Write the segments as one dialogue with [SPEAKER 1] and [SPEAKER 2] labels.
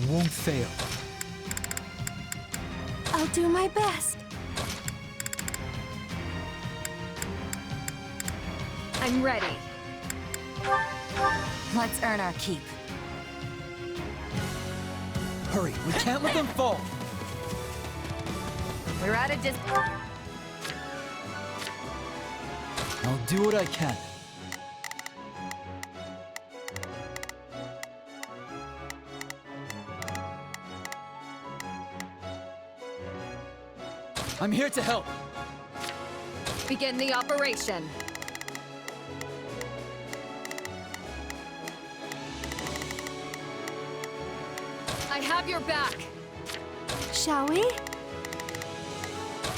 [SPEAKER 1] won't fail.
[SPEAKER 2] I'll do my best. I'm ready. Let's earn our keep.
[SPEAKER 1] Hurry, we can't let them fall.
[SPEAKER 2] We're at a distance.
[SPEAKER 1] I'll do what I can. I'm here to help.
[SPEAKER 2] Begin the operation. I have your back. Shall we?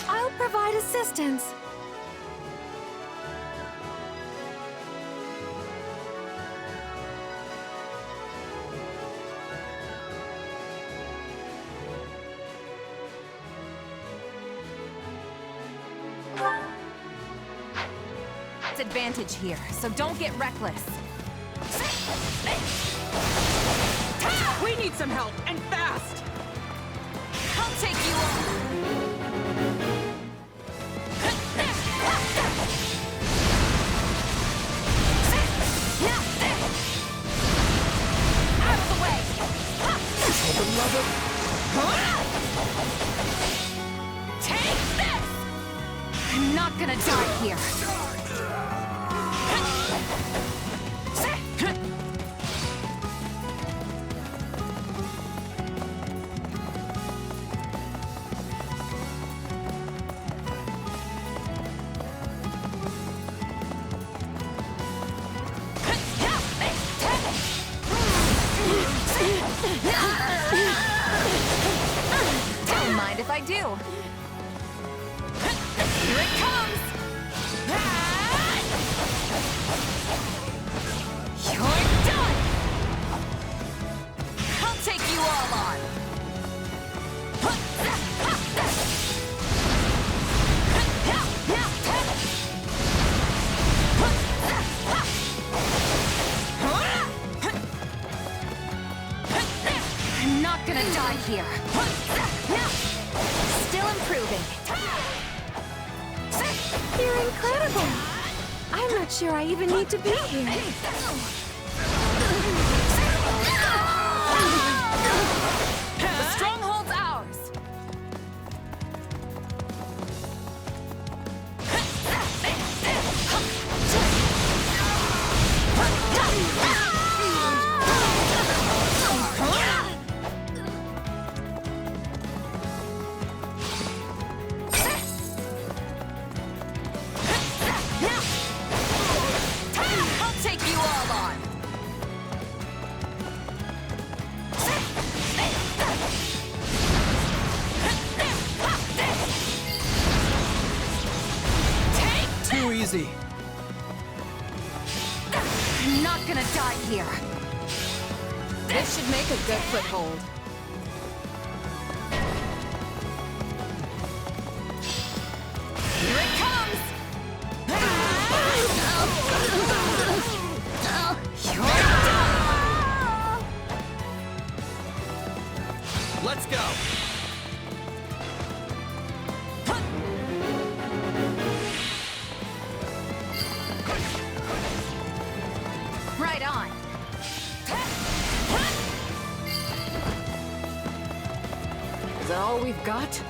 [SPEAKER 2] I'll provide assistance. It's advantage here, so don't get reckless.
[SPEAKER 3] We need some help, and fast!
[SPEAKER 2] I'll take you on. Out of the way!
[SPEAKER 1] Beloved.
[SPEAKER 2] Take this! I'm not gonna die here. Don't mind if I do. Here it comes! You're done! I'll take you all on. I'm not gonna die here. Still improving. You're incredible. I'm not sure I even need to be here. The stronghold's ours. I'll take you all on.
[SPEAKER 1] Too easy.
[SPEAKER 2] I'm not gonna die here. This should make a good foothold. Here it comes! You're done!
[SPEAKER 1] Let's go.
[SPEAKER 2] Right on. Is that all we've got?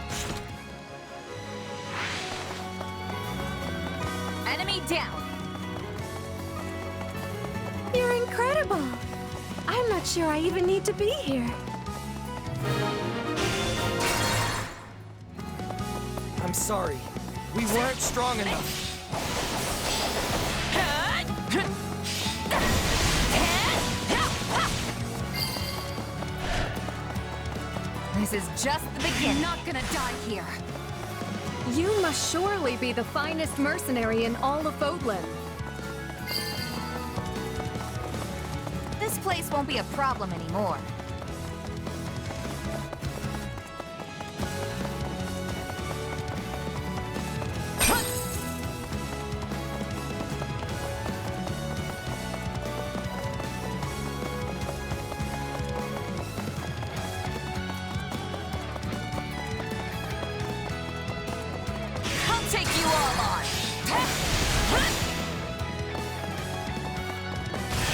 [SPEAKER 2] Enemy down. You're incredible. I'm not sure I even need to be here.
[SPEAKER 1] I'm sorry. We weren't strong enough.
[SPEAKER 2] This is just the beginning. I'm not gonna die here. You must surely be the finest mercenary in all of Fodlan. This place won't be a problem anymore.
[SPEAKER 3] take you all on.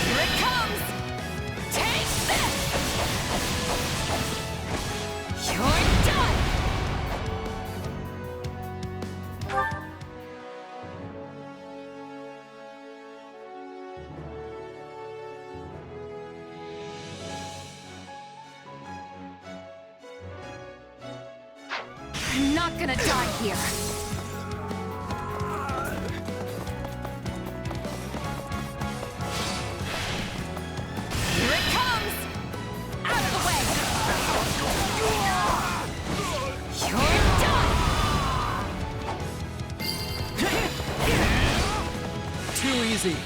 [SPEAKER 2] Here it comes! Take this! You're done! I'm not gonna die here. Here it comes! Out of the way! You're done!
[SPEAKER 1] Too easy.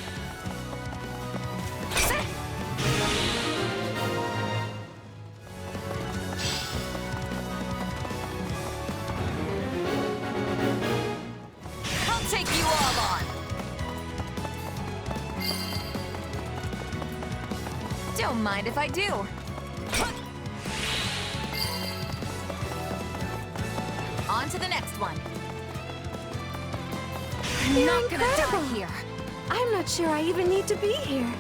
[SPEAKER 3] I'll take you all on.
[SPEAKER 2] Don't mind if I do. On to the next one. I'm not gonna die here.
[SPEAKER 4] I'm not sure I even need to be here.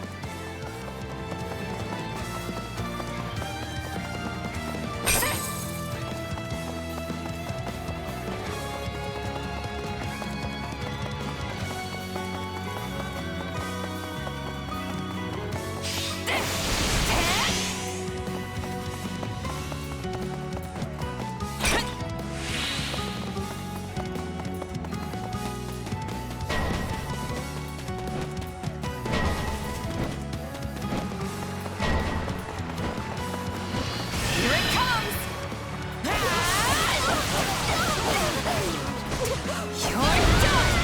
[SPEAKER 2] Here it comes! You're done!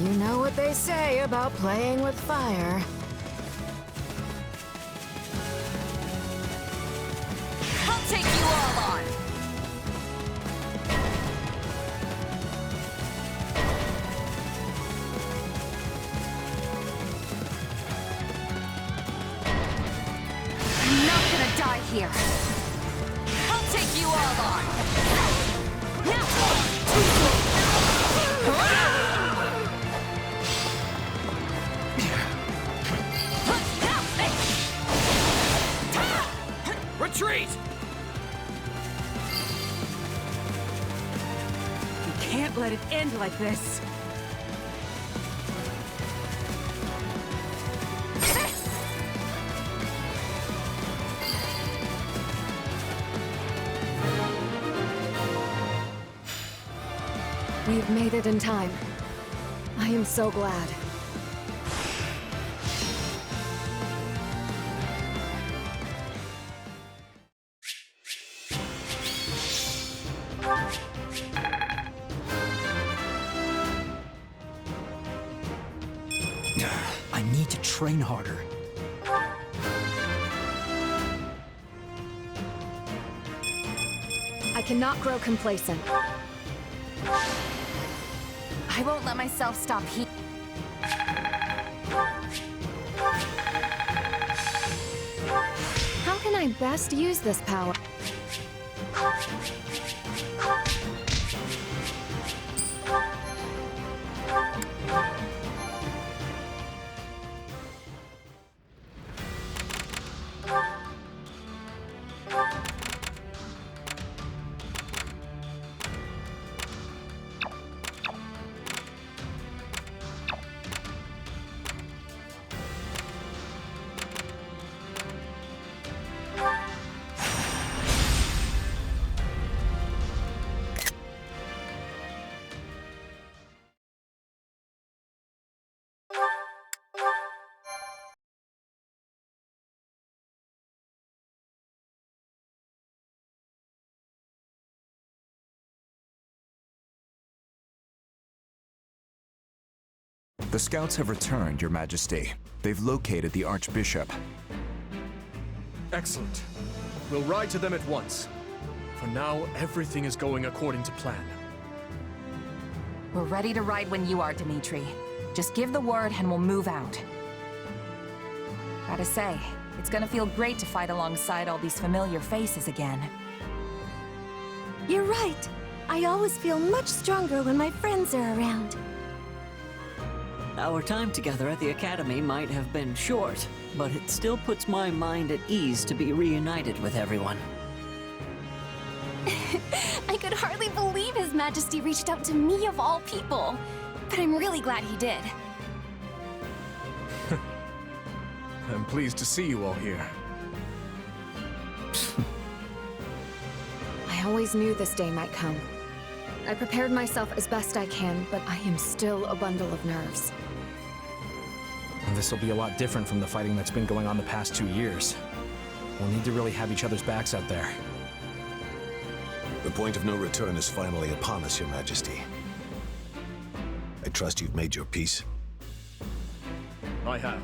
[SPEAKER 4] You know what they say about playing with fire.
[SPEAKER 3] I'll take you all on.
[SPEAKER 2] I'm not gonna die here.
[SPEAKER 3] I'll take you all on.
[SPEAKER 1] Retreat!
[SPEAKER 3] You can't let it end like this.
[SPEAKER 4] We've made it in time. I am so glad.
[SPEAKER 1] I need to train harder.
[SPEAKER 4] I cannot grow complacent.
[SPEAKER 2] I won't let myself stop here.
[SPEAKER 4] How can I best use this power?
[SPEAKER 5] The scouts have returned, Your Majesty. They've located the Archbishop.
[SPEAKER 6] Excellent. We'll ride to them at once. For now, everything is going according to plan.
[SPEAKER 3] We're ready to ride when you are, Dimitri. Just give the word and we'll move out. Gotta say,
[SPEAKER 7] It's gonna feel great to fight alongside all these familiar faces again.
[SPEAKER 8] You're right. I always feel much stronger when my friends are around.
[SPEAKER 9] Our time together at the Academy might have been short, but it still puts my mind at ease to be reunited with everyone.
[SPEAKER 8] I could hardly believe His Majesty reached out to me of all people. But I'm really glad he did.
[SPEAKER 6] I'm pleased to see you all here.
[SPEAKER 4] I always knew this day might come. I prepared myself as best I can, but I am still a bundle of nerves.
[SPEAKER 10] And this will be a lot different from the fighting that's been going on the past 2 years. We'll need to really have each other's backs out there.
[SPEAKER 11] The point of no return is finally upon us, Your Majesty. I trust you've made your peace.
[SPEAKER 6] I have.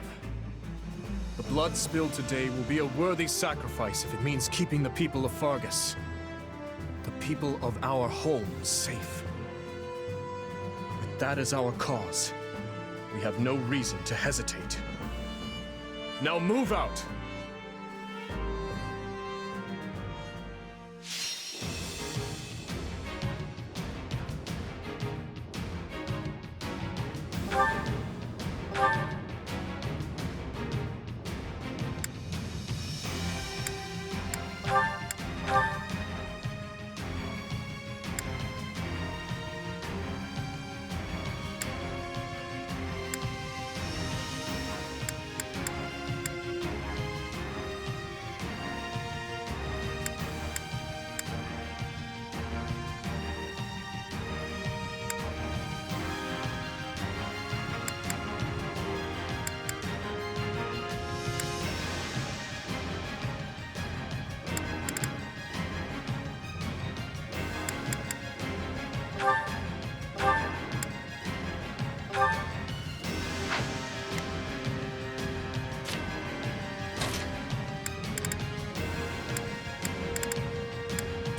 [SPEAKER 6] The blood spilled today will be a worthy sacrifice if it means keeping the people of Fargus, the people of our homes, safe. But that is our cause. We have no reason to hesitate. Now move out!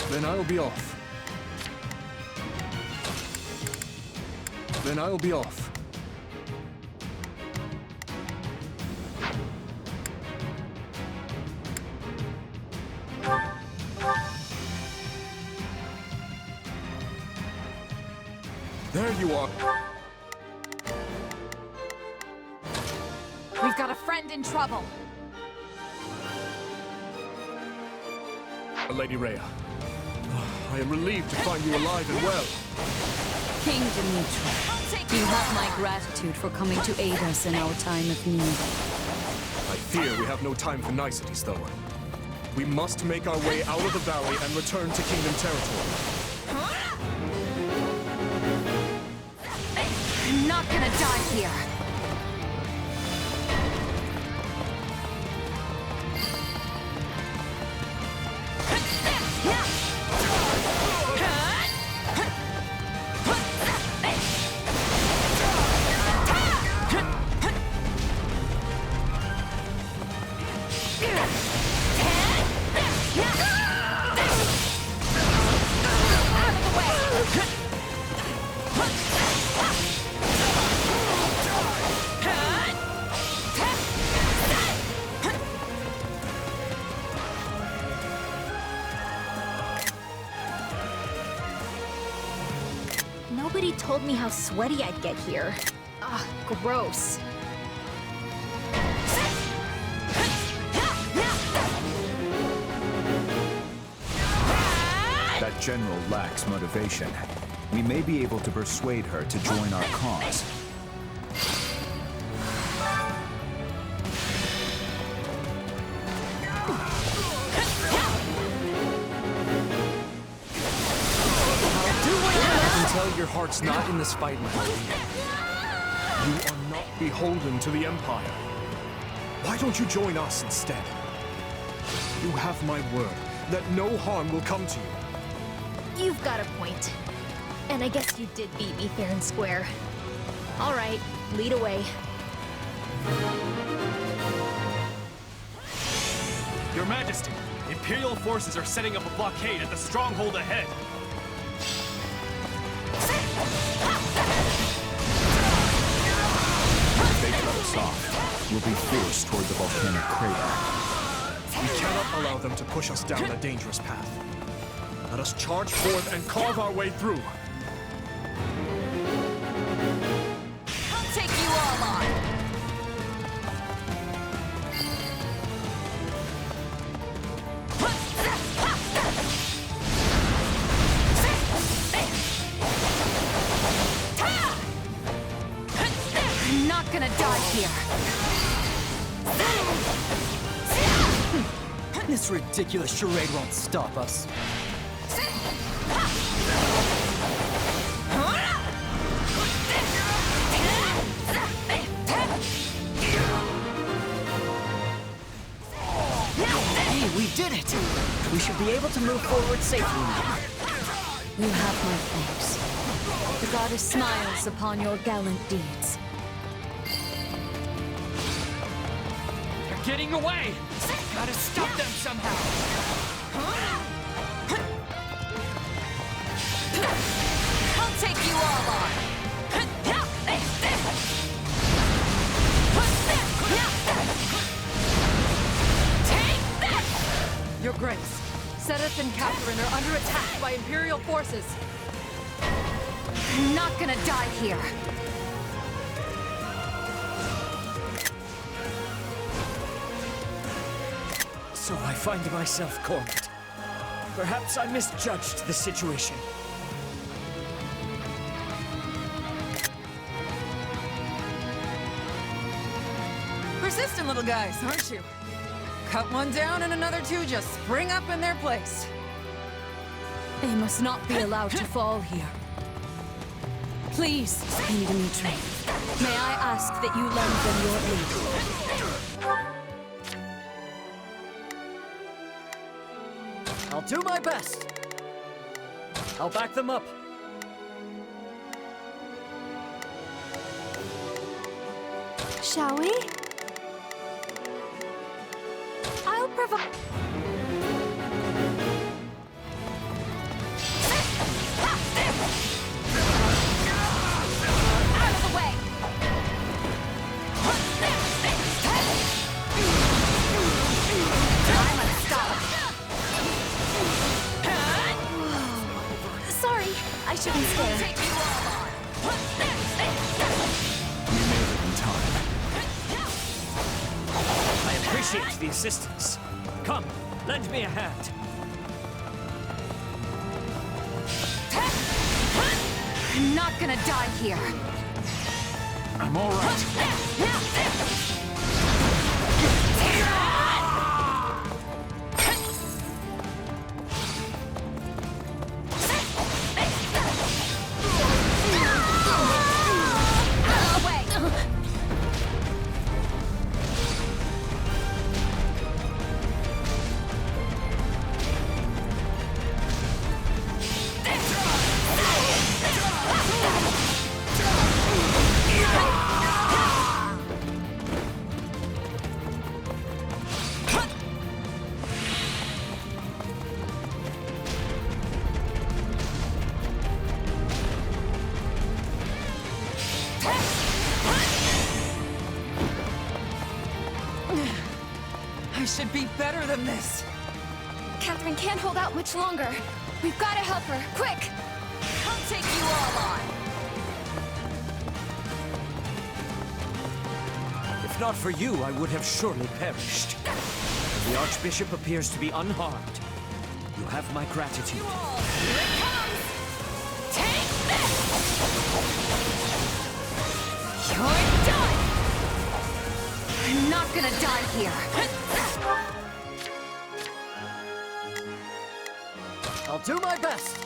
[SPEAKER 6] Then I'll be off. Then I'll be off. There you are.
[SPEAKER 7] We've got a friend in trouble.
[SPEAKER 6] Lady Rhea. I am relieved to find you alive and well.
[SPEAKER 9] King Dimitri, you have my gratitude for coming to aid us in our time of need.
[SPEAKER 6] I fear we have no time for niceties, though. We must make our way out of the valley and return to Kingdom territory.
[SPEAKER 2] I'm not gonna die here.
[SPEAKER 8] Nobody told me how sweaty I'd get here. Ugh, gross.
[SPEAKER 5] That general lacks motivation. We may be able to persuade her to join our cause.
[SPEAKER 6] Your heart's not in this fight, my lady. You are not beholden to the Empire. Why don't you join us instead? You have my word that no harm will come to you.
[SPEAKER 8] You've got a point. And I guess you did beat me fair and square. All right, lead away.
[SPEAKER 12] Your Majesty, Imperial forces are setting up a blockade at the stronghold ahead.
[SPEAKER 5] If they cut us off, we'll be forced toward the volcanic crater.
[SPEAKER 6] We cannot allow them to push us down a dangerous path. Let us charge forth and carve our way through.
[SPEAKER 7] I'll take you all on.
[SPEAKER 2] I'm not gonna die here.
[SPEAKER 1] This ridiculous charade won't stop us.
[SPEAKER 9] Hey, we did it! We should be able to move forward safely now.
[SPEAKER 4] You have my thanks. The goddess smiles upon your gallant deeds.
[SPEAKER 12] They're getting away! Gotta stop them somehow!
[SPEAKER 7] I'll take you all on. Take that!
[SPEAKER 3] Your Grace, Seth and Catherine are under attack by Imperial forces.
[SPEAKER 2] I'm not gonna die here.
[SPEAKER 13] So I find myself cornered. Perhaps I misjudged the situation.
[SPEAKER 3] Persistent little guys, aren't you? Cut one down and another two just spring up in their place.
[SPEAKER 2] They must not be allowed to fall here. Please, Dimitri, may I ask that you lend them your aid?
[SPEAKER 13] I'll do my best. I'll back them up.
[SPEAKER 8] Shall we? I'll provide.
[SPEAKER 2] Out of the way! I'm unstoppable.
[SPEAKER 8] Sorry, I shouldn't stare.
[SPEAKER 7] Take you all on.
[SPEAKER 5] We made it in time.
[SPEAKER 13] I appreciate the assistance. Come, lend me a hand.
[SPEAKER 2] I'm not gonna die here.
[SPEAKER 5] I'm all right.
[SPEAKER 3] I should be better than this.
[SPEAKER 8] Catherine can't hold out much longer. We've got to help her, quick!
[SPEAKER 7] I'll take you all on.
[SPEAKER 13] If not for you, I would have surely perished. The Archbishop appears to be unharmed. You have my gratitude.
[SPEAKER 7] You all, here it comes! Take this!
[SPEAKER 2] You're done! I'm not gonna die here.
[SPEAKER 13] I'll do my best.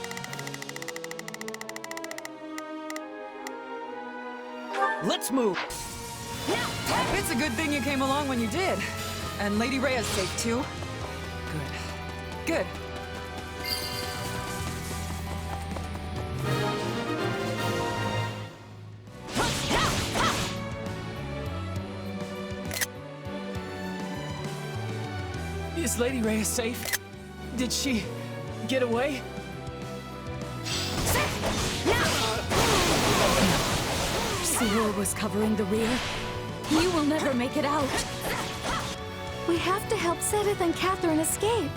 [SPEAKER 13] Let's move.
[SPEAKER 3] It's a good thing you came along when you did. And Lady Rhea's safe too. Good. Good.
[SPEAKER 13] Is Lady Rhea safe? Did she get away?
[SPEAKER 4] Sewer was covering the rear. You will never make it out.
[SPEAKER 8] We have to help Sedith and Catherine escape.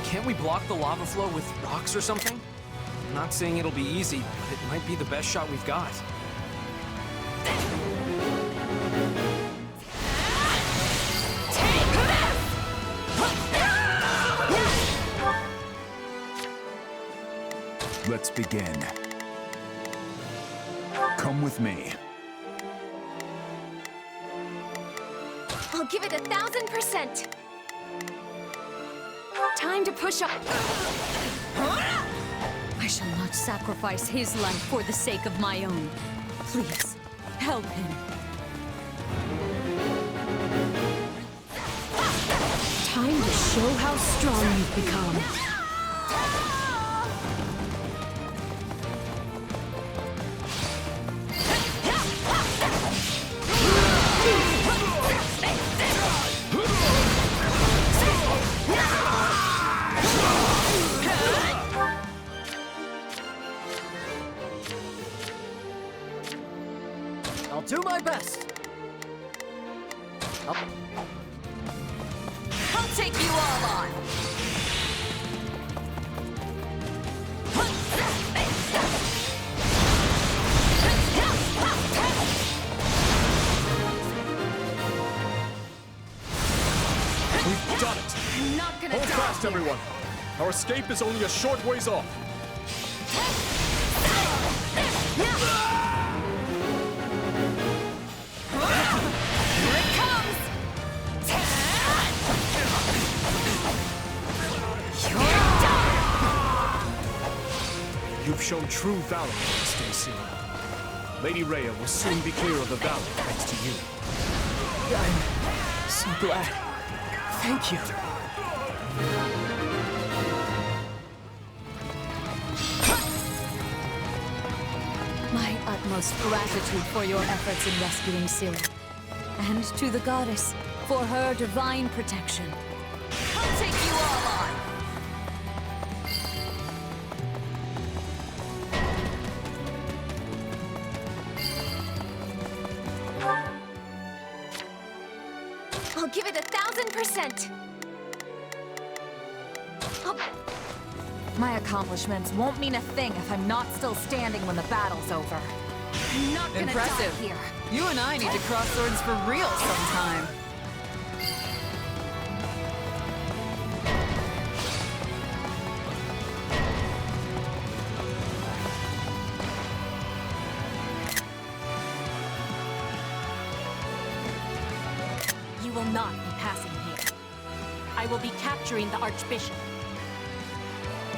[SPEAKER 10] Can't we block the lava flow with rocks or something? I'm not saying it'll be easy, but it might be the best shot we've got.
[SPEAKER 5] Let's begin. Come with me.
[SPEAKER 8] I'll give it 1000%. Time to push up.
[SPEAKER 2] I shall not sacrifice his life for the sake of my own. Please, help him.
[SPEAKER 4] Time to show how strong you've become.
[SPEAKER 13] I'll do my best.
[SPEAKER 7] I'll take you all on.
[SPEAKER 6] We've done it!
[SPEAKER 2] I'm not gonna
[SPEAKER 6] Hold
[SPEAKER 2] die
[SPEAKER 6] fast,
[SPEAKER 2] here.
[SPEAKER 6] everyone! Our escape is only a short ways off.
[SPEAKER 8] Here it comes! You're done!
[SPEAKER 6] You've shown true valor this day, Cyril. Lady Rhea will soon be clear of the valley thanks to you.
[SPEAKER 13] I'm so glad. Thank you.
[SPEAKER 2] My utmost gratitude for your efforts in rescuing Cyril. And to the goddess for her divine protection.
[SPEAKER 7] I'll take you all on.
[SPEAKER 8] I'll give it 1000%.
[SPEAKER 7] My accomplishments won't mean a thing if I'm not still standing when the battle's over.
[SPEAKER 2] I'm not gonna
[SPEAKER 3] Impressive.
[SPEAKER 2] die here.
[SPEAKER 3] You and I need to cross swords for real sometime.
[SPEAKER 2] You will not be passing here. I will be capturing the Archbishop.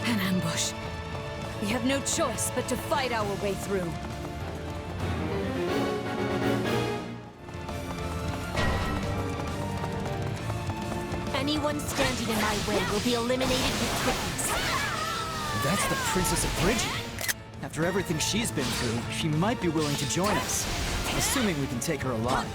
[SPEAKER 2] An ambush. We have no choice but to fight our way through. Anyone standing in my way will be eliminated with quickness.
[SPEAKER 13] That's the Princess of Bridget. After everything she's been through, she might be willing to join us. Assuming we can take her alive.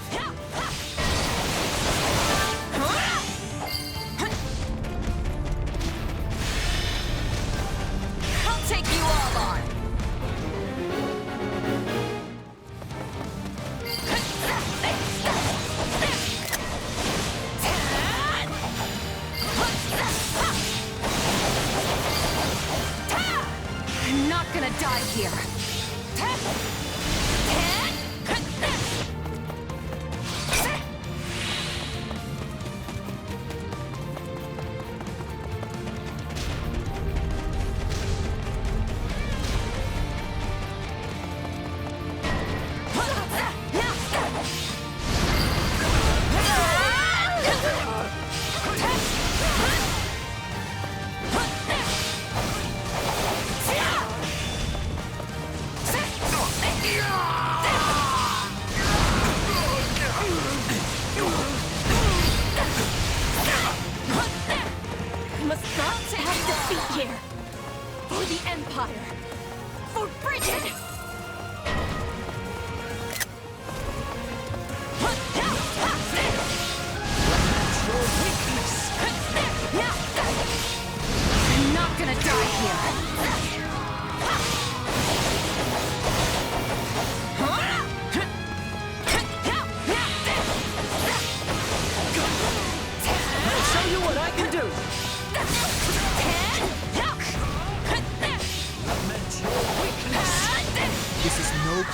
[SPEAKER 7] I'll take you all on.
[SPEAKER 2] I'm not gonna die here. Must not have defeat here. For the Empire. For Bridget! I'm not gonna die here.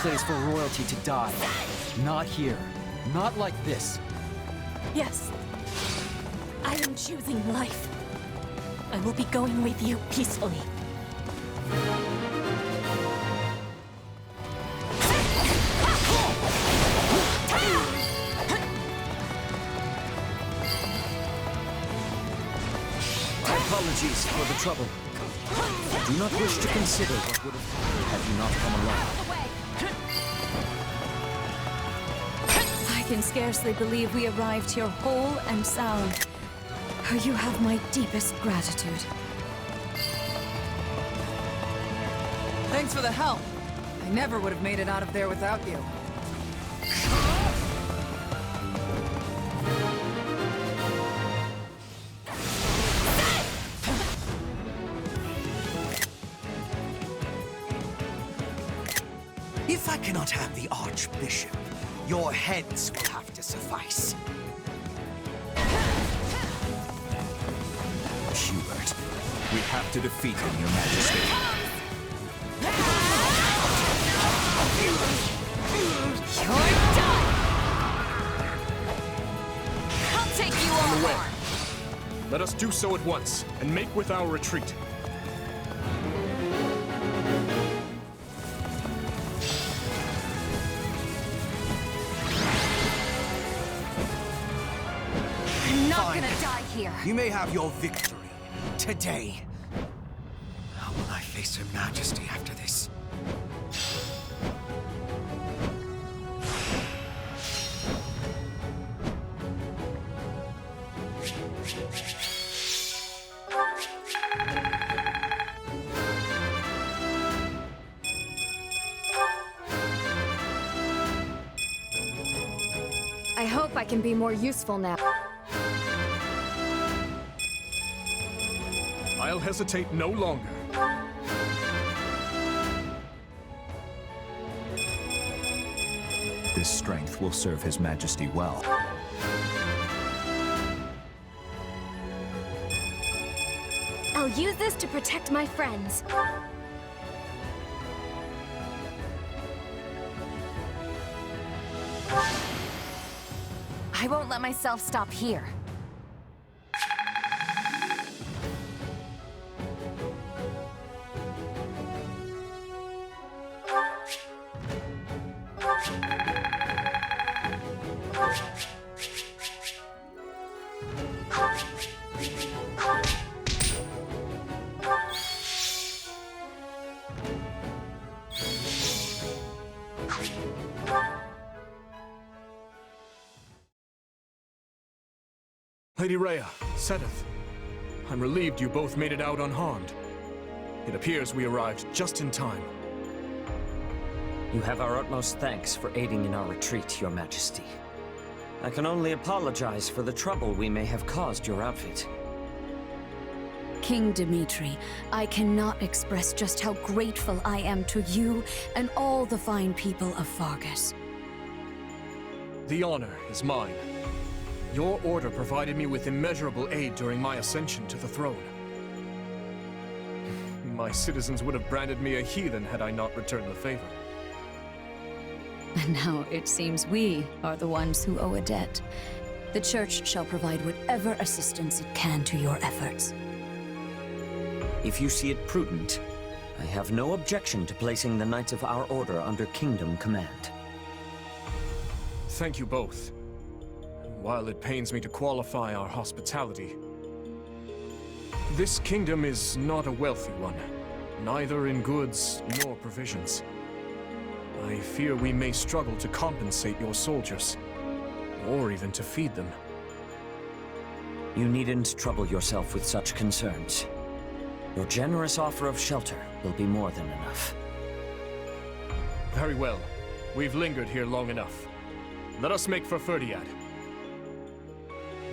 [SPEAKER 13] place for royalty to die. Not here. Not like this.
[SPEAKER 2] Yes. I am choosing life. I will be going with you peacefully.
[SPEAKER 13] Apologies for the trouble. I do not wish to consider what would have happened had you not come along.
[SPEAKER 2] I can scarcely believe we arrived here whole and sound. You have my deepest gratitude.
[SPEAKER 3] Thanks for the help. I never would have made it out of there without you.
[SPEAKER 1] If I cannot have the Archbishop, your heads will have to suffice.
[SPEAKER 5] Hubert, we have to defeat him, Your Majesty.
[SPEAKER 7] You're done! I'll take you
[SPEAKER 6] On
[SPEAKER 7] all
[SPEAKER 6] the way.
[SPEAKER 7] on.
[SPEAKER 6] Let us do so at once, and make with our retreat.
[SPEAKER 7] I'm not gonna die here.
[SPEAKER 1] You may have your victory today. How will I face Her Majesty after this?
[SPEAKER 4] I hope I can be more useful now.
[SPEAKER 6] I'll hesitate no longer.
[SPEAKER 5] This strength will serve His Majesty well.
[SPEAKER 8] I'll use this to protect my friends.
[SPEAKER 7] I won't let myself stop here.
[SPEAKER 6] Lady Rhea, Sedith, I'm relieved you both made it out unharmed. It appears we arrived just in time.
[SPEAKER 9] You have our utmost thanks for aiding in our retreat, Your Majesty. I can only apologize for the trouble we may have caused your outfit.
[SPEAKER 2] King Dimitri, I cannot express just how grateful I am to you and all the fine people of Fargus.
[SPEAKER 6] The honor is mine. Your order provided me with immeasurable aid during my ascension to the throne. My citizens would have branded me a heathen had I not returned the favor.
[SPEAKER 2] And now it seems we are the ones who owe a debt. The Church shall provide whatever assistance it can to your efforts.
[SPEAKER 9] If you see it prudent, I have no objection to placing the Knights of our Order under Kingdom command.
[SPEAKER 6] Thank you both. While it pains me to qualify our hospitality, this kingdom is not a wealthy one, neither in goods nor provisions. I fear we may struggle to compensate your soldiers, or even to feed them.
[SPEAKER 9] You needn't trouble yourself with such concerns. Your generous offer of shelter will be more than enough.
[SPEAKER 6] Very well. We've lingered here long enough. Let us make for Ferdiad.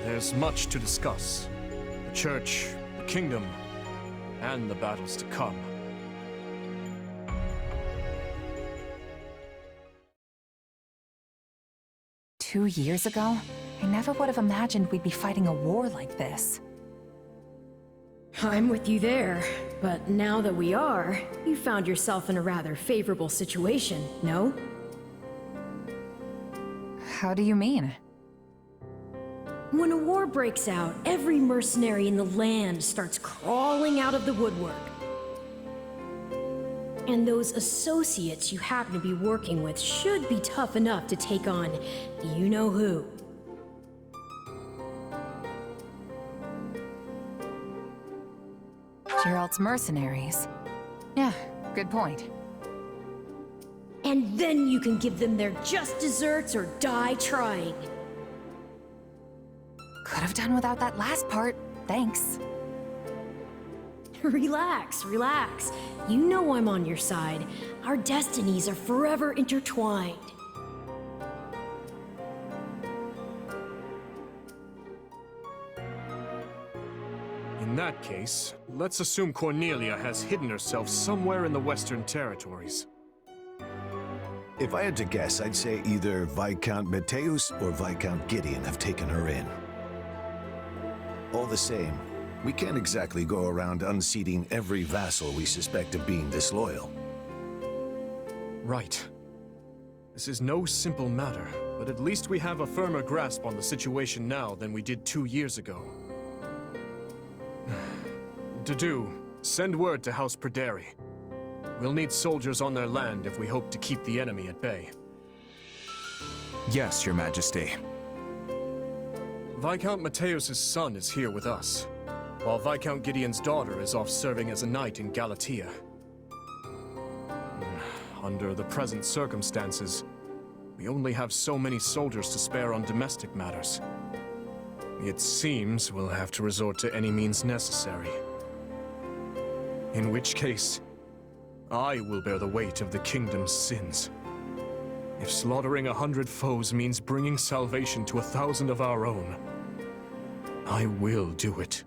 [SPEAKER 6] There's much to discuss. The Church, the Kingdom, and the battles to come.
[SPEAKER 7] "2 years ago? I never would have imagined we'd be fighting a war like this.
[SPEAKER 14] I'm with you there, but now that we are, you found yourself in a rather favorable situation, no?
[SPEAKER 7] How do you mean?
[SPEAKER 14] When a war breaks out, every mercenary in the land starts crawling out of the woodwork. And those associates you happen to be working with should be tough enough to take on you-know-who.
[SPEAKER 7] Gerald's mercenaries. Yeah, good point.
[SPEAKER 14] And then you can give them their just desserts or die trying.
[SPEAKER 7] Could have done without that last part. Thanks.
[SPEAKER 14] Relax, relax. You know I'm on your side. Our destinies are forever intertwined.
[SPEAKER 6] In that case, let's assume Cornelia has hidden herself somewhere in the Western Territories.
[SPEAKER 11] If I had to guess, I'd say either Viscount Mew2videos or Viscount Gideon have taken her in. All the same, we can't exactly go around unseating every vassal we suspect of being disloyal.
[SPEAKER 6] Right. This is no simple matter, but at least we have a firmer grasp on the situation now than we did 2 years ago. To send word to House Perderi. We'll need soldiers on their land if we hope to keep the enemy at bay.
[SPEAKER 5] Yes, Your Majesty.
[SPEAKER 6] Viscount Mew2videos' son is here with us, while Viscount Gideon's daughter is off serving as a knight in Galatia. Under the present circumstances, we only have so many soldiers to spare on domestic matters. It seems we'll have to resort to any means necessary. In which case, I will bear the weight of the kingdom's sins. If slaughtering 100 foes means bringing salvation to 1,000 of our own, I will do it.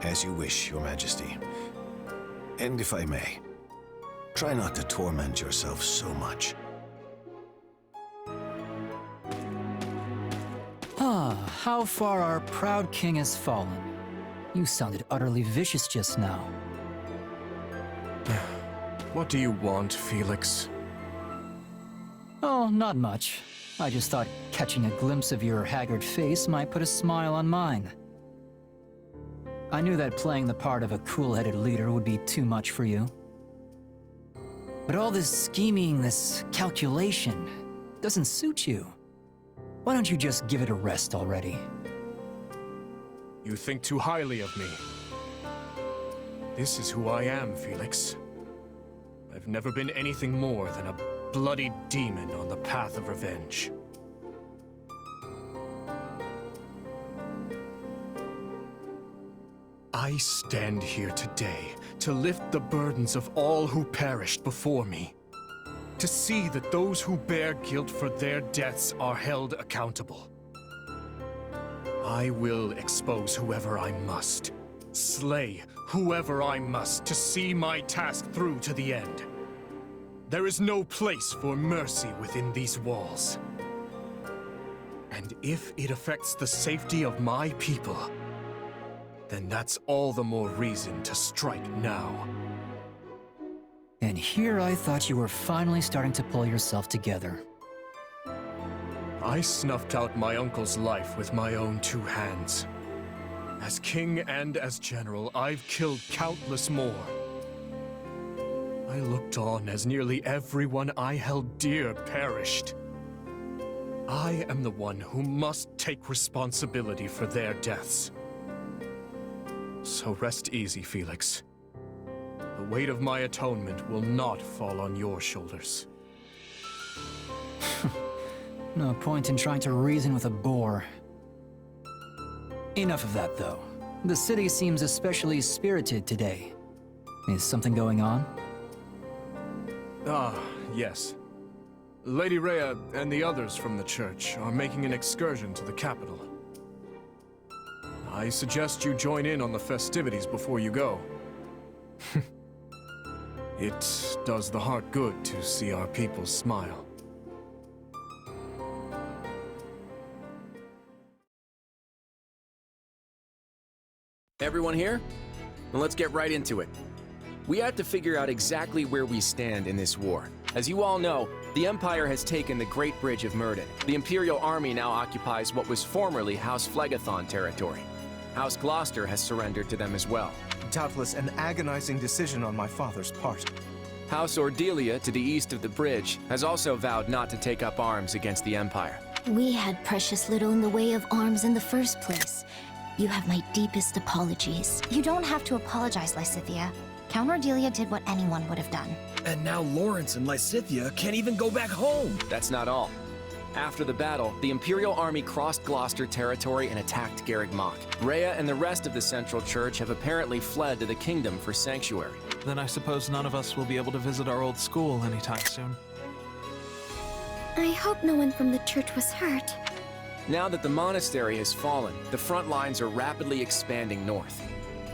[SPEAKER 11] As you wish, Your Majesty. And if I may, try not to torment yourself so much.
[SPEAKER 13] How far our proud king has fallen. You sounded utterly vicious just now.
[SPEAKER 6] What do you want, Felix?
[SPEAKER 13] Oh, not much. I just thought catching a glimpse of your haggard face might put a smile on mine. I knew that playing the part of a cool-headed leader would be too much for you. But all this scheming, this calculation, doesn't suit you. Why don't you just give it a rest already?
[SPEAKER 6] You think too highly of me. This is who I am, Felix. I've never been anything more than a bloody demon on the path of revenge. I stand here today to lift the burdens of all who perished before me. To see that those who bear guilt for their deaths are held accountable. I will expose whoever I must. Slay whoever I must to see my task through to the end. There is no place for mercy within these walls. And if it affects the safety of my people, then that's all the more reason to strike now.
[SPEAKER 13] And here I thought you were finally starting to pull yourself together.
[SPEAKER 6] I snuffed out my uncle's life with my own 2 hands. As king and as general, I've killed countless more. I looked on as nearly everyone I held dear perished. I am the one who must take responsibility for their deaths. So rest easy, Felix. The weight of my atonement will not fall on your shoulders.
[SPEAKER 13] No point in trying to reason with a boar. Enough of that, though. The city seems especially spirited today. Is something going on?
[SPEAKER 6] Ah, yes. Lady Rhea and the others from the church are making an excursion to the capital. I suggest you join in on the festivities before you go. It does the heart good to see our people smile.
[SPEAKER 15] Everyone here? Well, let's get right into it. We have to figure out exactly where we stand in this war. As you all know, the Empire has taken the Great Bridge of Myrddin. The Imperial Army now occupies what was formerly House Phlegethon territory. House Gloucester has surrendered to them as well.
[SPEAKER 16] Doubtless an agonizing decision on my father's part.
[SPEAKER 15] House Ordelia, to the east of the bridge, has also vowed not to take up arms against the Empire.
[SPEAKER 17] We had precious little in the way of arms in the first place. You have my deepest apologies.
[SPEAKER 8] You don't have to apologize, Lysithea. Count Ordelia did what anyone would have done.
[SPEAKER 18] And now Lawrence and Lysithea can't even go back home.
[SPEAKER 15] That's not all. After the battle, the Imperial Army crossed Gloucester territory and attacked Garreg Mach. Rhea and the rest of the Central Church have apparently fled to the Kingdom for sanctuary.
[SPEAKER 10] Then I suppose none of us will be able to visit our old school anytime soon.
[SPEAKER 17] I hope no one from the church was hurt.
[SPEAKER 15] Now that the monastery has fallen, the front lines are rapidly expanding north.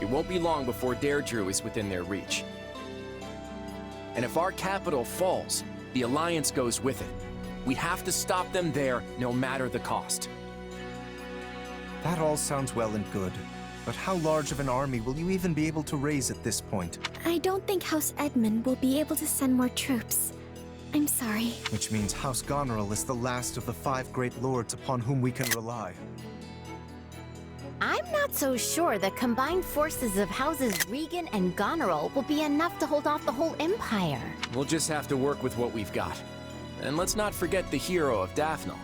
[SPEAKER 15] It won't be long before Deirdre is within their reach. And if our capital falls, the Alliance goes with it. We have to stop them there, no matter the cost.
[SPEAKER 16] That all sounds well and good, but how large of an army will you even be able to raise at this point?
[SPEAKER 17] I don't think House Edmund will be able to send more troops. I'm sorry.
[SPEAKER 16] Which means House Goneril is the last of the 5 great lords upon whom we can rely.
[SPEAKER 19] I'm not so sure the combined forces of Houses Regan and Goneril will be enough to hold off the whole Empire.
[SPEAKER 15] We'll just have to work with what we've got. And let's not forget the hero of Daphnel.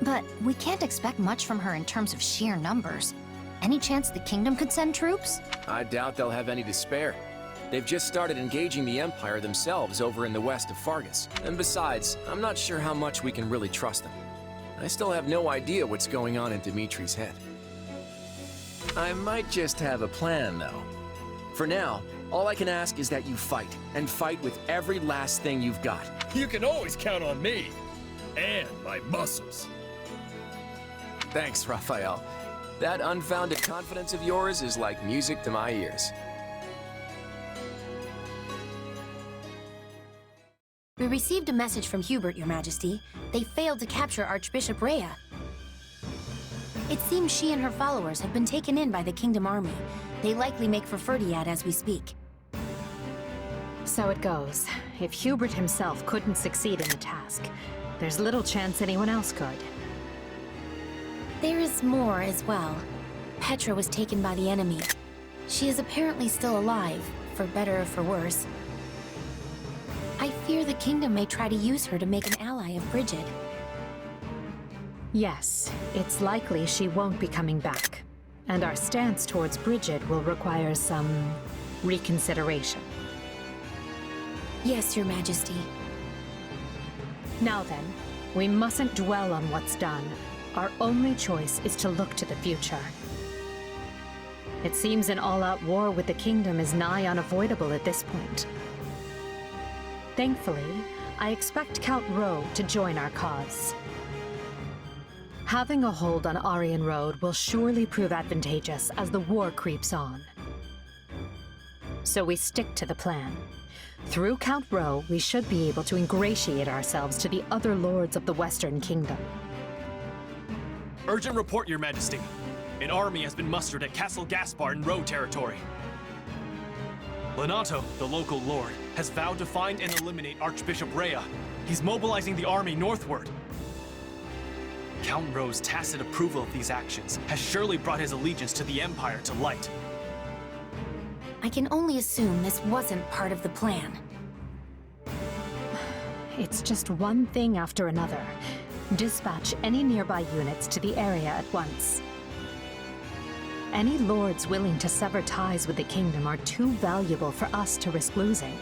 [SPEAKER 8] But we can't expect much from her in terms of sheer numbers. Any chance the Kingdom could send troops?
[SPEAKER 15] I doubt they'll have any to spare. They've just started engaging the Empire themselves over in the west of Fargus. And besides, I'm not sure how much we can really trust them. I still have no idea what's going on in Dimitri's head. I might just have a plan, though. For now, all I can ask is that you fight, and fight with every last thing you've got.
[SPEAKER 18] You can always count on me. And my muscles.
[SPEAKER 15] Thanks, Raphael. That unfounded confidence of yours is like music to my ears.
[SPEAKER 8] We received a message from Hubert, Your Majesty. They failed to capture Archbishop Rhea. It seems she and her followers have been taken in by the Kingdom Army. They likely make for Ferdiad as we speak.
[SPEAKER 2] So it goes. If Hubert himself couldn't succeed in the task, there's little chance anyone else could.
[SPEAKER 8] There is more as well. Petra was taken by the enemy. She is apparently still alive, for better or for worse. I fear the Kingdom may try to use her to make an ally of Bridget.
[SPEAKER 2] Yes, it's likely she won't be coming back. And our stance towards Bridget will require some reconsideration.
[SPEAKER 8] Yes, Your Majesty.
[SPEAKER 2] Now then, we mustn't dwell on what's done. Our only choice is to look to the future. It seems an all-out war with the Kingdom is nigh unavoidable at this point. Thankfully, I expect Count Rowe to join our cause. Having a hold on Aryan Road will surely prove advantageous as the war creeps on. So we stick to the plan. Through Count Rowe, we should be able to ingratiate ourselves to the other lords of the Western Kingdom.
[SPEAKER 12] Urgent report, Your Majesty. An army has been mustered at Castle Gaspar in Rowe territory. Lenato, the local lord, has vowed to find and eliminate Archbishop Rhea. He's mobilizing the army northward. Count Rowe's tacit approval of these actions has surely brought his allegiance to the Empire to light.
[SPEAKER 8] I can only assume this wasn't part of the plan.
[SPEAKER 2] It's just one thing after another. Dispatch any nearby units to the area at once. Any lords willing to sever ties with the Kingdom are too valuable for us to risk losing.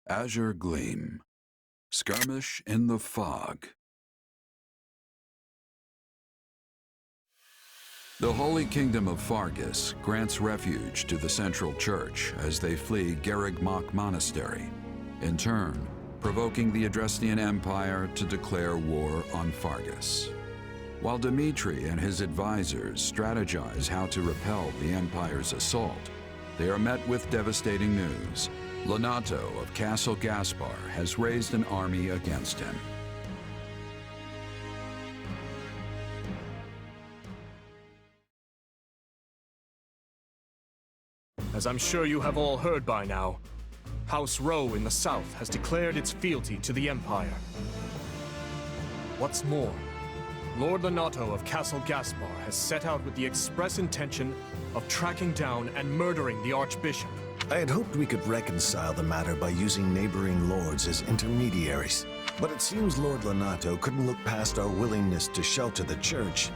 [SPEAKER 20] Azure Gleam. Skirmish in the Fog. The Holy Kingdom of Fargus grants refuge to the Central Church as they flee Garreg Mach Monastery, in turn provoking the Adrestian Empire to declare war on Fargus. While Dimitri and his advisors strategize how to repel the Empire's assault, they are met with devastating news. Lonato of Castle Gaspar has raised an army against him.
[SPEAKER 6] As I'm sure you have all heard by now, House Rowe in the south has declared its fealty to the Empire. What's more, Lord Lonato of Castle Gaspar has set out with the express intention of tracking down and murdering the Archbishop.
[SPEAKER 11] I had hoped we could reconcile the matter by using neighboring lords as intermediaries, but it seems Lord Lonato couldn't look past our willingness to shelter the church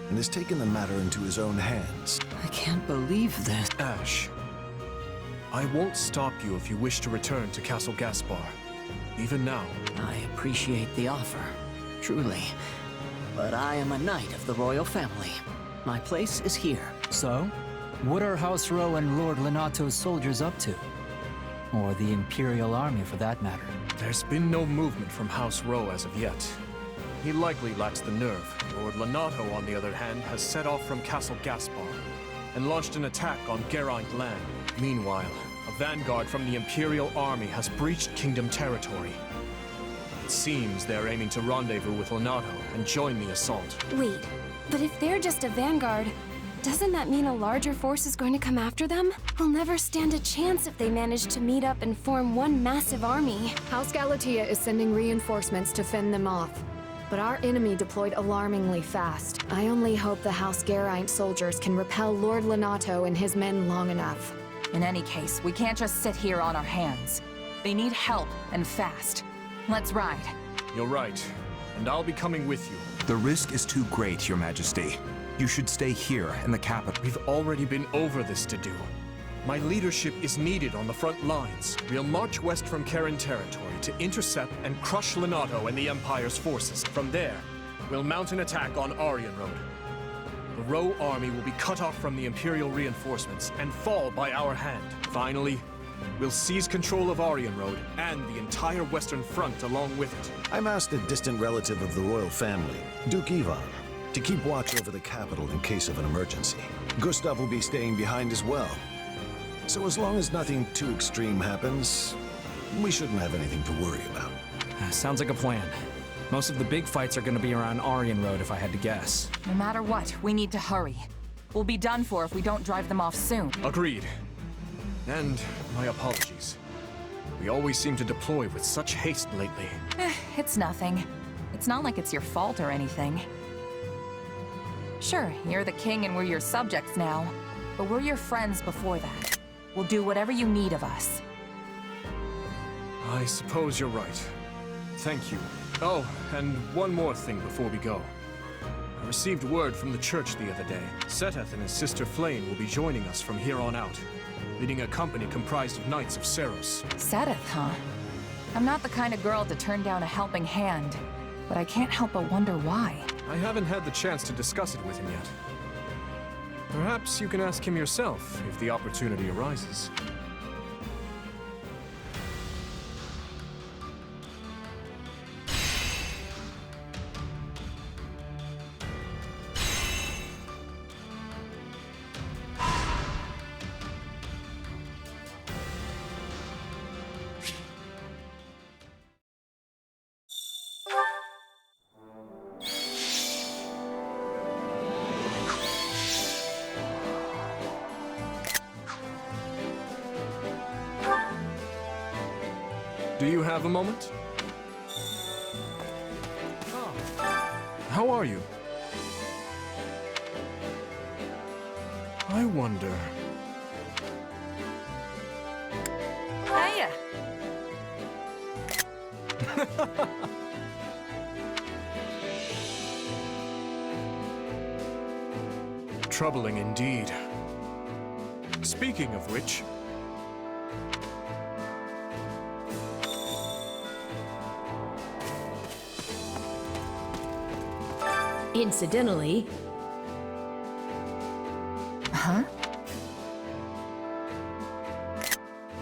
[SPEAKER 11] and has taken the matter into his own hands.
[SPEAKER 1] I can't believe this.
[SPEAKER 6] Ash, I won't stop you if you wish to return to Castle Gaspar, even now.
[SPEAKER 1] I appreciate the offer, truly. But I am a knight of the royal family. My place is here.
[SPEAKER 13] So? What are House Rowe and Lord Lonato's soldiers up to? Or the Imperial Army, for that matter?
[SPEAKER 6] There's been no movement from House Rowe as of yet. He likely lacks the nerve. Lord Lonato, on the other hand, has set off from Castle Gaspar and launched an attack on Geraint land. Meanwhile, a vanguard from the Imperial Army has breached Kingdom territory. It seems they're aiming to rendezvous with Lonato and join the assault.
[SPEAKER 4] Wait, but if they're just a vanguard, doesn't that mean a larger force is going to come after them? We'll never stand a chance if they manage to meet up and form one massive army.
[SPEAKER 21] House Galatea is sending reinforcements to fend them off. But our enemy deployed alarmingly fast. I only hope the House Geraint soldiers can repel Lord Lonato and his men long enough.
[SPEAKER 7] In any case, we can't just sit here on our hands. They need help, and fast. Let's ride.
[SPEAKER 6] You're right, and I'll be coming with you.
[SPEAKER 16] The risk is too great, Your Majesty. You should stay here in the capital.
[SPEAKER 6] We've already been over this to do. My leadership is needed on the front lines. We'll march west from Karen territory to intercept and crush Lonato and the Empire's forces. From there, we'll mount an attack on Aryan Road. The Rowe army will be cut off from the Imperial reinforcements and fall by our hand. Finally, we'll seize control of Aryan Road and the entire Western Front along with it.
[SPEAKER 11] I'm asked a distant relative of the royal family, Duke Ivan, to keep watch over the capital in case of an emergency. Gustav will be staying behind as well. So as long as nothing too extreme happens, we shouldn't have anything to worry about.
[SPEAKER 10] Sounds like a plan. Most of the big fights are gonna be around Aryan Road, if I had to guess.
[SPEAKER 7] No matter what, we need to hurry. We'll be done for if we don't drive them off soon.
[SPEAKER 6] Agreed. And my apologies. We always seem to deploy with such haste lately.
[SPEAKER 7] It's nothing. It's not like it's your fault or anything. Sure, you're the king and we're your subjects now, but we're your friends before that. We'll do whatever you need of us.
[SPEAKER 6] I suppose you're right. Thank you. Oh, and one more thing before we go. I received word from the church the other day. Seteth and his sister Flame will be joining us from here on out, leading a company comprised of Knights of Seros.
[SPEAKER 7] Seteth, huh? I'm not the kind of girl to turn down a helping hand, but I can't help but wonder why.
[SPEAKER 6] I haven't had the chance to discuss it with him yet. Perhaps you can ask him yourself if the opportunity arises. Do you have a moment? How are you? I wonder...
[SPEAKER 7] Hiya!
[SPEAKER 6] Troubling indeed. Speaking of which...
[SPEAKER 14] Incidentally...
[SPEAKER 7] Huh?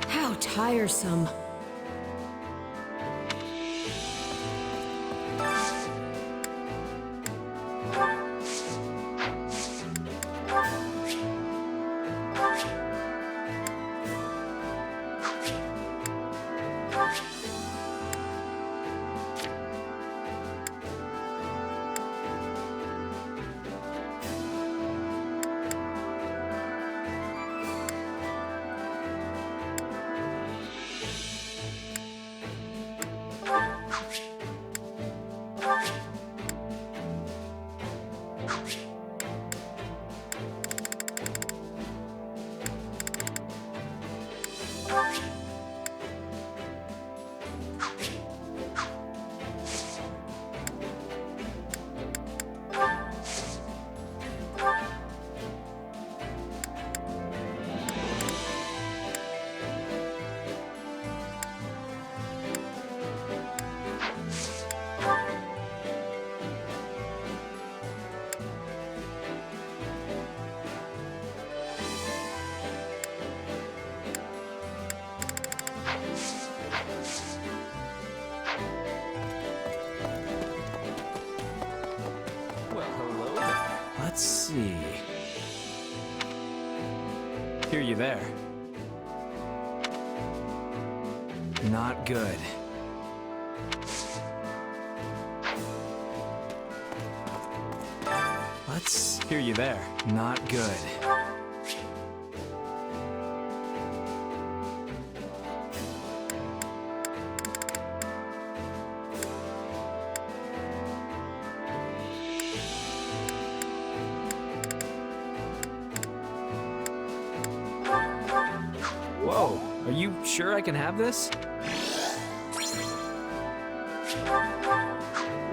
[SPEAKER 14] How tiresome.
[SPEAKER 10] see. Hear you there. Not good. Let's hear you there. Not good. Whoa, are you sure I can have this?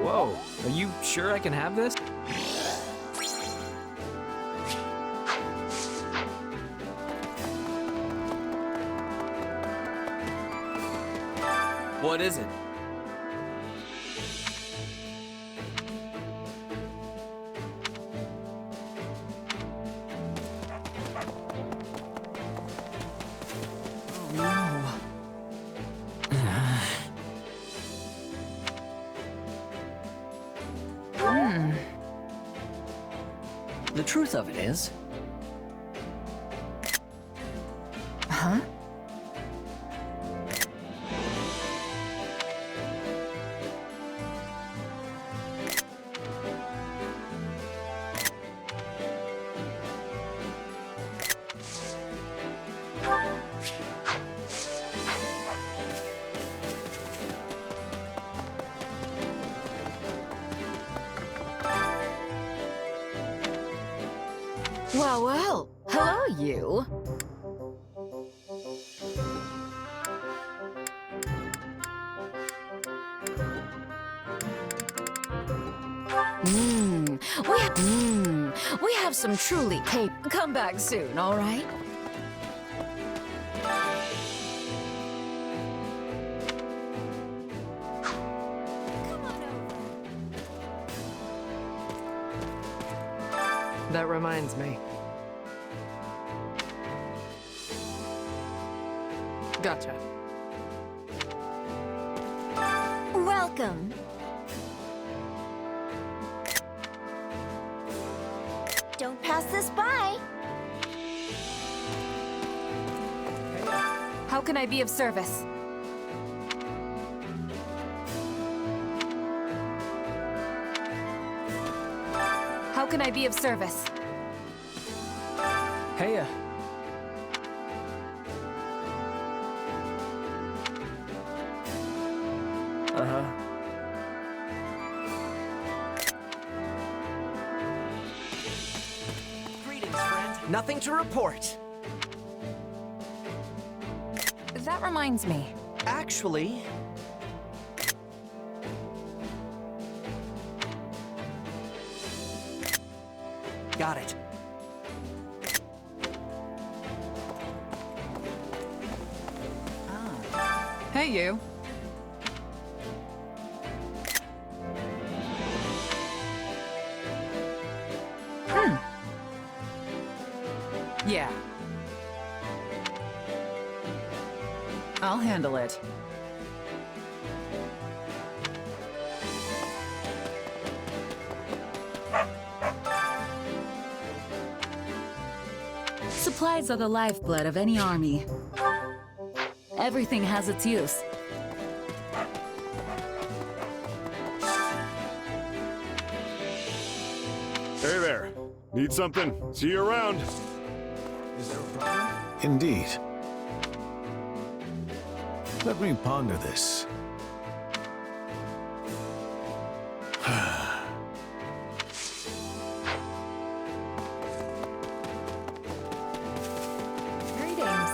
[SPEAKER 10] Whoa, are you sure I can have this?
[SPEAKER 15] What is it?
[SPEAKER 1] The truth of it is...
[SPEAKER 7] Huh?
[SPEAKER 3] Well, well. Hello, you. We have some truly Come back soon, all right?
[SPEAKER 22] That reminds me. Gotcha.
[SPEAKER 19] Welcome. Don't pass this by.
[SPEAKER 4] How can I be of service? How can I be of service?
[SPEAKER 10] Hey,
[SPEAKER 9] Uh-huh.
[SPEAKER 23] Greetings, friend. Nothing to report.
[SPEAKER 7] That reminds me.
[SPEAKER 23] Actually... Got it.
[SPEAKER 7] Hey, you. Yeah. I'll handle it.
[SPEAKER 3] Supplies are the lifeblood of any army. Everything has its use.
[SPEAKER 24] Hey there. Need something? See you around.
[SPEAKER 11] Is there a problem? Indeed. Let me ponder this.
[SPEAKER 21] Greetings.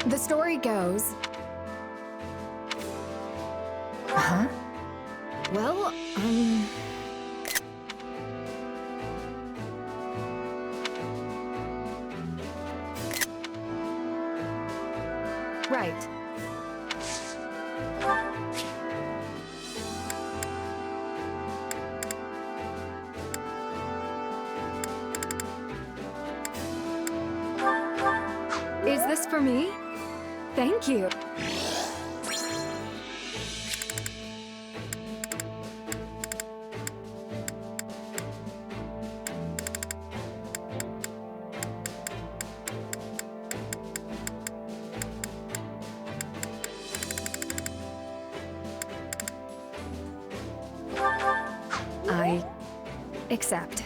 [SPEAKER 21] The story goes...
[SPEAKER 7] Huh?
[SPEAKER 21] Well, Right. Is this for me? Thank you.
[SPEAKER 2] Accept.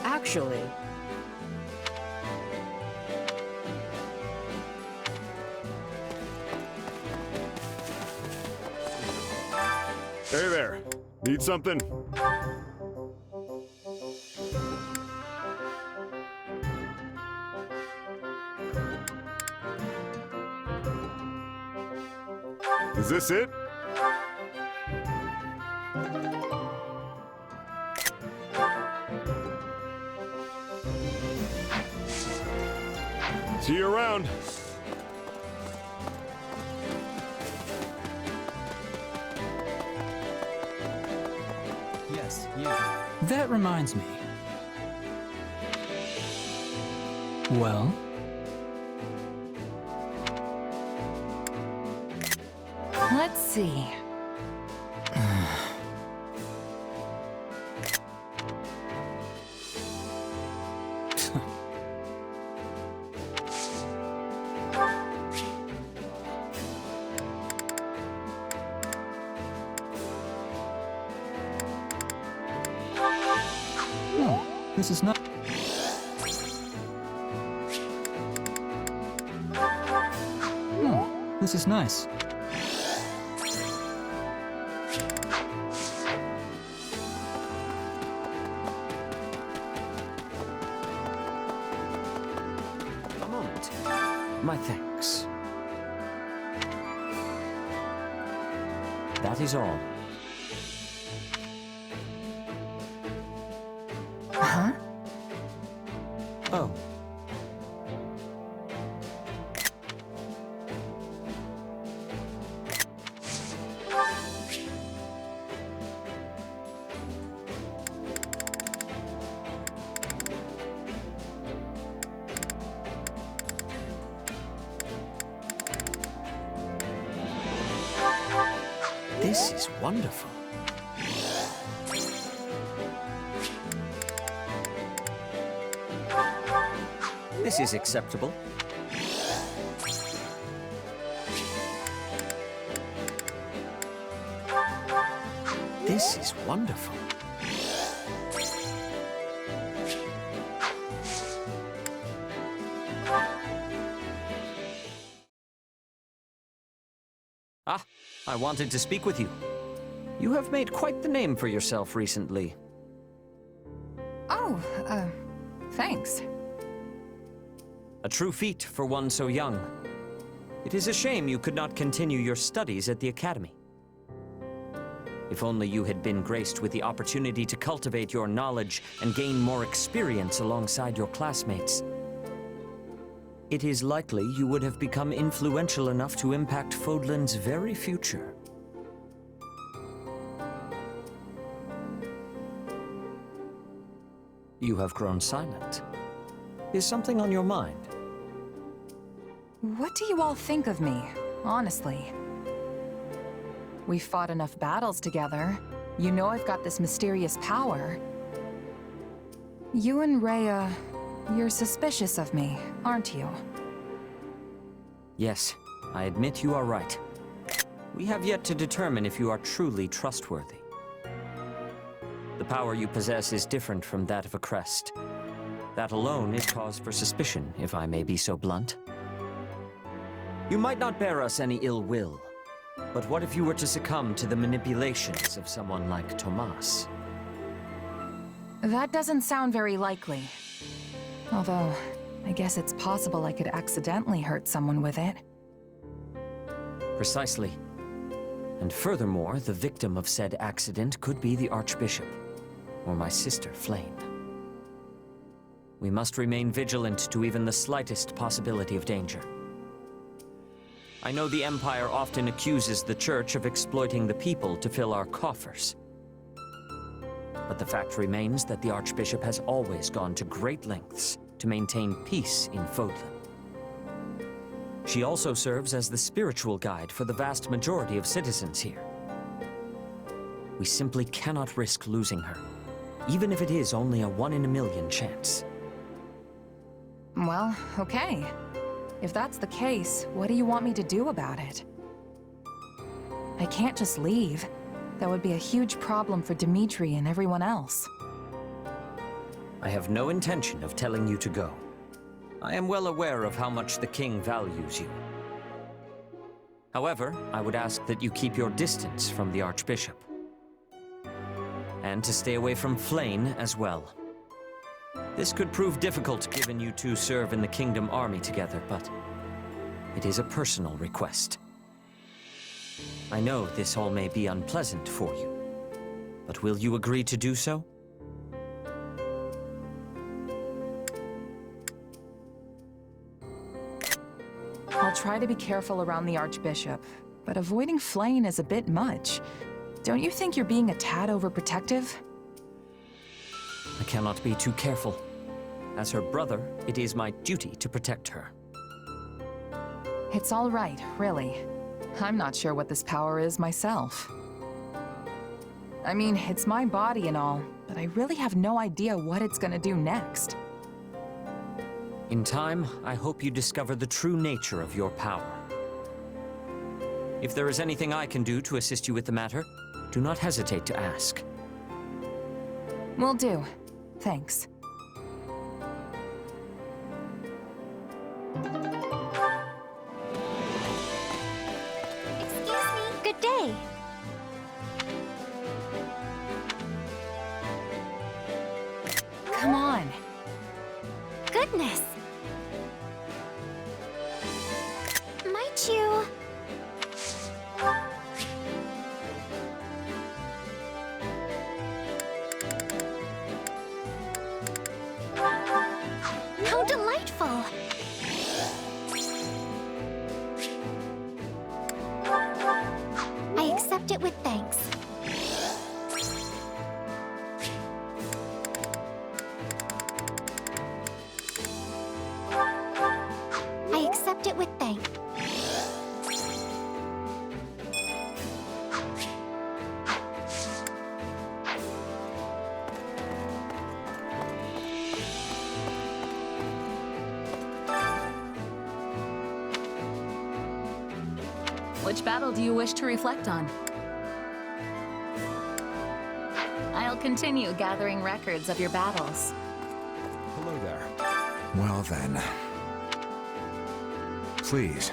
[SPEAKER 23] Actually,
[SPEAKER 24] Hey there. Need something? Is this it? See you around.
[SPEAKER 13] Yes, you. That reminds me. Well?
[SPEAKER 7] Let's see.
[SPEAKER 13] This is not... This is nice.
[SPEAKER 9] A moment. My thanks. That is all.
[SPEAKER 7] Huh?
[SPEAKER 9] Oh. This is wonderful. This is acceptable. This is wonderful. Ah, I wanted to speak with you. You have made quite the name for yourself recently.
[SPEAKER 7] Oh, thanks.
[SPEAKER 9] A true feat for one so young. It is a shame you could not continue your studies at the academy. If only you had been graced with the opportunity to cultivate your knowledge and gain more experience alongside your classmates. It is likely you would have become influential enough to impact Fodlan's very future. You have grown silent. Is something on your mind?
[SPEAKER 7] What do you all think of me, honestly? We fought enough battles together. You know I've got this mysterious power. You and Rhea, you're suspicious of me, aren't you?
[SPEAKER 9] Yes, I admit you are right. We have yet to determine if you are truly trustworthy. The power you possess is different from that of a crest. That alone is cause for suspicion, if I may be so blunt. You might not bear us any ill will, but what if you were to succumb to the manipulations of someone like Tomas?
[SPEAKER 7] That doesn't sound very likely. Although, I guess it's possible I could accidentally hurt someone with it.
[SPEAKER 9] Precisely. And furthermore, the victim of said accident could be the Archbishop, or my sister, Flame. We must remain vigilant to even the slightest possibility of danger. I know the Empire often accuses the Church of exploiting the people to fill our coffers. But the fact remains that the Archbishop has always gone to great lengths to maintain peace in Fodlan. She also serves as the spiritual guide for the vast majority of citizens here. We simply cannot risk losing her, even if it is only a 1 in a million chance.
[SPEAKER 7] Well, okay. If that's the case, what do you want me to do about it? I can't just leave. That would be a huge problem for Dimitri and everyone else.
[SPEAKER 9] I have no intention of telling you to go. I am well aware of how much the king values you. However, I would ask that you keep your distance from the Archbishop. And to stay away from Flame as well. This could prove difficult given you two serve in the Kingdom Army together, but it is a personal request. I know this all may be unpleasant for you, but will you agree to do so?
[SPEAKER 7] I'll try to be careful around the Archbishop, but avoiding Flame is a bit much. Don't you think you're being a tad overprotective?
[SPEAKER 9] I cannot be too careful. As her brother, it is my duty to protect her.
[SPEAKER 7] It's all right, really. I'm not sure what this power is myself. I mean, it's my body and all, but I really have no idea what it's gonna do next.
[SPEAKER 9] In time, I hope you discover the true nature of your power. If there is anything I can do to assist you with the matter, do not hesitate to ask.
[SPEAKER 7] Will do. Thanks.
[SPEAKER 19] Excuse me. Good day.
[SPEAKER 7] Come on.
[SPEAKER 19] Goodness. Might you? How delightful. I accept it with thanks. I accept it with thanks.
[SPEAKER 3] Which battle do you wish to reflect on? I'll continue gathering records of your battles.
[SPEAKER 16] Hello there. Well then. Please.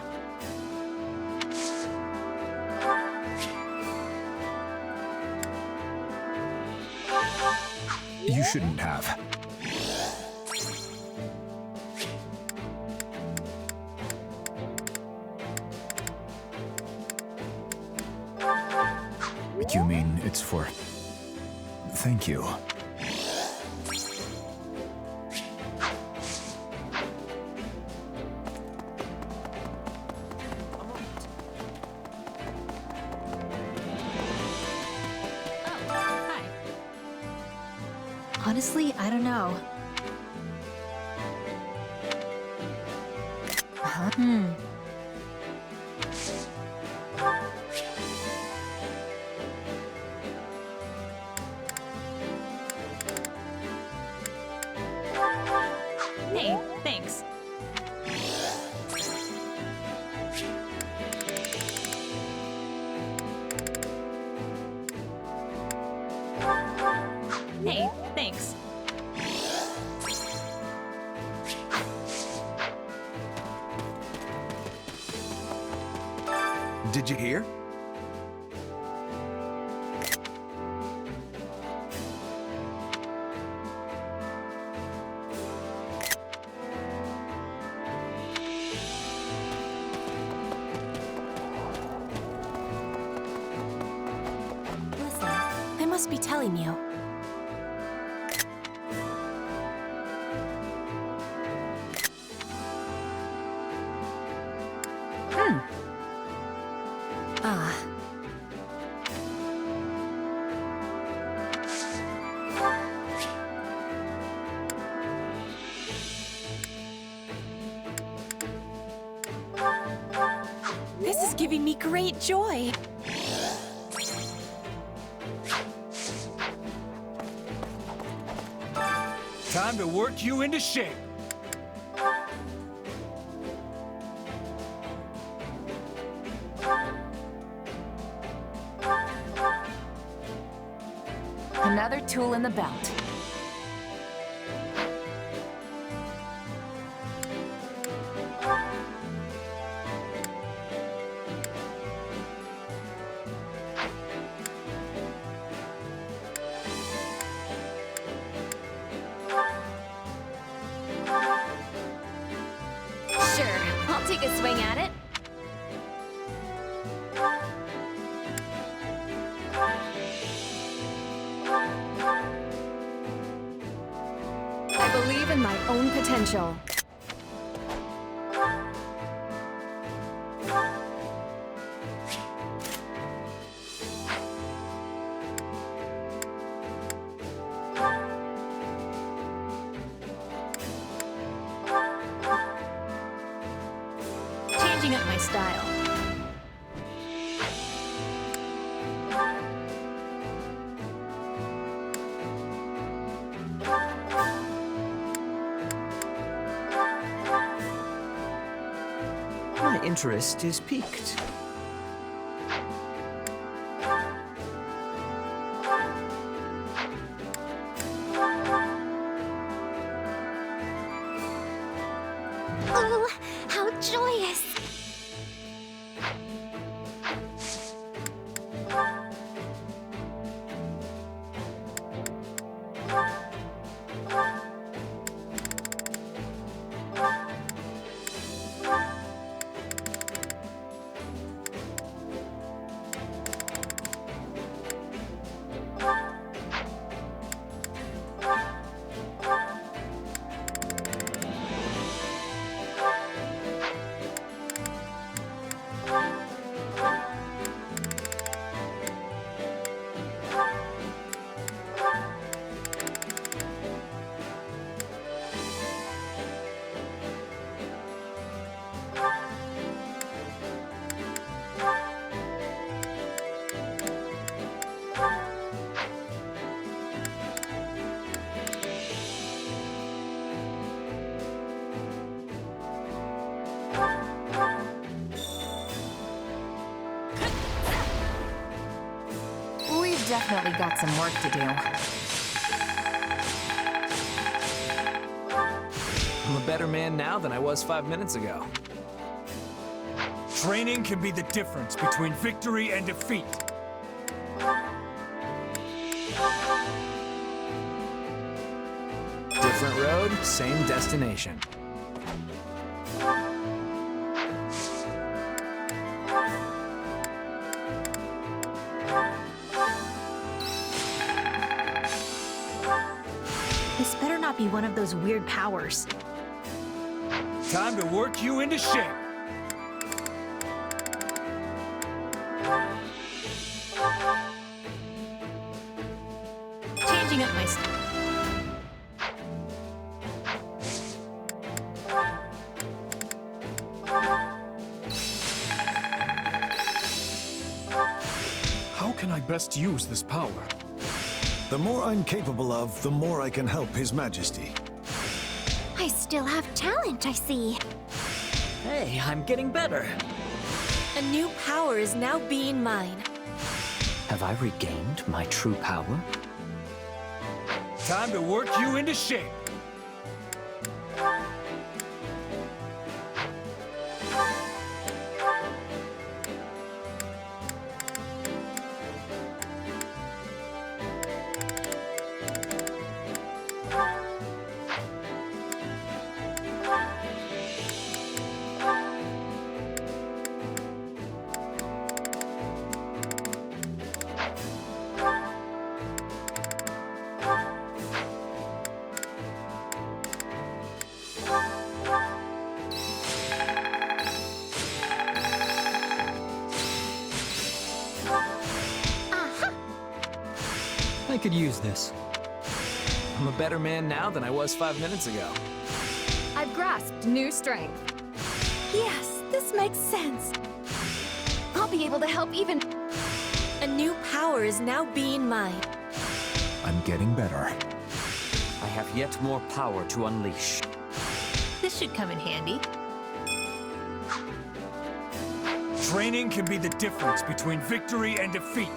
[SPEAKER 16] You shouldn't have. You mean it's for... Thank you.
[SPEAKER 8] Honestly, I don't know.
[SPEAKER 3] Hey, thanks. Hey, thanks.
[SPEAKER 16] Did you hear?
[SPEAKER 8] Listen, I must be telling you.
[SPEAKER 4] This is giving me great joy.
[SPEAKER 5] Time to work you into shape.
[SPEAKER 7] Another tool in the belt.
[SPEAKER 19] Sure, I'll take a swing at it.
[SPEAKER 21] I believe in my own potential.
[SPEAKER 19] Changing up my style.
[SPEAKER 1] My interest is piqued.
[SPEAKER 19] Oh, how joyous!
[SPEAKER 7] We've definitely got some work to do.
[SPEAKER 10] I'm a better man now than I was 5 minutes ago.
[SPEAKER 6] Training can be the difference between victory and defeat.
[SPEAKER 10] Different road, same destination.
[SPEAKER 2] This better not be one of those weird powers.
[SPEAKER 6] Time to work you into shape.
[SPEAKER 19] Changing up my style.
[SPEAKER 6] How can I best use this power?
[SPEAKER 11] The more I'm capable of, the more I can help His Majesty.
[SPEAKER 19] I still have talent, I see.
[SPEAKER 1] Hey, I'm getting better.
[SPEAKER 19] A new power is now being mine.
[SPEAKER 9] Have I regained my true power?
[SPEAKER 6] Time to work you into shape.
[SPEAKER 13] I could use this.
[SPEAKER 10] I'm a better man now than I was 5 minutes ago.
[SPEAKER 21] I've grasped new strength.
[SPEAKER 19] Yes, this makes sense. I'll be able to help even... A new power is now being mine.
[SPEAKER 11] I'm getting better.
[SPEAKER 9] I have yet more power to unleash.
[SPEAKER 19] This should come in handy.
[SPEAKER 6] Training can be the difference between victory and defeat.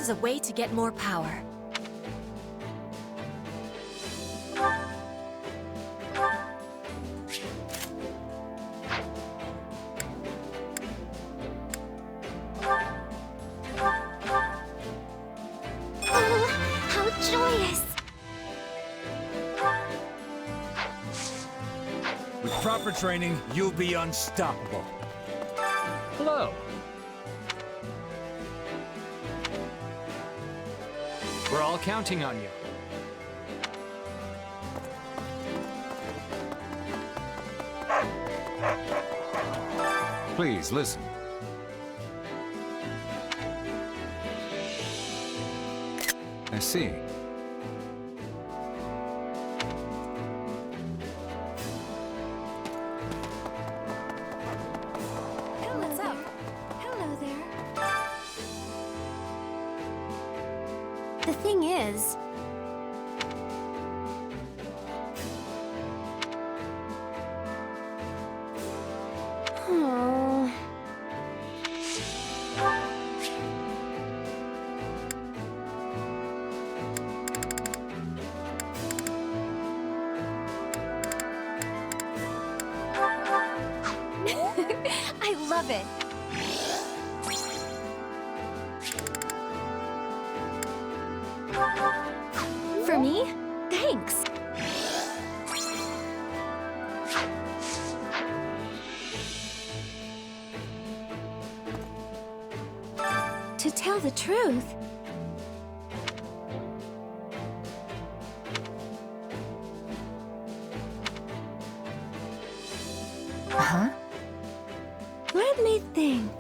[SPEAKER 19] is a way to get more power.
[SPEAKER 8] Oh, how joyous!
[SPEAKER 5] With proper training, you'll be unstoppable.
[SPEAKER 13] Hello. We're all counting on you.
[SPEAKER 12] Please, listen. I see.
[SPEAKER 8] What's up? Hello there. The thing is... Oh... I love it. For me? Thanks. To tell the truth,
[SPEAKER 7] Huh?
[SPEAKER 8] let me think.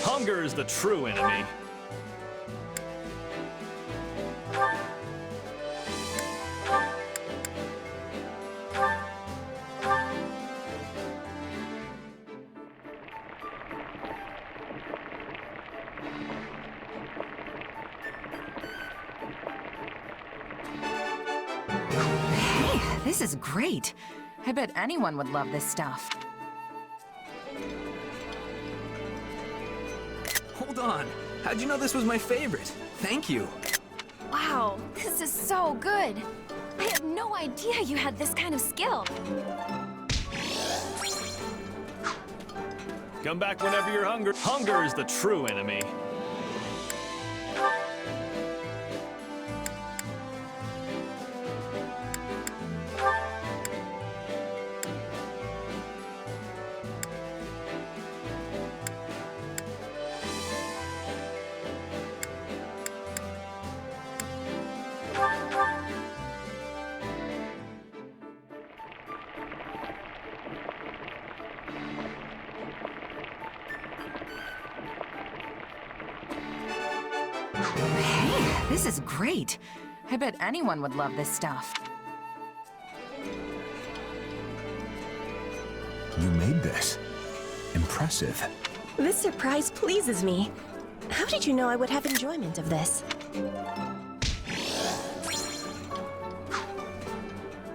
[SPEAKER 17] Hunger is the true enemy.
[SPEAKER 7] Hey, this is great. I bet anyone would love this stuff.
[SPEAKER 10] Hold on. How'd you know this was my favorite? Thank you.
[SPEAKER 4] Wow, this is so good. I had no idea you had this kind of skill.
[SPEAKER 17] Come back whenever you're hungry. Hunger is the true enemy.
[SPEAKER 7] Hey, this is great. I bet anyone would love this stuff.
[SPEAKER 12] You made this. Impressive.
[SPEAKER 18] This surprise pleases me. How did you know I would have enjoyment of this?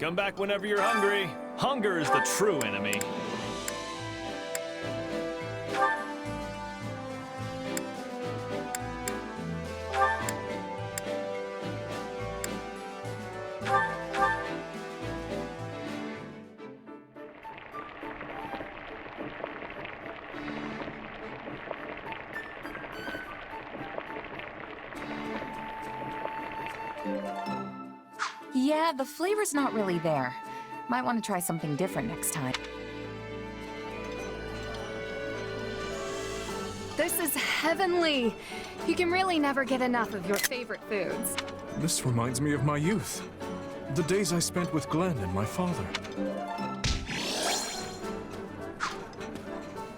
[SPEAKER 17] Come back whenever you're hungry. Hunger is the true enemy.
[SPEAKER 7] Yeah, the flavor's not really there. Might want to try something different next time.
[SPEAKER 21] This is heavenly! You can really never get enough of your favorite foods.
[SPEAKER 6] This reminds me of my youth. The days I spent with Glenn and my father.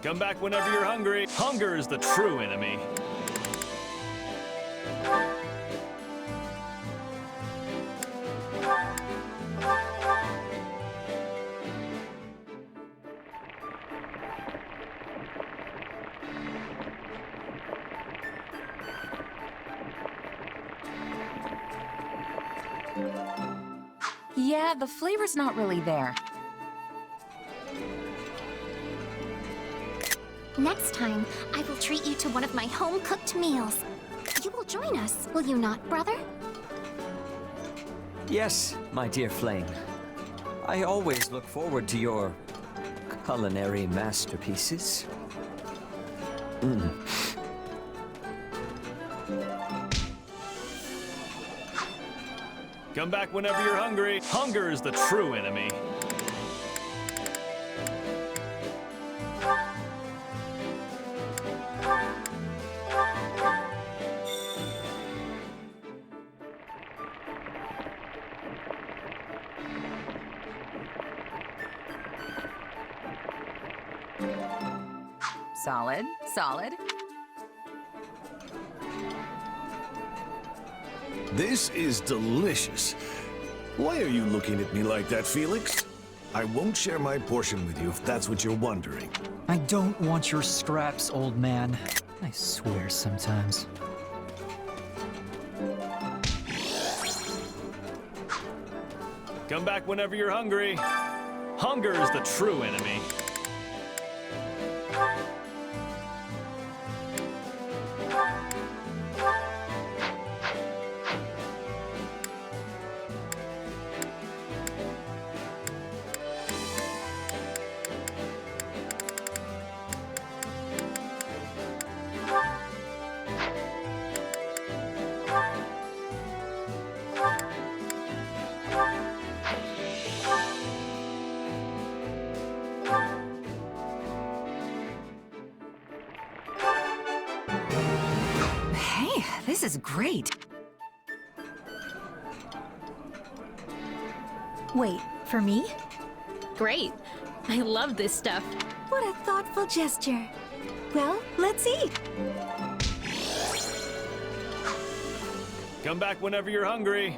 [SPEAKER 17] Come back whenever you're hungry. Hunger is the true enemy.
[SPEAKER 7] Yeah, the flavor's not really there.
[SPEAKER 8] Next time, I will treat you to one of my home-cooked meals. You will join us, will you not, brother?
[SPEAKER 9] Yes, my dear Flame. I always look forward to your culinary masterpieces.
[SPEAKER 17] Come back whenever you're hungry. Hunger is the true enemy.
[SPEAKER 7] Solid, solid.
[SPEAKER 11] This is delicious. Why are you looking at me like that, Felix? I won't share my portion with you if that's what you're wondering.
[SPEAKER 13] I don't want your scraps, old man. I swear sometimes.
[SPEAKER 17] Come back whenever you're hungry. Hunger is the true enemy.
[SPEAKER 7] Hey, this is great.
[SPEAKER 19] Wait, for me? Great. I love this stuff. What a thoughtful gesture. Well, let's eat.
[SPEAKER 17] Come back whenever you're hungry.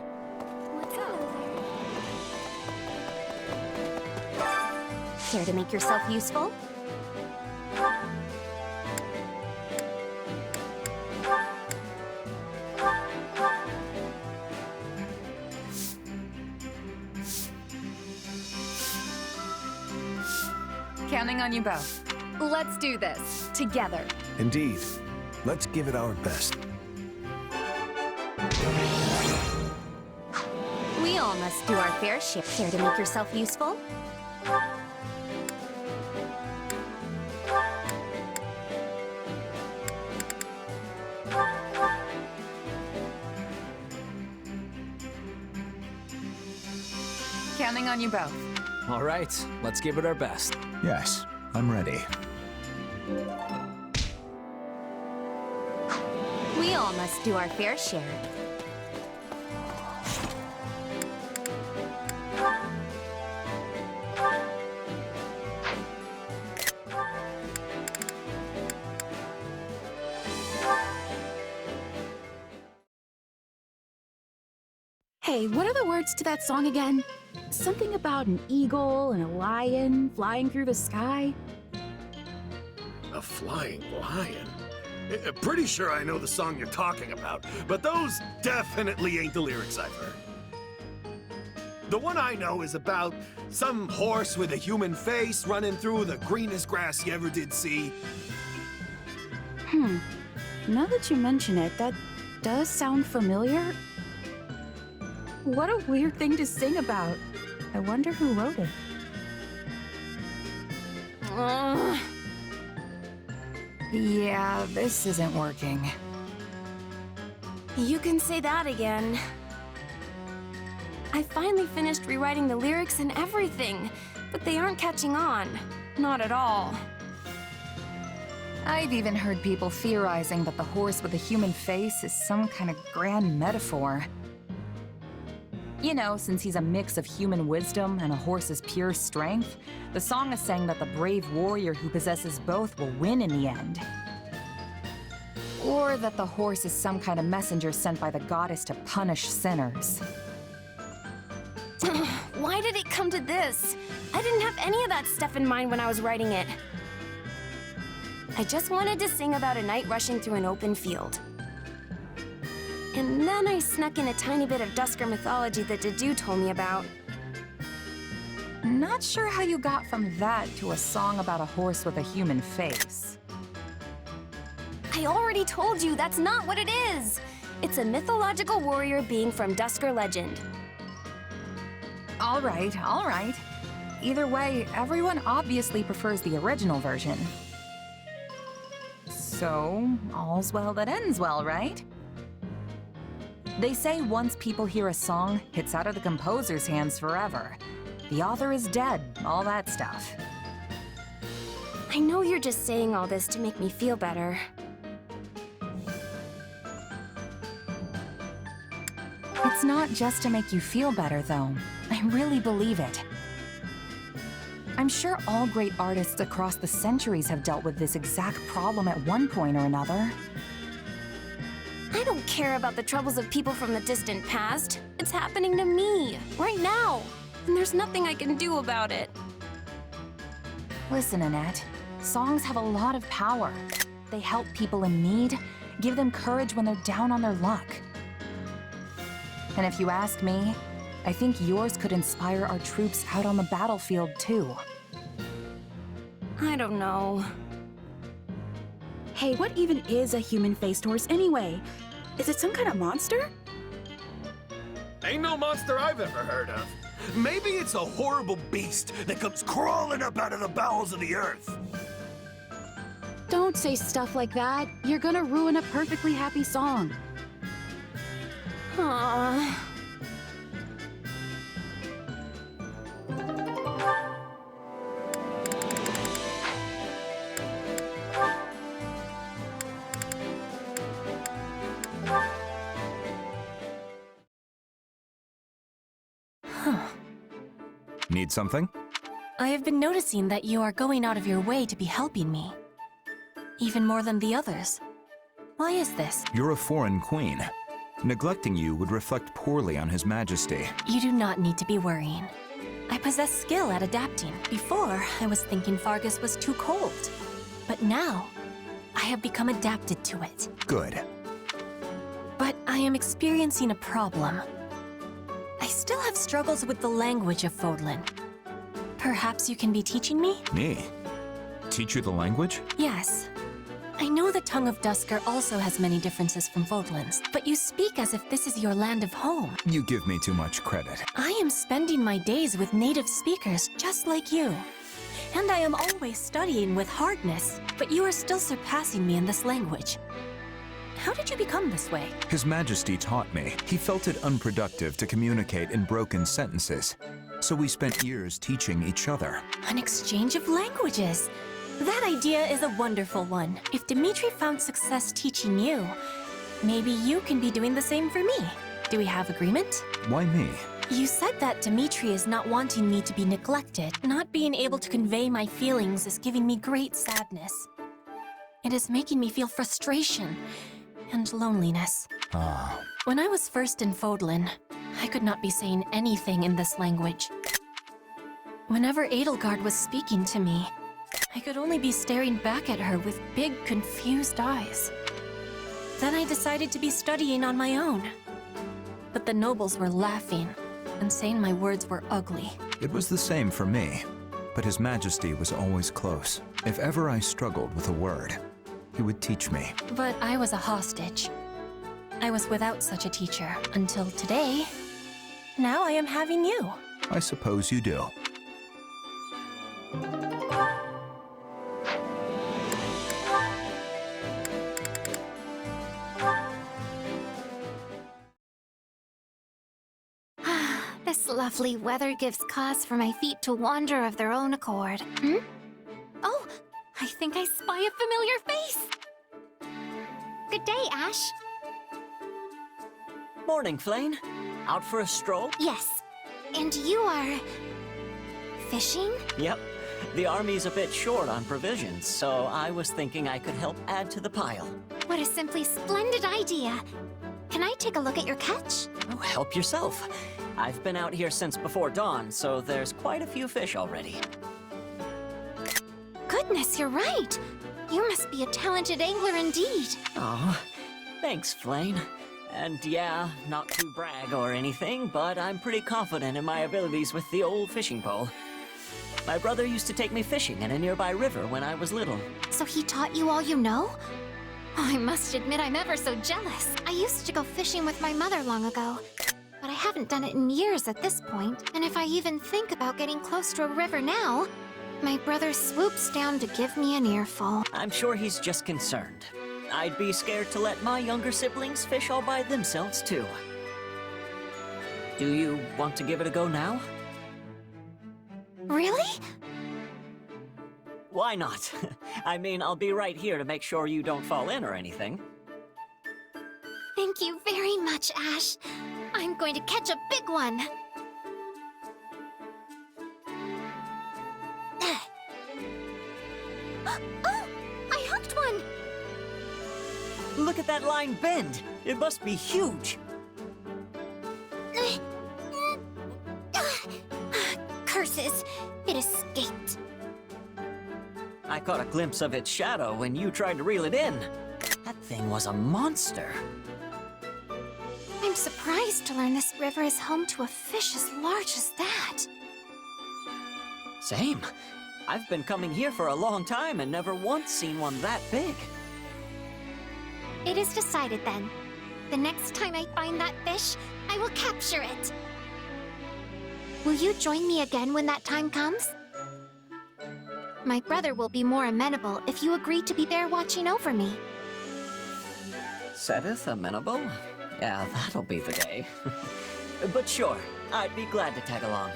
[SPEAKER 8] What's up?
[SPEAKER 19] Care to make yourself useful?
[SPEAKER 7] Counting on you both.
[SPEAKER 21] Let's do this, together.
[SPEAKER 11] Indeed. Let's give it our best.
[SPEAKER 19] We all must do our fair share. Care to make yourself useful?
[SPEAKER 7] Counting on you both.
[SPEAKER 10] All right, let's give it our best.
[SPEAKER 12] Yes, I'm ready.
[SPEAKER 19] We all must do our fair share.
[SPEAKER 14] Hey, what are the words to that song again? Something about an eagle and a lion flying through the sky?
[SPEAKER 15] A flying lion? Pretty sure I know the song you're talking about, but those definitely ain't the lyrics I've heard. The one I know is about some horse with a human face running through the greenest grass you ever did see.
[SPEAKER 14] Now that you mention it, that does sound familiar. What a weird thing to sing about. I wonder who wrote it.
[SPEAKER 7] Yeah, this isn't working.
[SPEAKER 4] You can say that again. I finally finished rewriting the lyrics and everything, but they aren't catching on. Not at all.
[SPEAKER 7] I've even heard people theorizing that the horse with a human face is some kind of grand metaphor. You know, since he's a mix of human wisdom and a horse's pure strength, the song is saying that the brave warrior who possesses both will win in the end. Or that the horse is some kind of messenger sent by the goddess to punish sinners.
[SPEAKER 4] Why did it come to this? I didn't have any of that stuff in mind when I was writing it. I just wanted to sing about a knight rushing through an open field. And then I snuck in a tiny bit of Dusker mythology that Dedu told me about.
[SPEAKER 7] Not sure how you got from that to a song about a horse with a human face.
[SPEAKER 4] I already told you that's not what it is! It's a mythological warrior being from Dusker legend.
[SPEAKER 7] All right, all right. Either way, everyone obviously prefers the original version. So, all's well that ends well, right? They say once people hear a song, it's out of the composer's hands forever. The author is dead, all that stuff.
[SPEAKER 4] I know you're just saying all this to make me feel better.
[SPEAKER 7] It's not just to make you feel better, though. I really believe it. I'm sure all great artists across the centuries have dealt with this exact problem at one point or another.
[SPEAKER 4] I don't care about the troubles of people from the distant past. It's happening to me, right now. And there's nothing I can do about it.
[SPEAKER 7] Listen, Annette. Songs have a lot of power. They help people in need, give them courage when they're down on their luck. And if you ask me, I think yours could inspire our troops out on the battlefield, too.
[SPEAKER 4] I don't know.
[SPEAKER 14] Hey, what even is a human-faced horse anyway? Is it some kind of monster?
[SPEAKER 15] Ain't no monster I've ever heard of. Maybe it's a horrible beast that comes crawling up out of the bowels of the earth.
[SPEAKER 14] Don't say stuff like that. You're gonna ruin a perfectly happy song.
[SPEAKER 4] Aww.
[SPEAKER 12] Need something?
[SPEAKER 19] I have been noticing that you are going out of your way to be helping me. Even more than the others. Why is this?
[SPEAKER 12] You're a foreign queen. Neglecting you would reflect poorly on His Majesty.
[SPEAKER 19] You do not need to be worrying. I possess skill at adapting. Before, I was thinking Fargus was too cold. But now, I have become adapted to it.
[SPEAKER 12] Good.
[SPEAKER 19] But I am experiencing a problem. I still have struggles with the language of Fodlan. Perhaps you can be teaching me?
[SPEAKER 12] Me? Teach you the language?
[SPEAKER 19] Yes. I know the tongue of Dusker also has many differences from Fodlan's, but you speak as if this is your land of home.
[SPEAKER 12] You give me too much credit.
[SPEAKER 19] I am spending my days with native speakers just like you. And I am always studying with hardness, but you are still surpassing me in this language. How did you become this way?
[SPEAKER 12] His Majesty taught me. He felt it unproductive to communicate in broken sentences, so we spent years teaching each other.
[SPEAKER 19] An exchange of languages. That idea is a wonderful one. If Dimitri found success teaching you, maybe you can be doing the same for me. Do we have agreement?
[SPEAKER 12] Why me?
[SPEAKER 19] You said that Dimitri is not wanting me to be neglected. Not being able to convey my feelings is giving me great sadness. It is making me feel frustration and loneliness.
[SPEAKER 12] Ah.
[SPEAKER 19] When I was first in Fodlan, I could not be saying anything in this language. Whenever Edelgard was speaking to me, I could only be staring back at her with big, confused eyes. Then I decided to be studying on my own. But the nobles were laughing and saying my words were ugly.
[SPEAKER 12] It was the same for me, but His Majesty was always close. If ever I struggled with a word, he would teach me.
[SPEAKER 19] But I was a hostage. I was without such a teacher until today. Now I am having you.
[SPEAKER 12] I suppose you do.
[SPEAKER 8] This lovely weather gives cause for my feet to wander of their own accord. Oh, I think I spy a familiar face! Good day, Ash.
[SPEAKER 1] Morning, Flane. Out for a stroll?
[SPEAKER 8] Yes. And you are... fishing?
[SPEAKER 1] Yep. The army's a bit short on provisions, so I was thinking I could help add to the pile.
[SPEAKER 8] What a simply splendid idea. Can I take a look at your catch?
[SPEAKER 1] Oh, help yourself. I've been out here since before dawn, so there's quite a few fish already.
[SPEAKER 8] Goodness, you're right. You must be a talented angler indeed.
[SPEAKER 1] Oh, thanks, Flane. And yeah, not to brag or anything, but I'm pretty confident in my abilities with the old fishing pole. My brother used to take me fishing in a nearby river when I was little.
[SPEAKER 8] So he taught you all you know? I must admit I'm ever so jealous. I used to go fishing with my mother long ago, but I haven't done it in years at this point. And if I even think about getting close to a river now, my brother swoops down to give me an earful.
[SPEAKER 1] I'm sure he's just concerned. I'd be scared to let my younger siblings fish all by themselves, too. Do you want to give it a go now?
[SPEAKER 8] Really?
[SPEAKER 1] Why not? I mean, I'll be right here to make sure you don't fall in or anything.
[SPEAKER 8] Thank you very much, Ash. I'm going to catch a big one. Oh, I hooked one!
[SPEAKER 1] Look at that line bend! It must be huge!
[SPEAKER 8] Curses! It escaped.
[SPEAKER 1] I caught a glimpse of its shadow when you tried to reel it in. That thing was a monster.
[SPEAKER 8] I'm surprised to learn this river is home to a fish as large as that.
[SPEAKER 1] Same. I've been coming here for a long time and never once seen one that big.
[SPEAKER 8] It is decided then. The next time I find that fish, I will capture it. Will you join me again when that time comes? My brother will be more amenable if you agree to be there watching over me.
[SPEAKER 1] Sedith amenable? Yeah, that'll be the day. But sure, I'd be glad to tag along.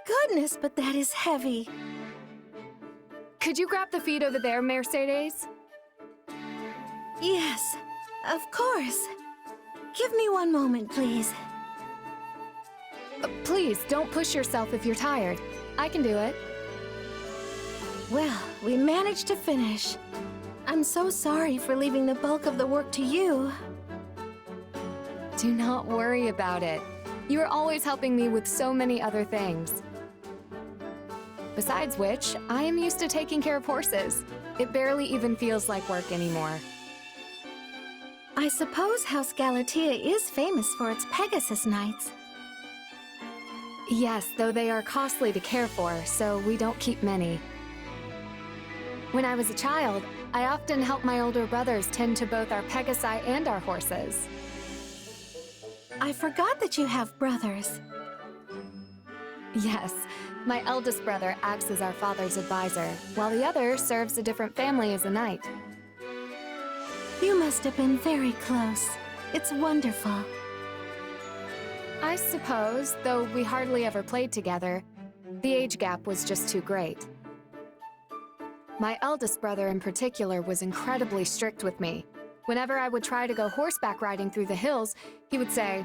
[SPEAKER 14] Goodness, but that is heavy.
[SPEAKER 21] Could you grab the feet over there, Mercedes?
[SPEAKER 14] Yes, of course. Give me one moment, please.
[SPEAKER 21] Please, don't push yourself if you're tired. I can do it.
[SPEAKER 14] Well, we managed to finish. I'm so sorry for leaving the bulk of the work to you.
[SPEAKER 21] Do not worry about it. You are always helping me with so many other things. Besides which, I am used to taking care of horses. It barely even feels like work anymore.
[SPEAKER 14] I suppose House Galatea is famous for its Pegasus nights.
[SPEAKER 21] Yes, though they are costly to care for, so we don't keep many. When I was a child, I often helped my older brothers tend to both our Pegasi and our horses.
[SPEAKER 14] I forgot that you have brothers.
[SPEAKER 21] Yes, my eldest brother acts as our father's advisor, while the other serves a different family as a knight.
[SPEAKER 14] You must have been very close. It's wonderful.
[SPEAKER 21] I suppose, though we hardly ever played together, the age gap was just too great. My eldest brother in particular was incredibly strict with me. Whenever I would try to go horseback riding through the hills, he would say,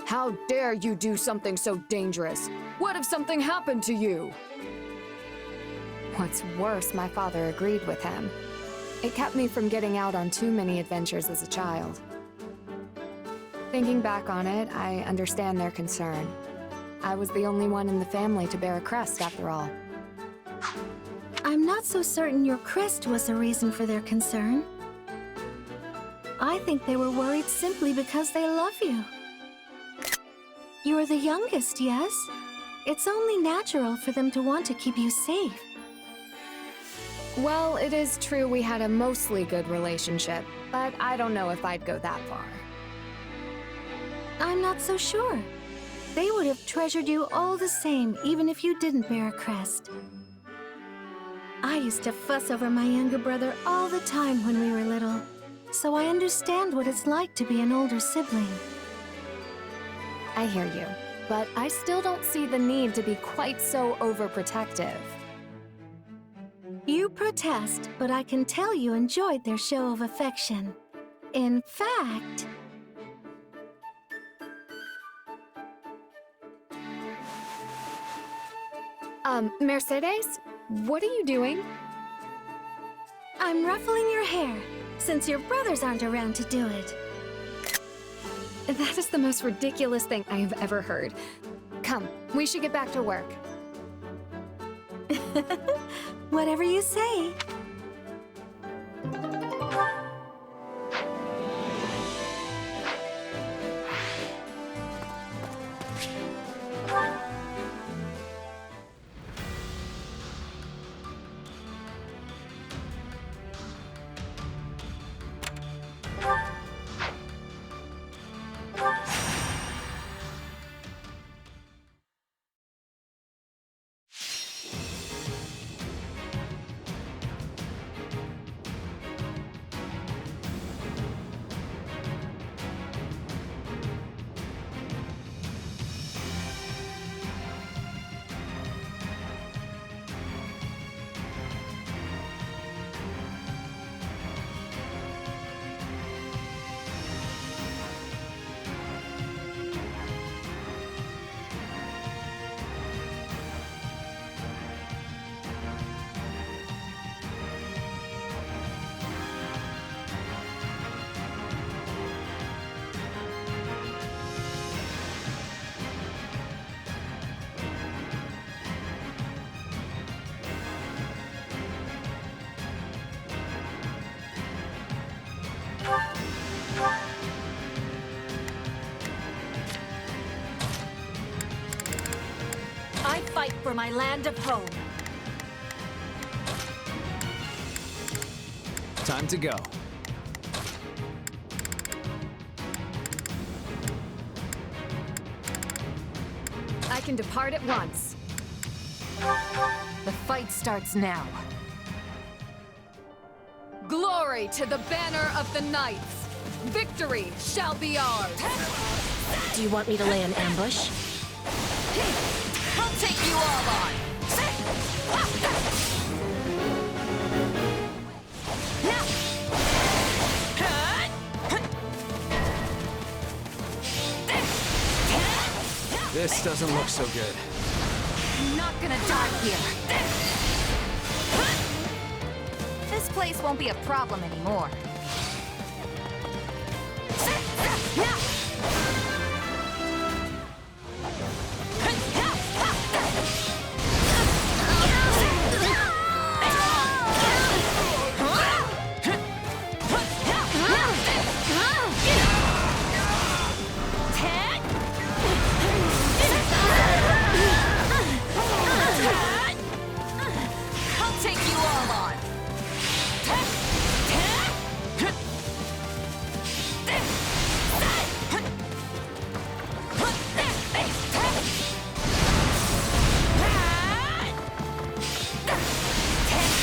[SPEAKER 21] "How dare you do something so dangerous? What if something happened to you?" What's worse, my father agreed with him. It kept me from getting out on too many adventures as a child. Thinking back on it, I understand their concern. I was the only one in the family to bear a crest, after all.
[SPEAKER 14] I'm not so certain your crest was the reason for their concern. I think they were worried simply because they love you. You're the youngest, yes? It's only natural for them to want to keep you safe.
[SPEAKER 21] Well, it is true we had a mostly good relationship, but I don't know if I'd go that far.
[SPEAKER 14] I'm not so sure. They would have treasured you all the same, even if you didn't bear a crest. I used to fuss over my younger brother all the time when we were little, so I understand what it's like to be an older sibling.
[SPEAKER 21] I hear you, but I still don't see the need to be quite so overprotective.
[SPEAKER 14] You protest, but I can tell you enjoyed their show of affection. In fact...
[SPEAKER 21] Mercedes? What are you doing?
[SPEAKER 14] I'm ruffling your hair, since your brothers aren't around to do it.
[SPEAKER 21] That is the most ridiculous thing I have ever heard. Come, we should get back to work.
[SPEAKER 14] Whatever you say.
[SPEAKER 3] I fight for my land of home.
[SPEAKER 10] Time to go.
[SPEAKER 21] I can depart at once.
[SPEAKER 7] The fight starts now.
[SPEAKER 21] Glory to the banner of the knights! Victory shall be ours!
[SPEAKER 18] Do you want me to lay an ambush?
[SPEAKER 3] I'll take you all on!
[SPEAKER 10] This doesn't look so good.
[SPEAKER 7] I'm not gonna die here. This place won't be a problem anymore.
[SPEAKER 3] I'll take you all on!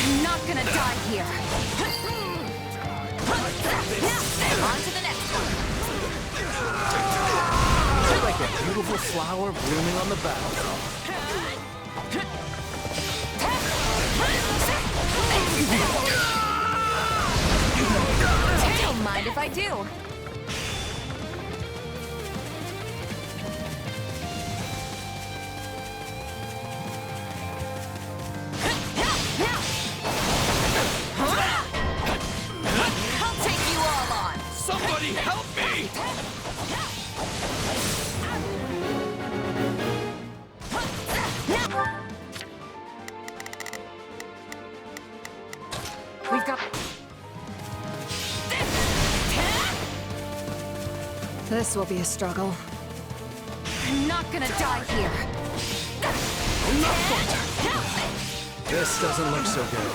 [SPEAKER 7] I'm not gonna die here.
[SPEAKER 3] On to the next one!
[SPEAKER 10] You're like a beautiful flower blooming on the battlefield.
[SPEAKER 7] Don't mind if I do.
[SPEAKER 3] I'll take you all on!
[SPEAKER 5] Somebody help me!
[SPEAKER 7] We've got...
[SPEAKER 21] This will be a struggle.
[SPEAKER 7] I'm not gonna die here.
[SPEAKER 10] This doesn't look so good.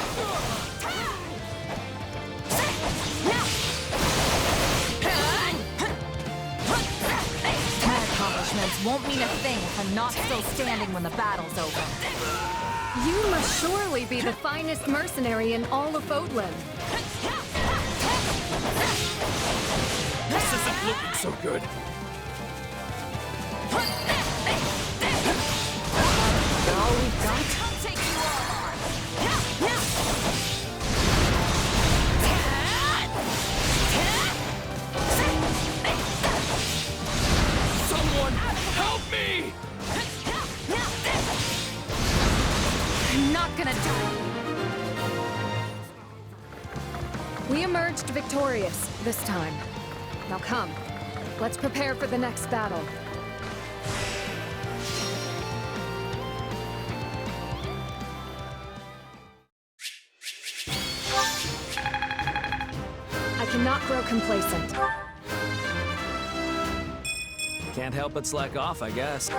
[SPEAKER 7] My accomplishments won't mean a thing if I'm not still standing when the battle's over.
[SPEAKER 21] You must surely be the finest mercenary in all of Fodlan.
[SPEAKER 5] This isn't looking so good.
[SPEAKER 21] All we've got?
[SPEAKER 3] I'll take you all on!
[SPEAKER 5] Someone help me!
[SPEAKER 7] gonna die.
[SPEAKER 21] We emerged victorious this time. Now come, let's prepare for the next battle. I cannot grow complacent.
[SPEAKER 10] Can't help but slack off, I guess.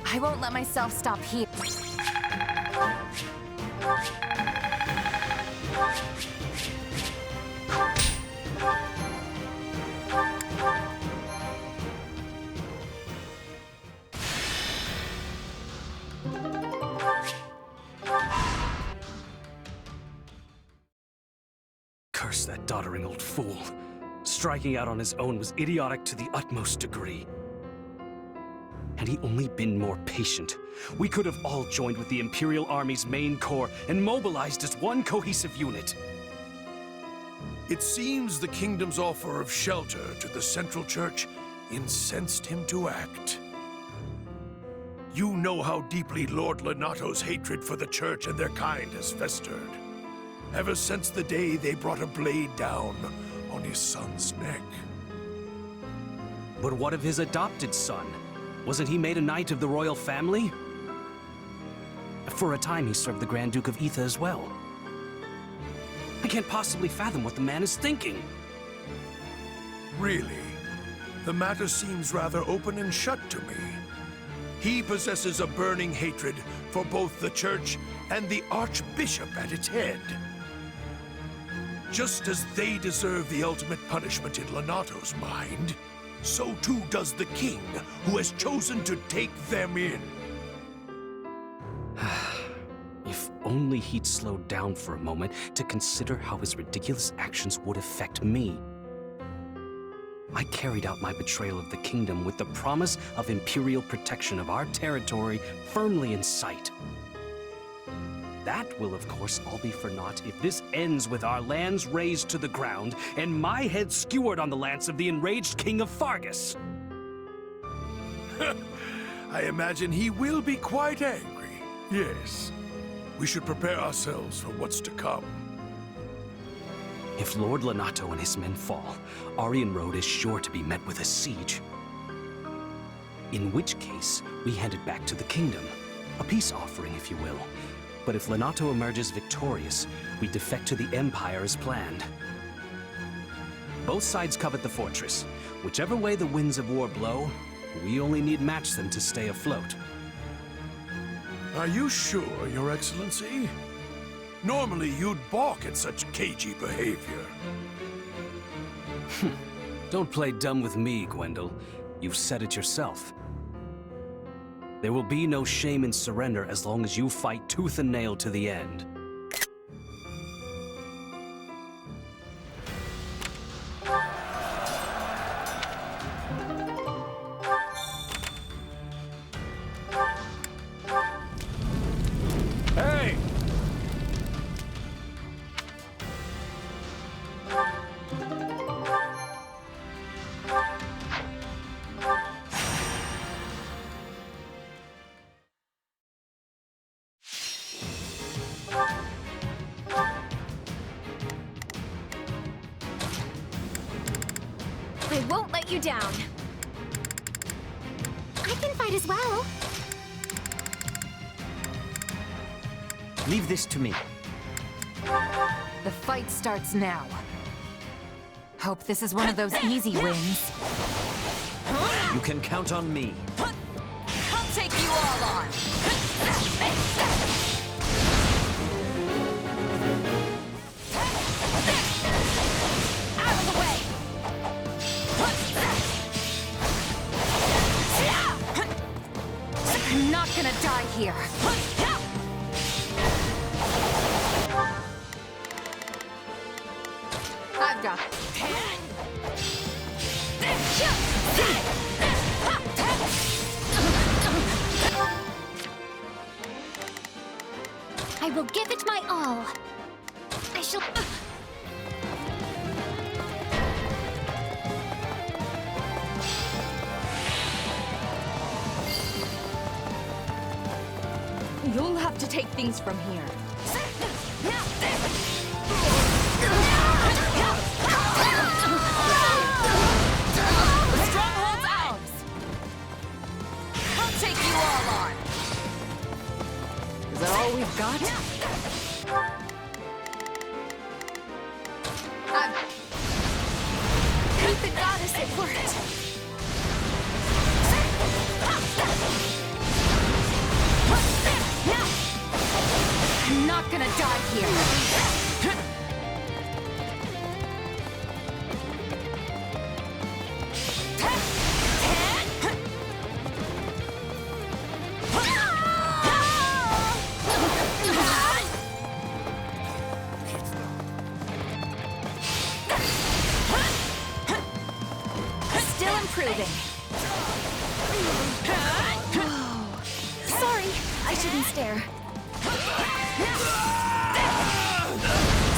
[SPEAKER 7] I won't let myself stop here.
[SPEAKER 20] Curse that doddering old fool. Striking out on his own was idiotic to the utmost degree. Had he only been more patient, we could have all joined with the Imperial Army's main corps and mobilized as one cohesive unit.
[SPEAKER 15] It seems the kingdom's offer of shelter to the Central Church incensed him to act. You know how deeply Lord Lenato's hatred for the Church and their kind has festered, ever since the day they brought a blade down on his son's neck.
[SPEAKER 20] But what of his adopted son? Wasn't he made a knight of the royal family? For a time, he served the Grand Duke of Etha as well. I can't possibly fathom what the man is thinking.
[SPEAKER 15] Really? The matter seems rather open and shut to me. He possesses a burning hatred for both the Church and the Archbishop at its head. Just as they deserve the ultimate punishment in Lenato's mind, so too does the king, who has chosen to take them in.
[SPEAKER 20] If only he'd slowed down for a moment to consider how his ridiculous actions would affect me. I carried out my betrayal of the kingdom with the promise of imperial protection of our territory firmly in sight. That will, of course, all be for naught if this ends with our lands razed to the ground and my head skewered on the lance of the enraged King of Fargus.
[SPEAKER 15] I imagine he will be quite angry. Yes. We should prepare ourselves for what's to come.
[SPEAKER 20] If Lord Lenato and his men fall, Aryan Road is sure to be met with a siege. In which case, we hand it back to the kingdom. A peace offering, if you will. But if Lenato emerges victorious, we defect to the Empire as planned. Both sides covet the fortress. Whichever way the winds of war blow, we only need match them to stay afloat.
[SPEAKER 15] Are you sure, Your Excellency? Normally you'd balk at such cagey behavior.
[SPEAKER 20] Don't play dumb with me, Gwendol. You've said it yourself. There will be no shame in surrender as long as you fight tooth and nail to the end.
[SPEAKER 5] Hey!
[SPEAKER 4] I won't let you down.
[SPEAKER 14] I can fight as well.
[SPEAKER 1] Leave this to me.
[SPEAKER 7] The fight starts now. Hope this is one of those easy wins.
[SPEAKER 9] You can count on me.
[SPEAKER 3] I'll take you all on. Out of the way.
[SPEAKER 7] I'm not gonna die here. I've got
[SPEAKER 14] I will give it my all. I shall...
[SPEAKER 3] You'll have to take things from here. The stronghold's ours! I'll take you all on! Is that all we've got?
[SPEAKER 21] Beat the goddess, it worked!
[SPEAKER 3] I'm not gonna die here.
[SPEAKER 21] Still improving. Sorry, I shouldn't stare.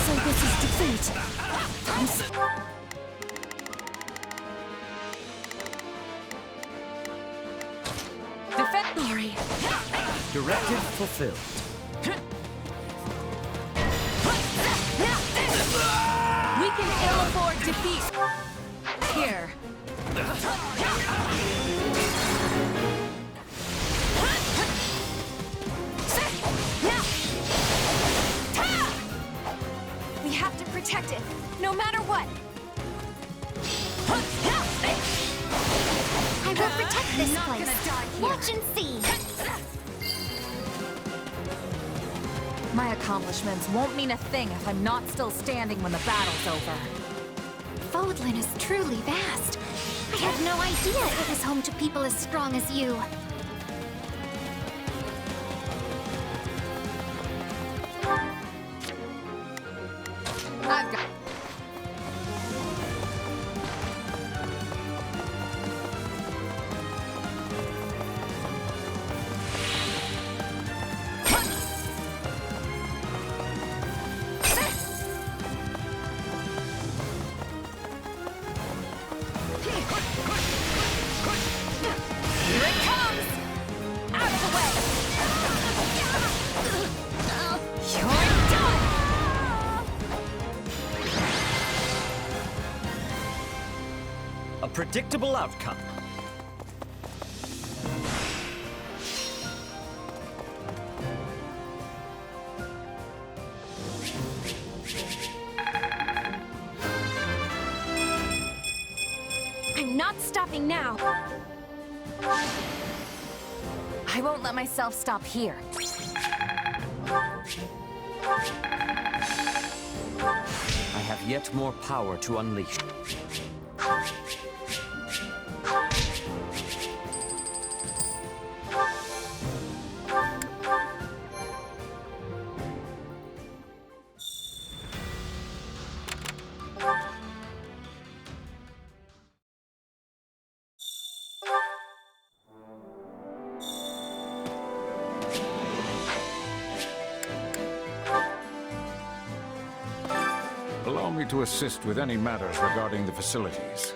[SPEAKER 21] So this is defeat.
[SPEAKER 3] Defend Lori.
[SPEAKER 9] Directive fulfilled.
[SPEAKER 3] We can ill afford defeat. Here.
[SPEAKER 21] We have to protect it, no matter what. I will protect this place. Watch and see.
[SPEAKER 7] My accomplishments won't mean a thing if I'm not still standing when the battle's over.
[SPEAKER 14] Fodlan is truly vast. I had no idea it was home to people as strong as you.
[SPEAKER 7] I've got...
[SPEAKER 21] Here it comes! Out of the way! You're done!
[SPEAKER 9] A predictable outcome.
[SPEAKER 21] I'm not stopping now.
[SPEAKER 7] I won't let myself stop here.
[SPEAKER 9] I have yet more power to unleash.
[SPEAKER 16] Allow me to assist with any matters regarding the facilities.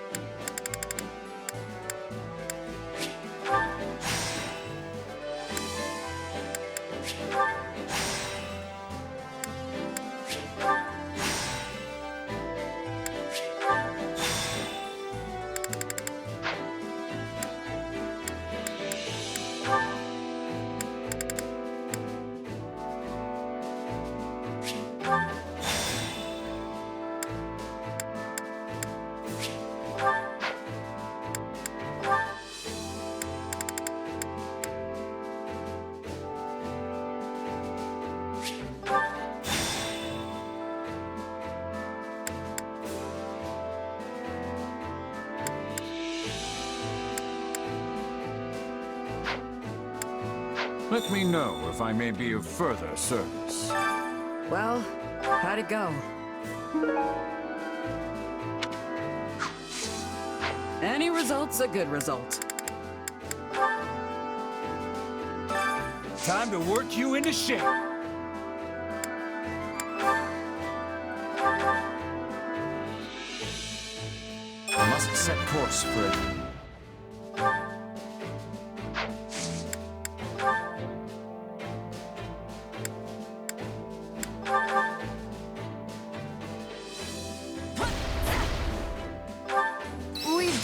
[SPEAKER 16] Let me know if I may be of further service.
[SPEAKER 3] Well, how'd it go? Any result's a good result.
[SPEAKER 5] Time to work you into shape.
[SPEAKER 9] I must set course for it.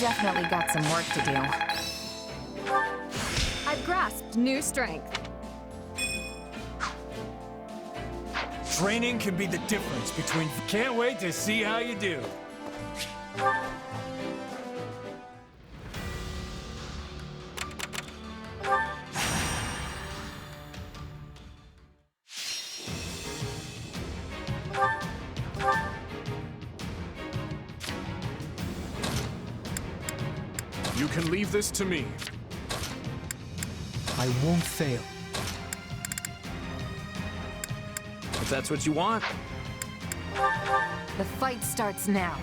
[SPEAKER 7] definitely got some work to do.
[SPEAKER 21] I've grasped new strength.
[SPEAKER 5] Training can be the difference between... Can't wait to see how you do.
[SPEAKER 6] You can leave this to me.
[SPEAKER 13] I won't fail.
[SPEAKER 10] If that's what you want.
[SPEAKER 7] The fight starts now.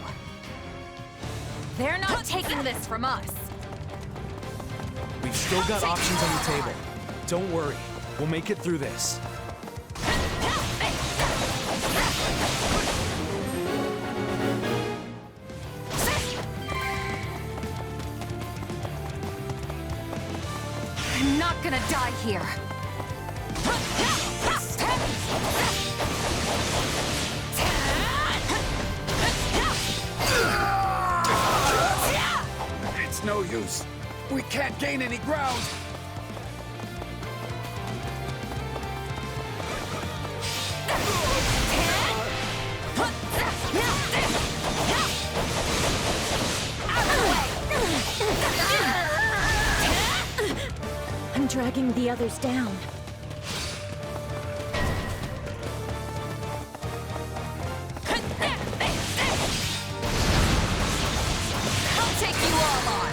[SPEAKER 7] They're not taking this from us.
[SPEAKER 10] We've still got options on the table. Don't worry. We'll make it through this.
[SPEAKER 7] I'm not gonna die here.
[SPEAKER 16] It's no use. We can't gain any ground.
[SPEAKER 18] I'm dragging the others down.
[SPEAKER 7] I'll take you all on.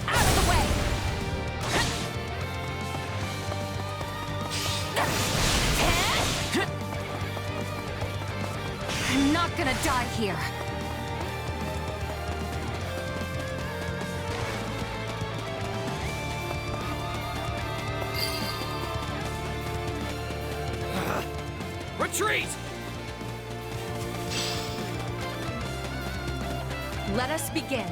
[SPEAKER 7] Out of the way. I'm not gonna die here.
[SPEAKER 5] Retreat!
[SPEAKER 7] Let us begin.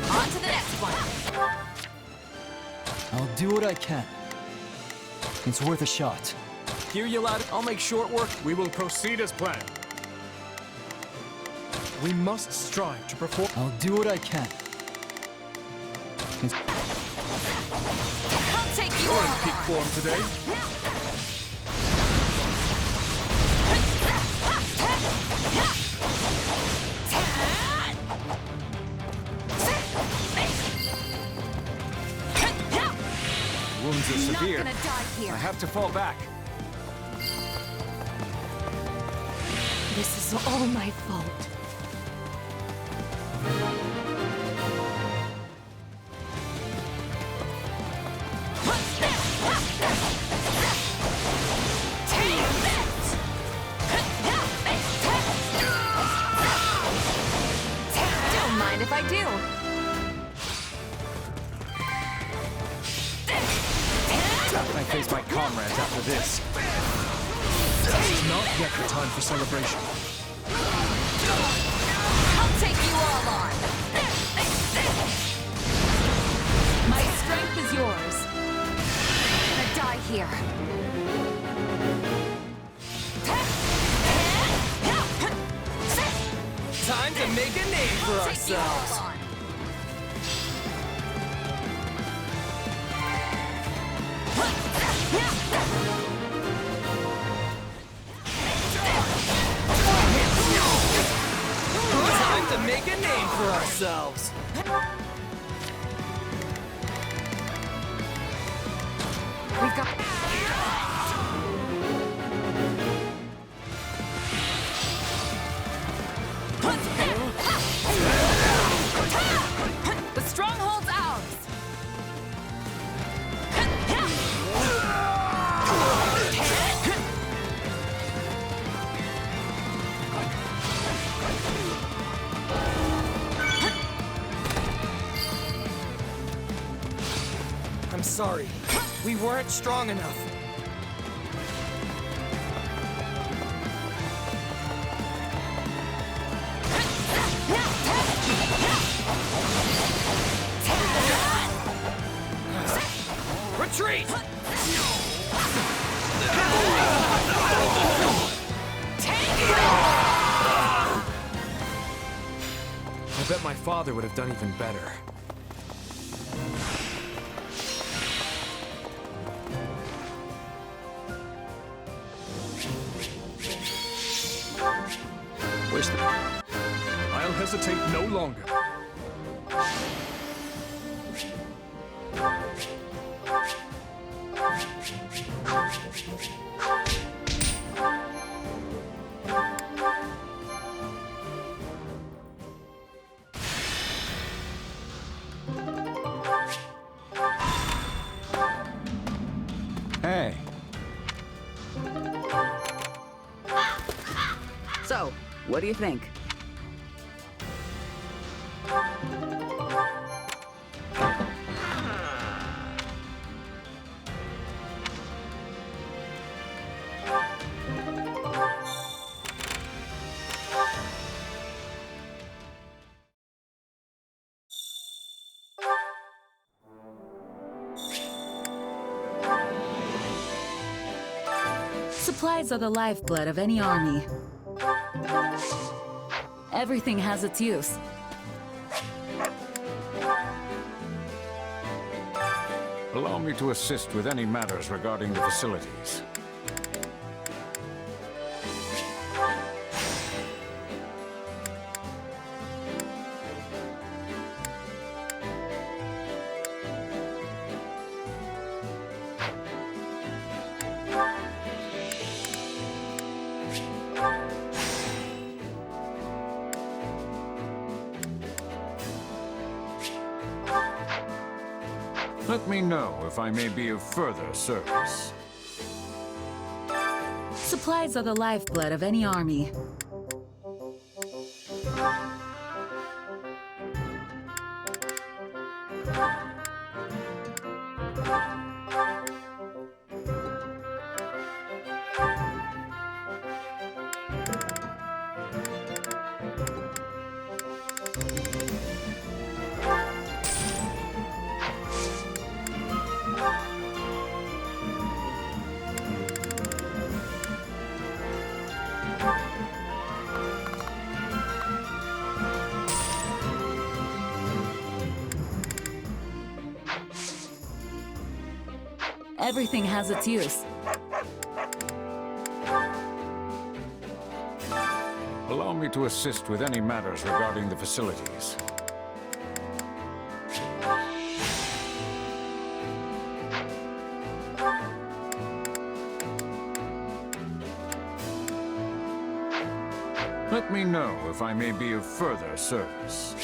[SPEAKER 7] On to the next one.
[SPEAKER 13] I'll do what I can. It's worth a shot.
[SPEAKER 10] Hear you loud. I'll make short work.
[SPEAKER 6] We will proceed as planned. We must strive to perform.
[SPEAKER 13] I'll do what I can.
[SPEAKER 7] I'll take you
[SPEAKER 6] You're
[SPEAKER 7] all
[SPEAKER 6] in peak
[SPEAKER 7] on.
[SPEAKER 6] form today.
[SPEAKER 10] Wounds are
[SPEAKER 7] I'm not
[SPEAKER 10] severe.
[SPEAKER 7] gonna die here.
[SPEAKER 10] I have to fall back.
[SPEAKER 18] This is all my fault.
[SPEAKER 7] Don't mind if I do.
[SPEAKER 10] I face my comrades after this.
[SPEAKER 6] This is not yet the time for celebration.
[SPEAKER 7] I'll take you all on. My strength is yours. I'm gonna die here.
[SPEAKER 5] Time to make a name for ourselves. Time to make a name for ourselves.
[SPEAKER 7] We've got... The stronghold's ours!
[SPEAKER 5] I'm sorry. We weren't strong enough.
[SPEAKER 10] father would have done even better.
[SPEAKER 6] Where's the... I'll hesitate no longer.
[SPEAKER 16] Hey.
[SPEAKER 2] So, what do you think?
[SPEAKER 3] Supplies are the lifeblood of any army. Everything has its use.
[SPEAKER 16] Allow me to assist with any matters regarding the facilities. Let me know if I may be of further service.
[SPEAKER 3] Supplies are the lifeblood of any army. Everything has its use.
[SPEAKER 16] Allow me to assist with any matters regarding the facilities. Let me know if I may be of further service.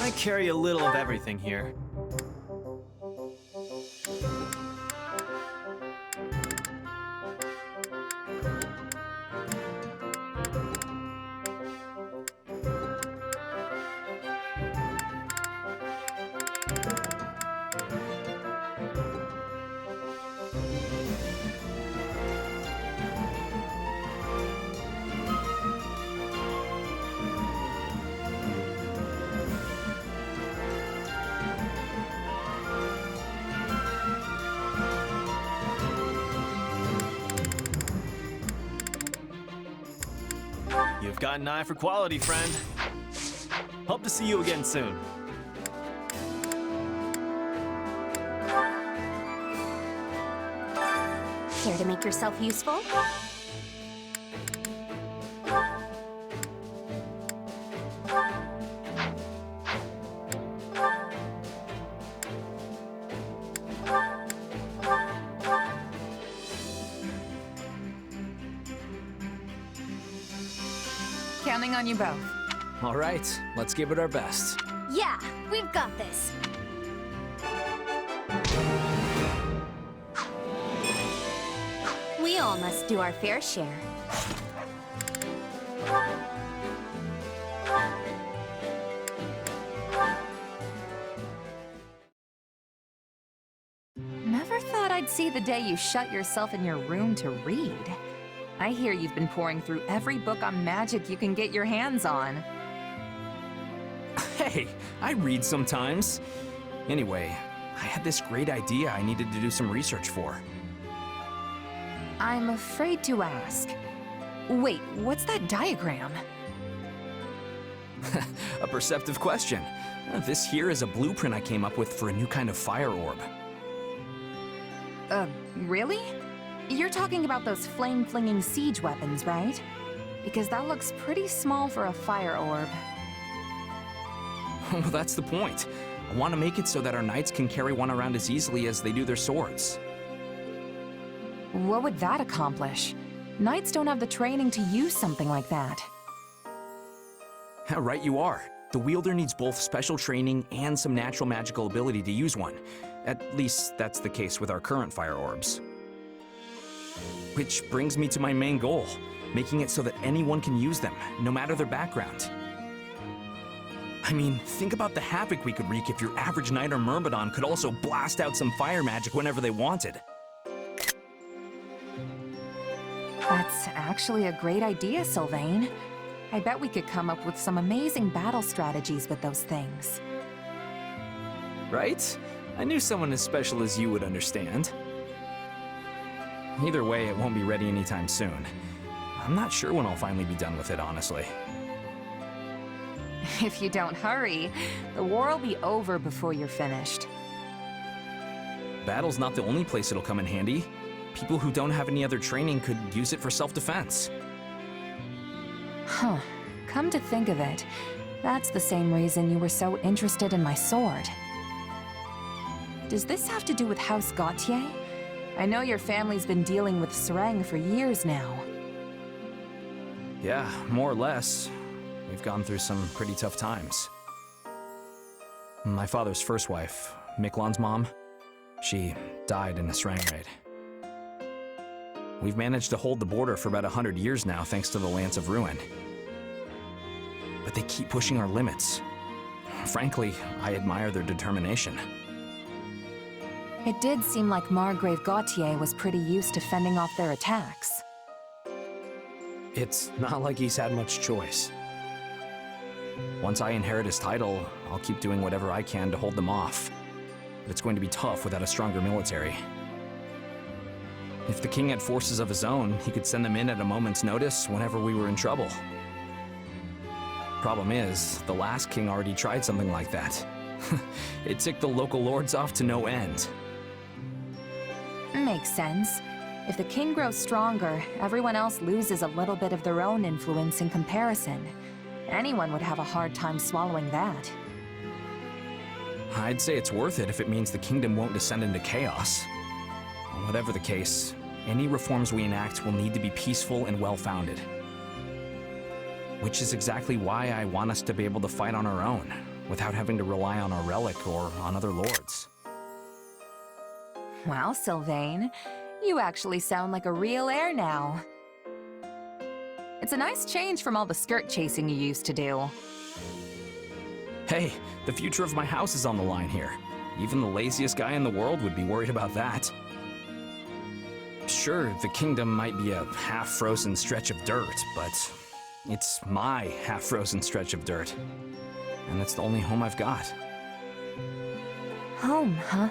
[SPEAKER 17] I carry a little of everything here. You've got an eye for quality, friend. Hope to see you again soon.
[SPEAKER 8] Care to make yourself useful?
[SPEAKER 7] Counting on you both.
[SPEAKER 10] All right, let's give it our best.
[SPEAKER 8] Yeah, we've got this. We all must do our fair share.
[SPEAKER 7] Never thought I'd see the day you shut yourself in your room to read. I hear you've been pouring through every book on magic you can get your hands on.
[SPEAKER 10] Hey, I read sometimes. Anyway, I had this great idea I needed to do some research for.
[SPEAKER 7] I'm afraid to ask. Wait, what's that diagram?
[SPEAKER 10] A perceptive question. This here is a blueprint I came up with for a new kind of fire orb.
[SPEAKER 7] Really? You're talking about those flame-flinging siege weapons, right? Because that looks pretty small for a fire orb.
[SPEAKER 10] Well, that's the point. I want to make it so that our knights can carry one around as easily as they do their swords.
[SPEAKER 7] What would that accomplish? Knights don't have the training to use something like that.
[SPEAKER 10] Right you are. The wielder needs both special training and some natural magical ability to use one. At least that's the case with our current fire orbs. Which brings me to my main goal, making it so that anyone can use them, no matter their background. I mean, think about the havoc we could wreak if your average knight or myrmidon could also blast out some fire magic whenever they wanted.
[SPEAKER 7] That's actually a great idea, Sylvain. I bet we could come up with some amazing battle strategies with those things.
[SPEAKER 10] Right? I knew someone as special as you would understand. Either way, it won't be ready anytime soon. I'm not sure when I'll finally be done with it, honestly.
[SPEAKER 7] If you don't hurry, the war will be over before you're finished.
[SPEAKER 10] Battle's not the only place it'll come in handy. People who don't have any other training could use it for self-defense.
[SPEAKER 7] Huh. Come to think of it, that's the same reason you were so interested in my sword. Does this have to do with House Gautier? I know your family's been dealing with Sereng for years now.
[SPEAKER 10] Yeah, more or less. We've gone through some pretty tough times. My father's first wife, Miklon's mom, she died in a Sereng raid. We've managed to hold the border for about 100 years now thanks to the Lance of Ruin. But they keep pushing our limits. Frankly, I admire their determination.
[SPEAKER 7] It did seem like Margrave Gautier was pretty used to fending off their attacks.
[SPEAKER 10] It's not like he's had much choice. Once I inherit his title, I'll keep doing whatever I can to hold them off. But it's going to be tough without a stronger military. If the king had forces of his own, he could send them in at a moment's notice whenever we were in trouble. Problem is, the last king already tried something like that. It ticked the local lords off to no end.
[SPEAKER 7] Makes sense. If the king grows stronger, everyone else loses a little bit of their own influence in comparison. Anyone would have a hard time swallowing that.
[SPEAKER 10] I'd say it's worth it if it means the kingdom won't descend into chaos. Whatever the case, any reforms we enact will need to be peaceful and well-founded. Which is exactly why I want us to be able to fight on our own, without having to rely on our relic or on other lords.
[SPEAKER 7] Well, Sylvain, you actually sound like a real heir now. It's a nice change from all the skirt chasing you used to do.
[SPEAKER 10] Hey, the future of my house is on the line here. Even the laziest guy in the world would be worried about that. Sure, the kingdom might be a half-frozen stretch of dirt, but it's my half-frozen stretch of dirt. And it's the only home I've got.
[SPEAKER 7] Home, huh?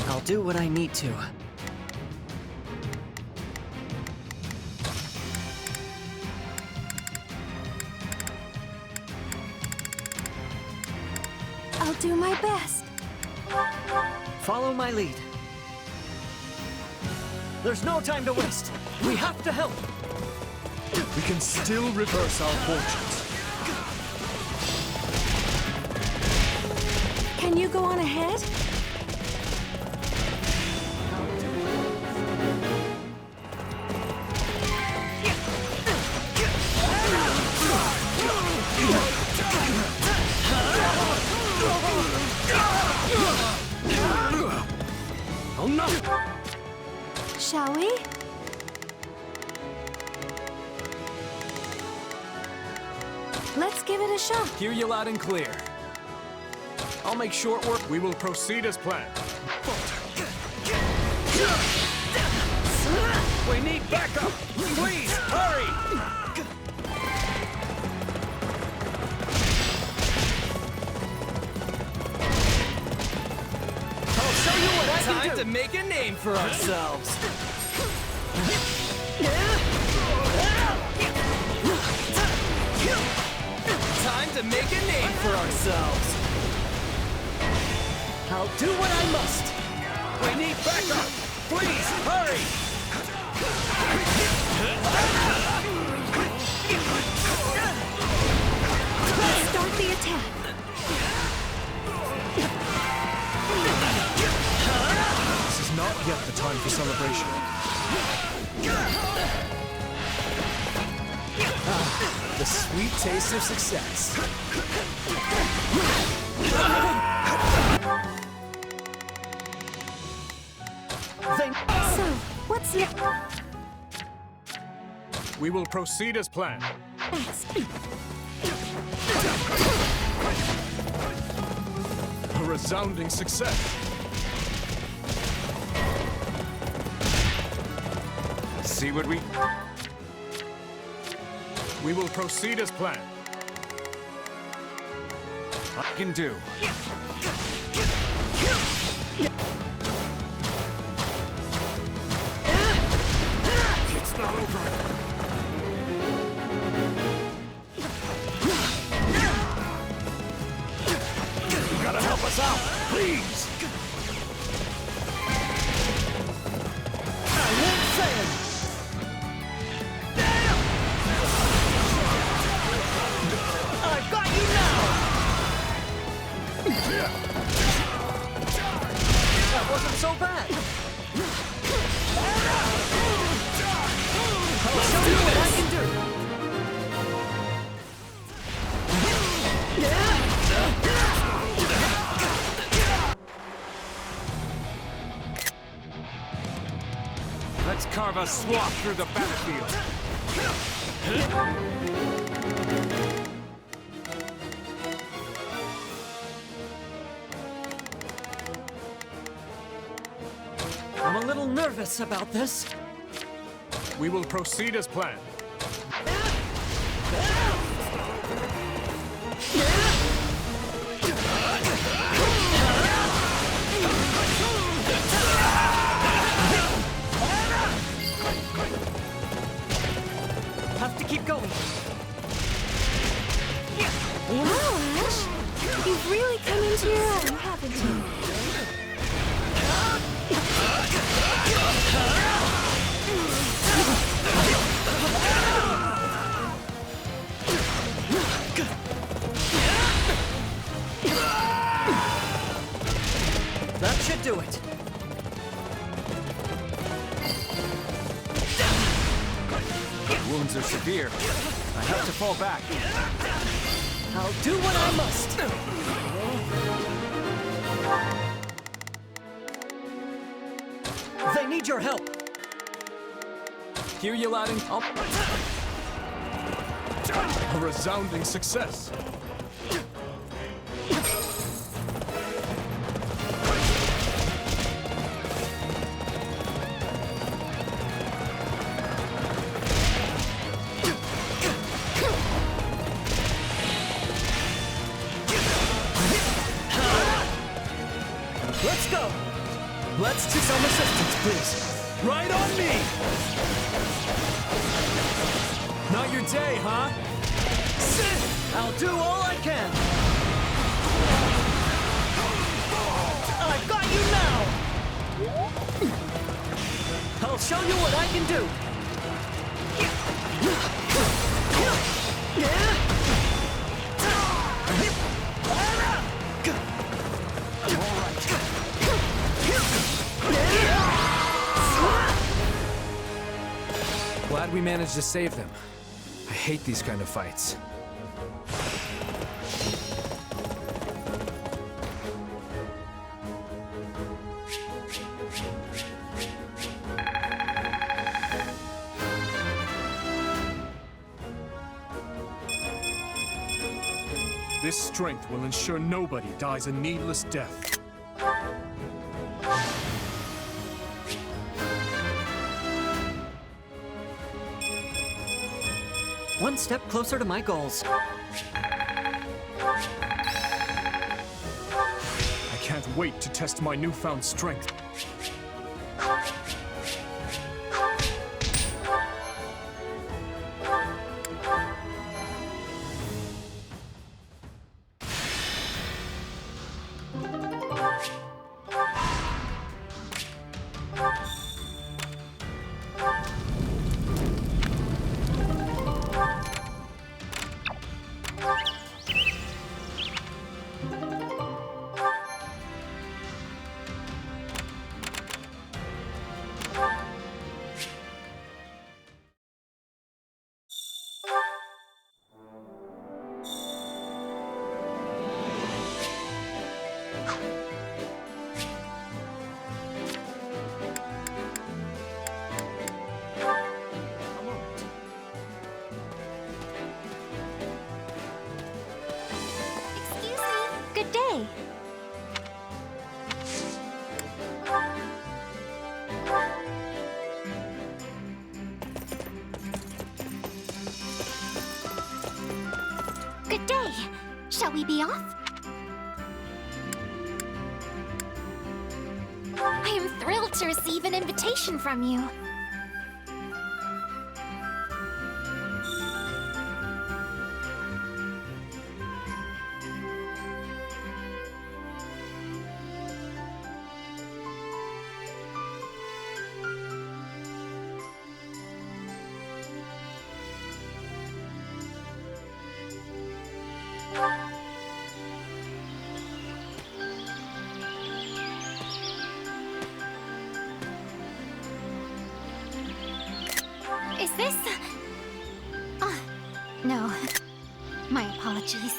[SPEAKER 1] I'll do what I need to.
[SPEAKER 14] I'll do my best.
[SPEAKER 1] Follow my lead. There's no time to waste. We have to help.
[SPEAKER 6] We can still reverse our fortunes.
[SPEAKER 14] Can you go on ahead?
[SPEAKER 15] Oh no!
[SPEAKER 14] Shall we? Let's give it a shot.
[SPEAKER 17] Hear you loud and clear. I'll make short work.
[SPEAKER 6] We will proceed as planned.
[SPEAKER 17] We need backup! Please, hurry! I'll show you what I can do! Time to make a name for ourselves! Time to make a name for ourselves! I'll do what I must! We need backup! Please, hurry!
[SPEAKER 14] Let's start the attack.
[SPEAKER 6] This is not yet the time for celebration.
[SPEAKER 17] The sweet taste of success.
[SPEAKER 14] So, what's next?
[SPEAKER 6] We will proceed as planned. A resounding success.
[SPEAKER 16] See what we...
[SPEAKER 6] We will proceed as planned.
[SPEAKER 16] I can do.
[SPEAKER 6] It's not over.
[SPEAKER 17] You gotta help us out, please! I won't fail! I've got you now! That wasn't so bad! I'll show you what I can do!
[SPEAKER 16] Let's carve a swath through the battlefield.
[SPEAKER 1] I'm a little nervous about this.
[SPEAKER 6] We will proceed as planned.
[SPEAKER 1] Have to keep going.
[SPEAKER 14] Wow, Ash. You've really come into your own, haven't you?
[SPEAKER 1] That should do it.
[SPEAKER 16] Wounds are severe. I have to fall back.
[SPEAKER 1] I'll do what I must. They need your help.
[SPEAKER 17] Hear you loud and...
[SPEAKER 6] A resounding success.
[SPEAKER 1] Let's go. Let's do some assistance, please.
[SPEAKER 17] Right on me! Not your day, huh?
[SPEAKER 1] I'll do all I can. I've got you now. I'll show you what I can do.
[SPEAKER 17] Glad we managed to save them. I hate these kind of fights.
[SPEAKER 6] This strength will ensure nobody dies a needless death.
[SPEAKER 1] One step closer to my goals.
[SPEAKER 6] I can't wait to test my newfound strength.
[SPEAKER 8] Good day. Good day. Shall we be off? I am thrilled to receive an invitation from you. Is this... no. My apologies.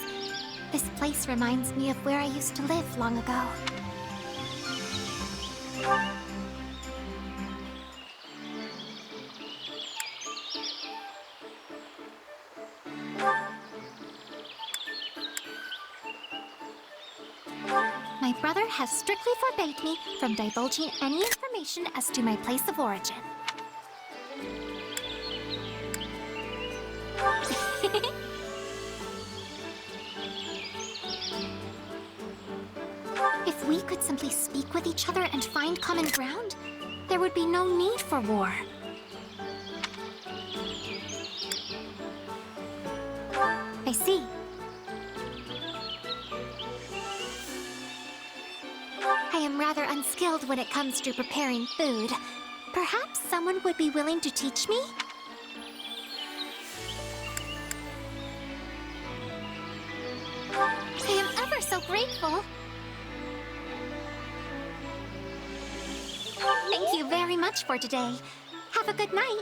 [SPEAKER 8] This place reminds me of where I used to live long ago. My brother has strictly forbade me from divulging any information as to my place of origin. If we could simply speak with each other and find common ground, there would be no need for war. I see. I am rather unskilled when it comes to preparing food. Perhaps someone would be willing to teach me? I am ever so grateful. Thank you very much for today. Have a good night.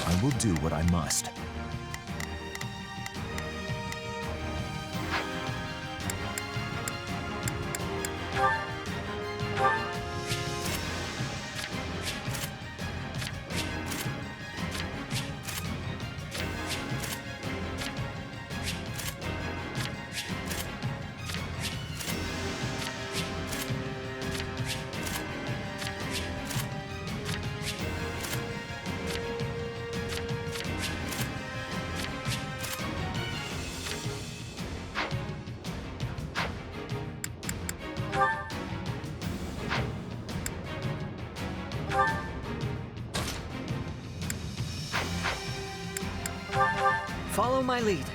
[SPEAKER 12] I will do what I must.
[SPEAKER 1] my lead.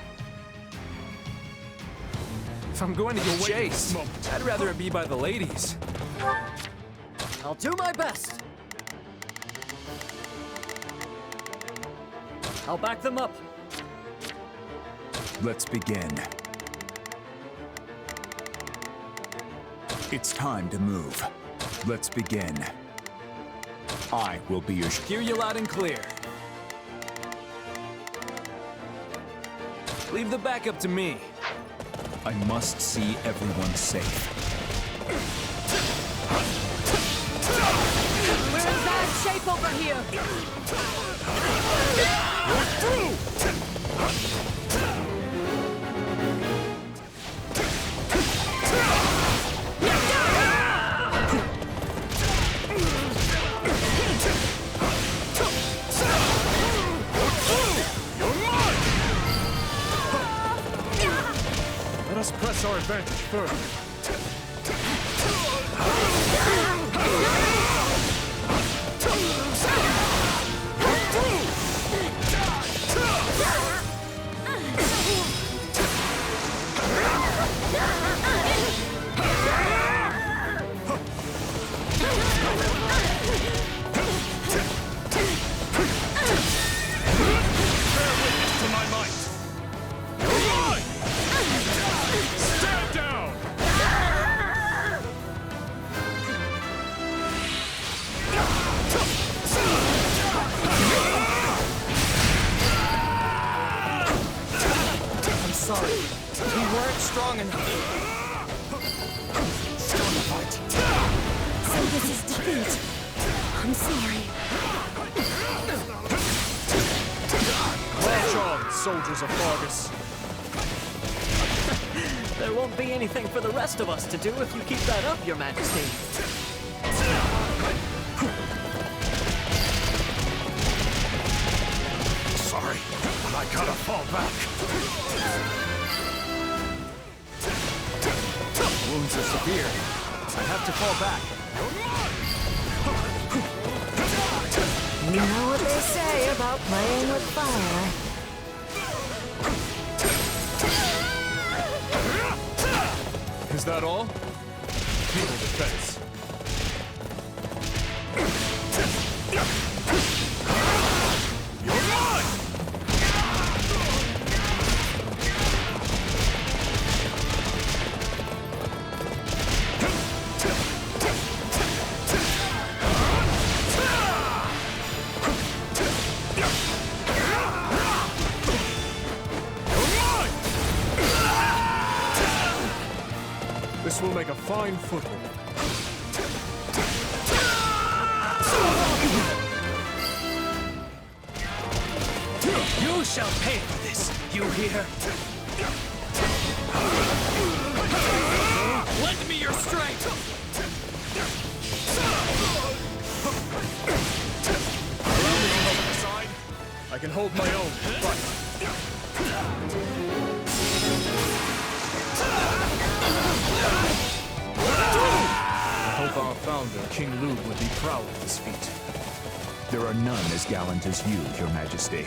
[SPEAKER 10] If I'm going to get chased, I'd rather it be by the ladies.
[SPEAKER 1] I'll do my best. I'll back them up.
[SPEAKER 12] Let's begin. It's time to move. Let's begin. I will be your...
[SPEAKER 10] Hear you loud and clear. Leave the backup to me.
[SPEAKER 12] I must see everyone safe.
[SPEAKER 3] We're in bad shape over here!
[SPEAKER 15] You're through!
[SPEAKER 6] Let us press our advantage further.
[SPEAKER 10] Strong enough.
[SPEAKER 4] Still the fight. So this is defeat. I'm sorry.
[SPEAKER 6] March on, soldiers of Fargus.
[SPEAKER 1] There won't be anything for the rest of us to do if you keep that up, Your Majesty.
[SPEAKER 15] Sorry, I gotta fall back.
[SPEAKER 10] Wounds are severe. I have to fall back.
[SPEAKER 14] You know what they say about playing with fire.
[SPEAKER 6] Is that all? Feeble defense. You're mine! This will make a fine foothold.
[SPEAKER 20] You shall pay for this, you hear?
[SPEAKER 10] Lend me your strength!
[SPEAKER 6] Allow me to help aside. I can hold my own, but... I hope our founder, King Lug, would be proud of this feat.
[SPEAKER 12] There are none as gallant as you, Your Majesty.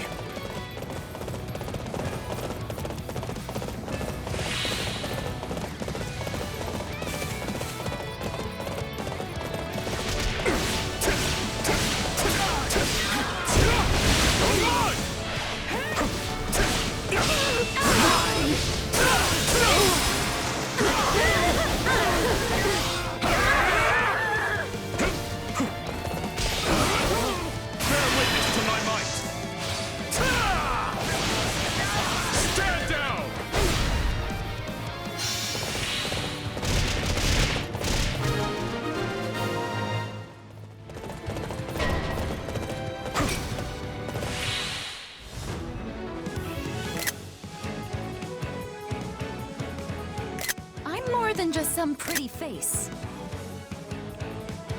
[SPEAKER 3] Than just some pretty face.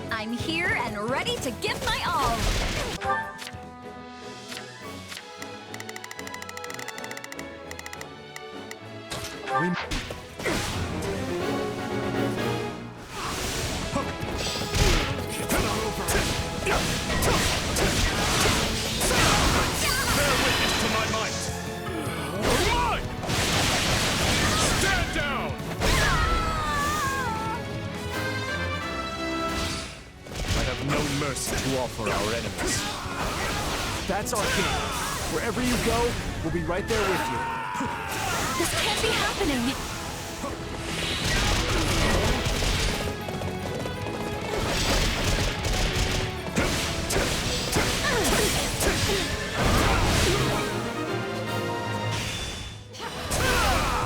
[SPEAKER 3] I'm here and ready to give my all.
[SPEAKER 6] Bear witness to my might.
[SPEAKER 17] all for our enemies. That's our king. Wherever you go, we'll be right there with you.
[SPEAKER 3] This can't be happening!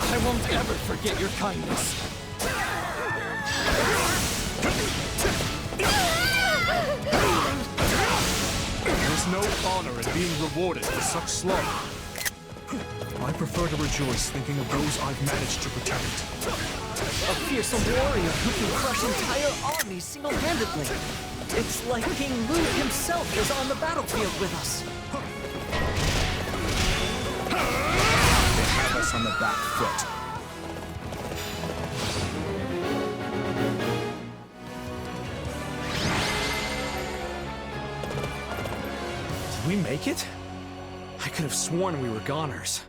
[SPEAKER 17] I won't ever forget your kindness.
[SPEAKER 6] There's no honor in being rewarded for such slaughter. I prefer to rejoice thinking of those I've managed to protect.
[SPEAKER 1] A fearsome warrior who can crush entire armies single-handedly. It's like King Lu himself is on the battlefield with us.
[SPEAKER 10] They have us on the back foot.
[SPEAKER 17] Did we make it? I could have sworn we were goners.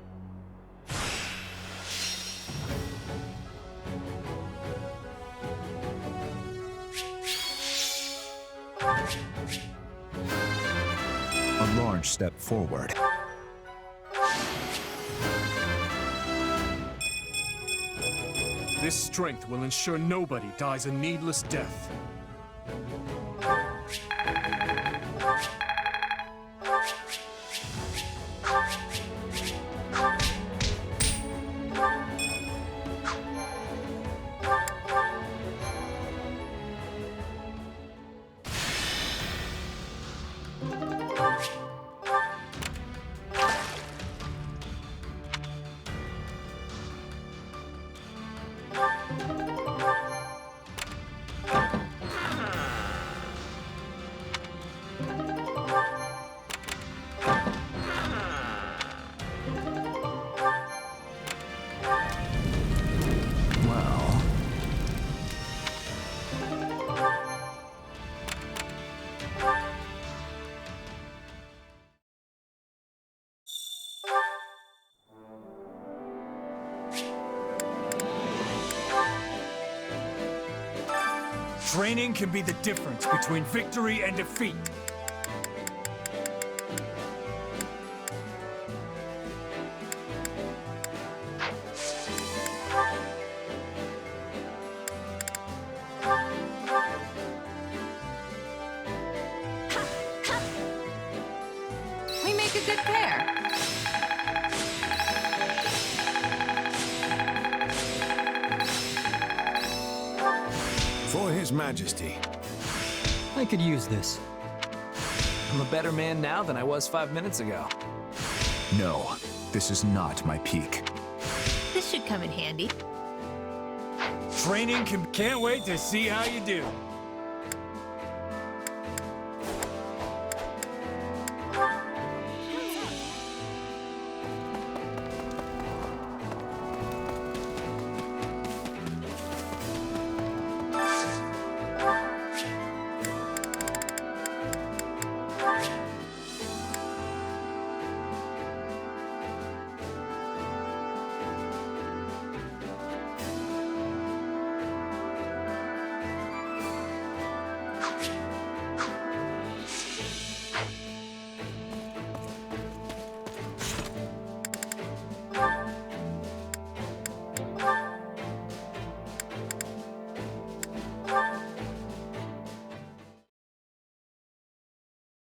[SPEAKER 12] A large step forward.
[SPEAKER 6] This strength will ensure nobody dies a needless death. Training can be the difference between victory and defeat.
[SPEAKER 7] We make a good pair.
[SPEAKER 15] For His Majesty.
[SPEAKER 13] I could use this.
[SPEAKER 10] I'm a better man now than I was 5 minutes ago.
[SPEAKER 12] No, this is not my peak.
[SPEAKER 18] This should come in handy.
[SPEAKER 5] Training can't wait to see how you do.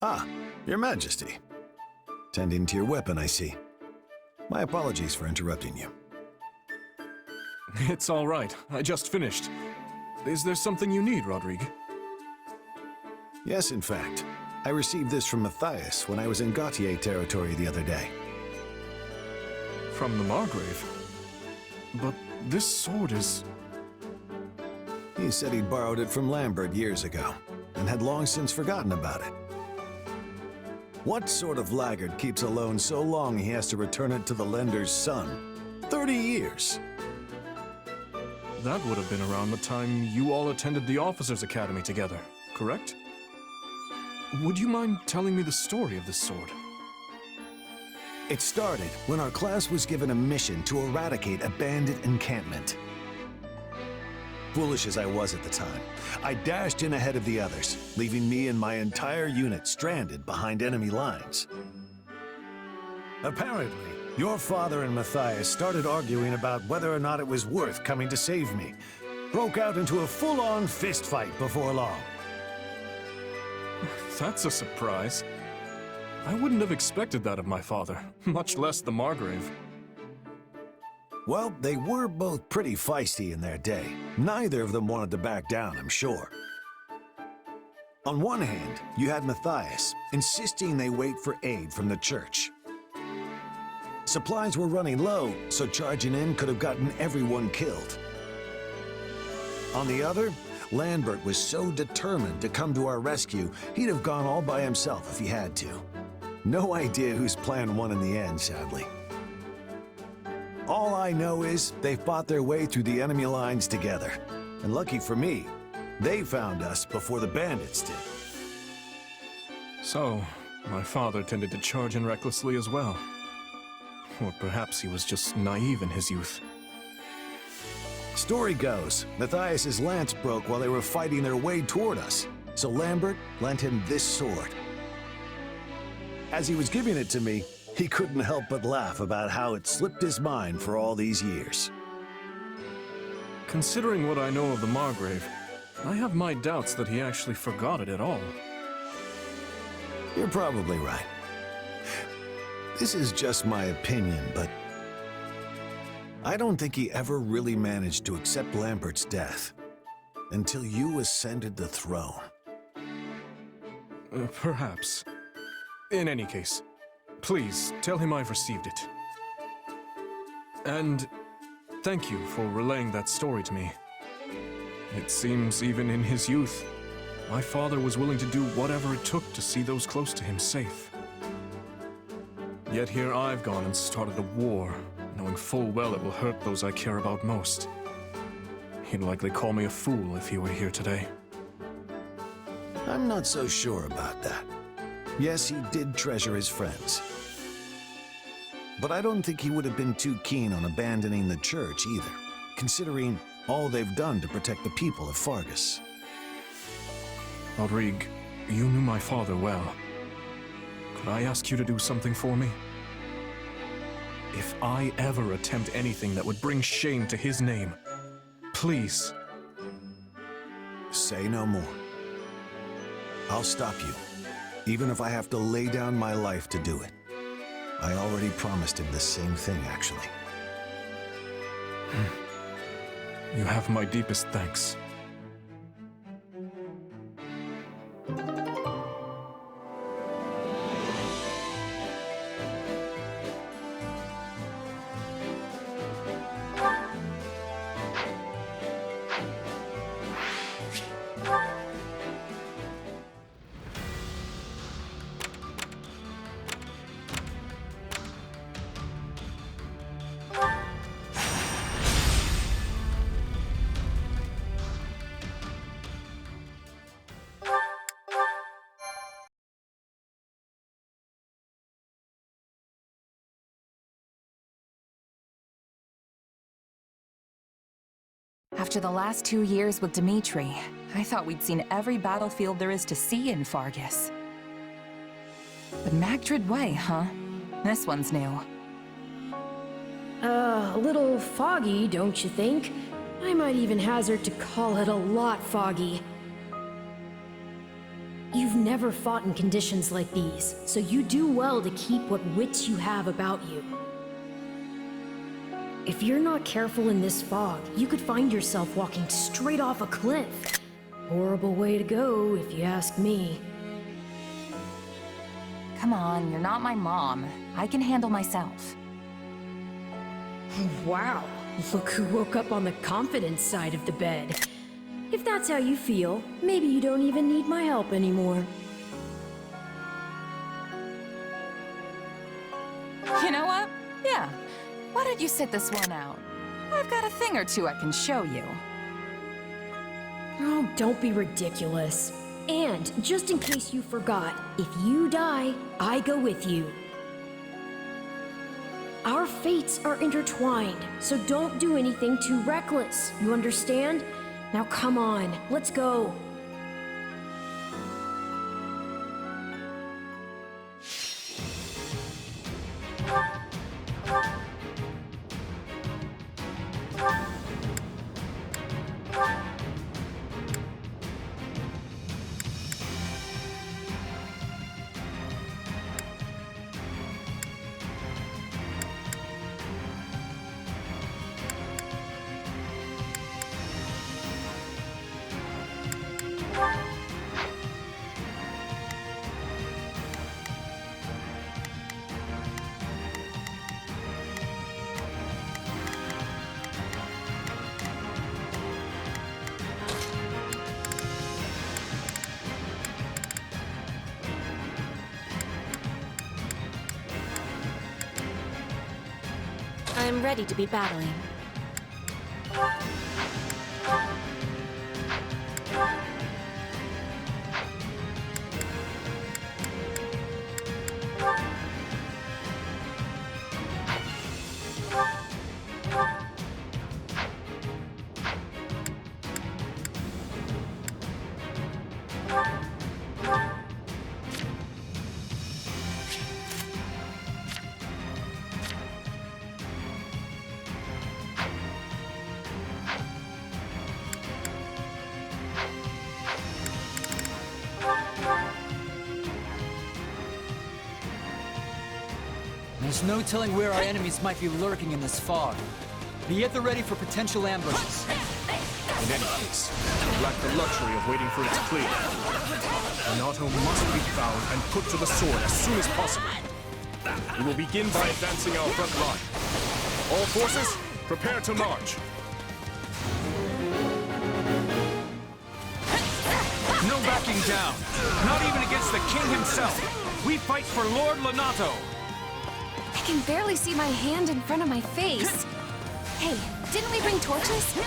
[SPEAKER 15] Ah, Your Majesty. Tending to your weapon, I see. My apologies for interrupting you.
[SPEAKER 6] It's all right. I just finished. Is there something you need, Rodrigue?
[SPEAKER 15] Yes, in fact. I received this from Matthias when I was in Gautier territory the other day.
[SPEAKER 6] From the Margrave? But this sword is...
[SPEAKER 15] He said he'd borrowed it from Lambert years ago, and had long since forgotten about it. What sort of laggard keeps a loan so long he has to return it to the lender's son? 30 years!
[SPEAKER 6] That would have been around the time you all attended the Officers' Academy together, correct? Would you mind telling me the story of this sword?
[SPEAKER 15] It started when our class was given a mission to eradicate a bandit encampment.
[SPEAKER 11] Foolish as I was at the time, I dashed in ahead of the others, leaving me and my entire unit stranded behind enemy lines. Apparently, your father and Matthias started arguing about whether or not it was worth coming to save me. Broke out into a full-on fist fight before long.
[SPEAKER 6] That's a surprise. I wouldn't have expected that of my father, much less the Margrave.
[SPEAKER 11] Well, they were both pretty feisty in their day. Neither of them wanted to back down, I'm sure. On one hand, you had Matthias, insisting they wait for aid from the church. Supplies were running low, so charging in could have gotten everyone killed. On the other, Lambert was so determined to come to our rescue, he'd have gone all by himself if he had to. No idea whose plan won in the end, sadly. All I know is they fought their way through the enemy lines together. And lucky for me, they found us before the bandits did.
[SPEAKER 6] So, my father tended to charge in recklessly as well. Or perhaps he was just naive in his youth.
[SPEAKER 11] Story goes, Matthias's lance broke while they were fighting their way toward us, so Lambert lent him this sword. As he was giving it to me, he couldn't help but laugh about how it slipped his mind for all these years.
[SPEAKER 6] Considering what I know of the Margrave, I have my doubts that he actually forgot it at all.
[SPEAKER 11] You're probably right. This is just my opinion, but I don't think he ever really managed to accept Lambert's death until you ascended the throne.
[SPEAKER 6] Perhaps. In any case, please tell him I've received it. And thank you for relaying that story to me. It seems even in his youth, my father was willing to do whatever it took to see those close to him safe. Yet here I've gone and started a war, knowing full well it will hurt those I care about most. He'd likely call me a fool if he were here today.
[SPEAKER 11] I'm not so sure about that. Yes, he did treasure his friends. But I don't think he would have been too keen on abandoning the church either, considering all they've done to protect the people of Fargus.
[SPEAKER 6] Rodrigue, you knew my father well. Could I ask you to do something for me? If I ever attempt anything that would bring shame to his name, please.
[SPEAKER 11] Say no more. I'll stop you, even if I have to lay down my life to do it. I already promised him the same thing, actually.
[SPEAKER 6] You have my deepest thanks.
[SPEAKER 7] After the last 2 years with Dimitri, I thought we'd seen every battlefield there is to see in Fargus. But Magdred Way, huh? This one's new.
[SPEAKER 22] A little foggy, don't you think? I might even hazard to call it a lot foggy. You've never fought in conditions like these, so you do well to keep what wits you have about you. If you're not careful in this fog, you could find yourself walking straight off a cliff. Horrible way to go, if you ask me.
[SPEAKER 7] Come on, you're not my mom. I can handle myself.
[SPEAKER 22] Wow, look who woke up on the confidence side of the bed. If that's how you feel, maybe you don't even need my help anymore.
[SPEAKER 7] You know what? Yeah. Why don't you sit this one out? I've got a thing or two I can show you.
[SPEAKER 22] Oh, don't be ridiculous. And, just in case you forgot, if you die, I go with you. Our fates are intertwined, so don't do anything too reckless, you understand? Now come on, let's go.
[SPEAKER 18] I'm ready to be battling.
[SPEAKER 13] There's no telling where our enemies might be lurking in this fog. Be at the ready for potential ambushes.
[SPEAKER 6] In any case, we lack the luxury of waiting for it to clear. Renato must be found and put to the sword as soon as possible. We will begin by advancing our front line. All forces, prepare to march.
[SPEAKER 5] No backing down. Not even against the king himself. We fight for Lord Lonato.
[SPEAKER 4] I can barely see my hand in front of my face. Hey, didn't we bring torches? I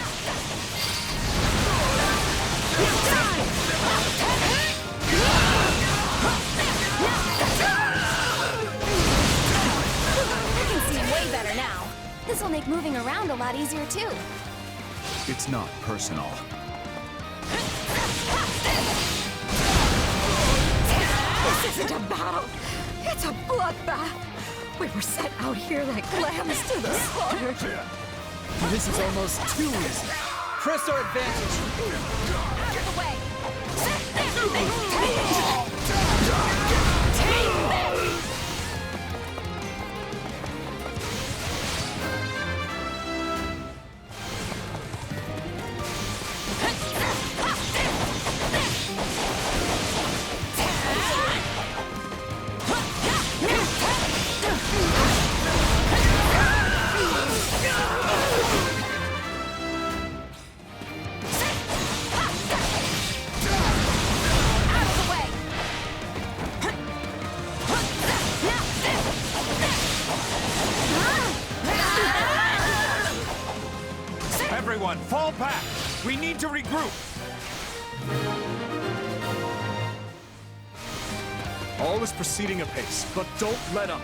[SPEAKER 4] can see way better now. This will make moving around a lot easier too.
[SPEAKER 12] It's not personal.
[SPEAKER 7] This isn't a battle. It's a bloodbath. We were set out here like lambs to the slaughter.
[SPEAKER 13] This is almost too easy. Press our advantage.
[SPEAKER 4] Out of the way.
[SPEAKER 5] Everyone, fall back! We need to regroup!
[SPEAKER 6] All is proceeding apace, but don't let up.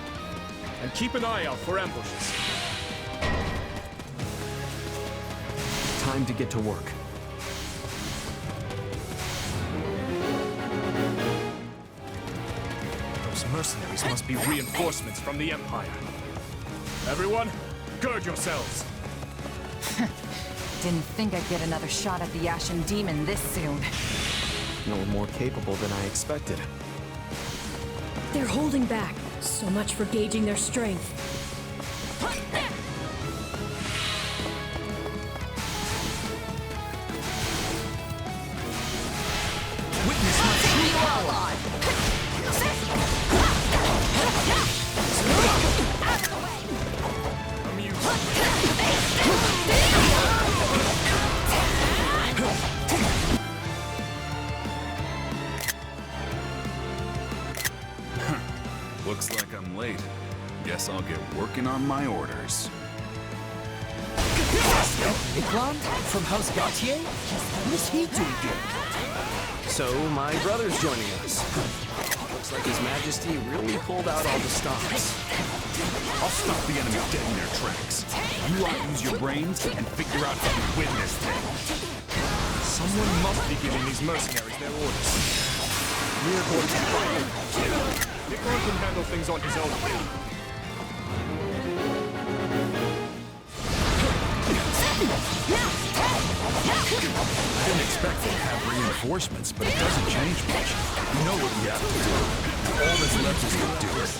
[SPEAKER 6] And keep an eye out for ambushes.
[SPEAKER 10] Time to get to work.
[SPEAKER 6] Those mercenaries must be reinforcements from the Empire. Everyone, gird yourselves.
[SPEAKER 7] Didn't think I'd get another shot at the Ashen Demon this soon.
[SPEAKER 10] You're more capable than I expected.
[SPEAKER 22] They're holding back. So much for gauging their strength.
[SPEAKER 5] Witness my true power!
[SPEAKER 12] Looks like I'm late. Guess I'll get working on my orders.
[SPEAKER 13] Igland from House Gautier? What is he doing here?
[SPEAKER 10] So, my brother's joining us. Looks like His Majesty really pulled out all the stops.
[SPEAKER 12] I'll stop the enemy dead in their tracks. You lot use your brains and figure out how to win this thing.
[SPEAKER 6] Someone must be giving these mercenaries their orders. We're going to fight. Nickon can handle things on his own.
[SPEAKER 12] I didn't expect to have reinforcements, but it doesn't change much. You know what we have to do. All that's left is to do it.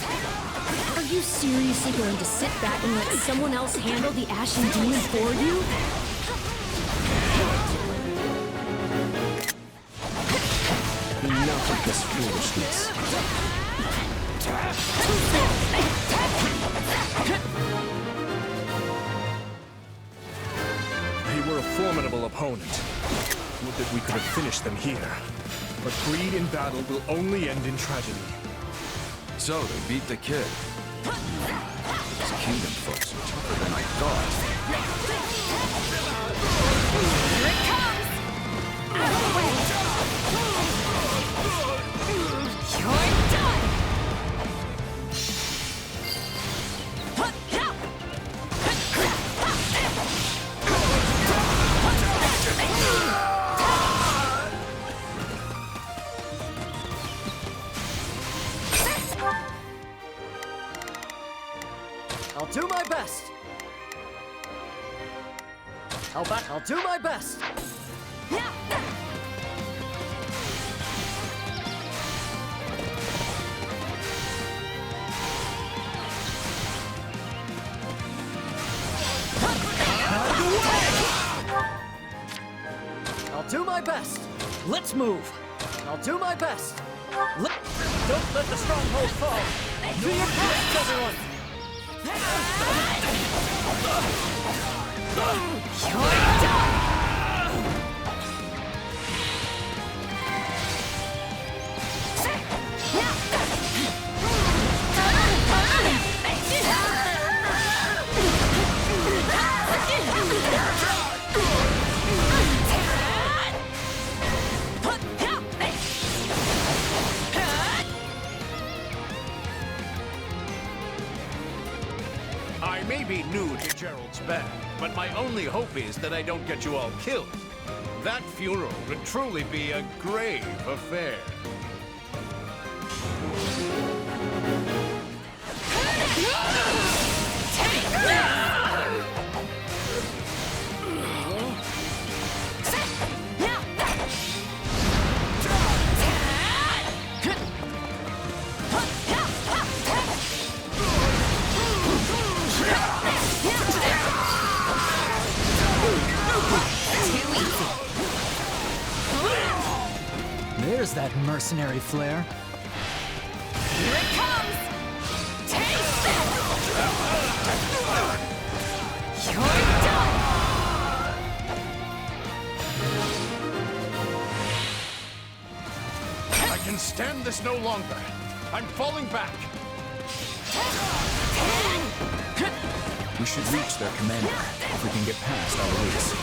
[SPEAKER 22] Are you seriously going to sit back and let someone else handle the Ashen Demon for you?
[SPEAKER 20] Enough of this foolishness.
[SPEAKER 6] They were a formidable opponent. Would that we could have finished them here. But greed in battle will only end in tragedy.
[SPEAKER 12] So they beat the kid. These kingdom folks are tougher than I thought.
[SPEAKER 4] Here it comes! Out of the way! You're done!
[SPEAKER 1] I'll do my best. I'll do my best. I'll do my best. Let's move. I'll do my best. Don't let the stronghold fall. Do your best, everyone. You're done!
[SPEAKER 15] I may be new to Gerald's band, but my only hope is that I don't get you all killed. That funeral would truly be a grave affair.
[SPEAKER 13] There's that mercenary flair.
[SPEAKER 4] Here it comes! Taste it! You're done!
[SPEAKER 15] I can stand this no longer. I'm falling back.
[SPEAKER 12] We should reach their commander, if we can get past our release.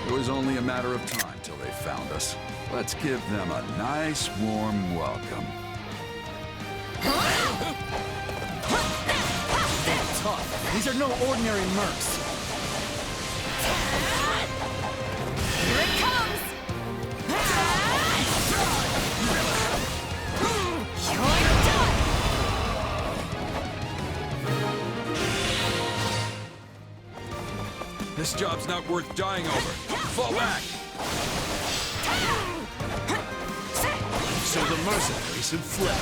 [SPEAKER 12] It was only a matter of time till they found us. Let's give them a nice, warm welcome.
[SPEAKER 13] They're tough. These are no ordinary mercs.
[SPEAKER 4] Here it comes! You're done!
[SPEAKER 12] This job's not worth dying over. Fall back!
[SPEAKER 6] So the mercenaries have fled.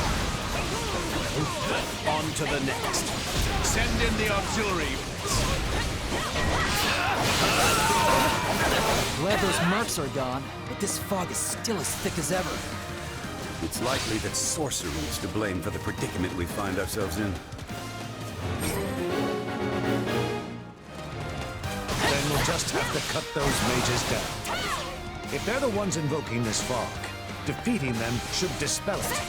[SPEAKER 5] On to the next. Send in the auxiliary.
[SPEAKER 13] Glad those mercs are gone, but this fog is still as thick as ever.
[SPEAKER 9] It's likely that sorcery is to blame for the predicament we find ourselves in.
[SPEAKER 11] Then we'll just have to cut those mages down. If they're the ones invoking this fog, defeating them should dispel it.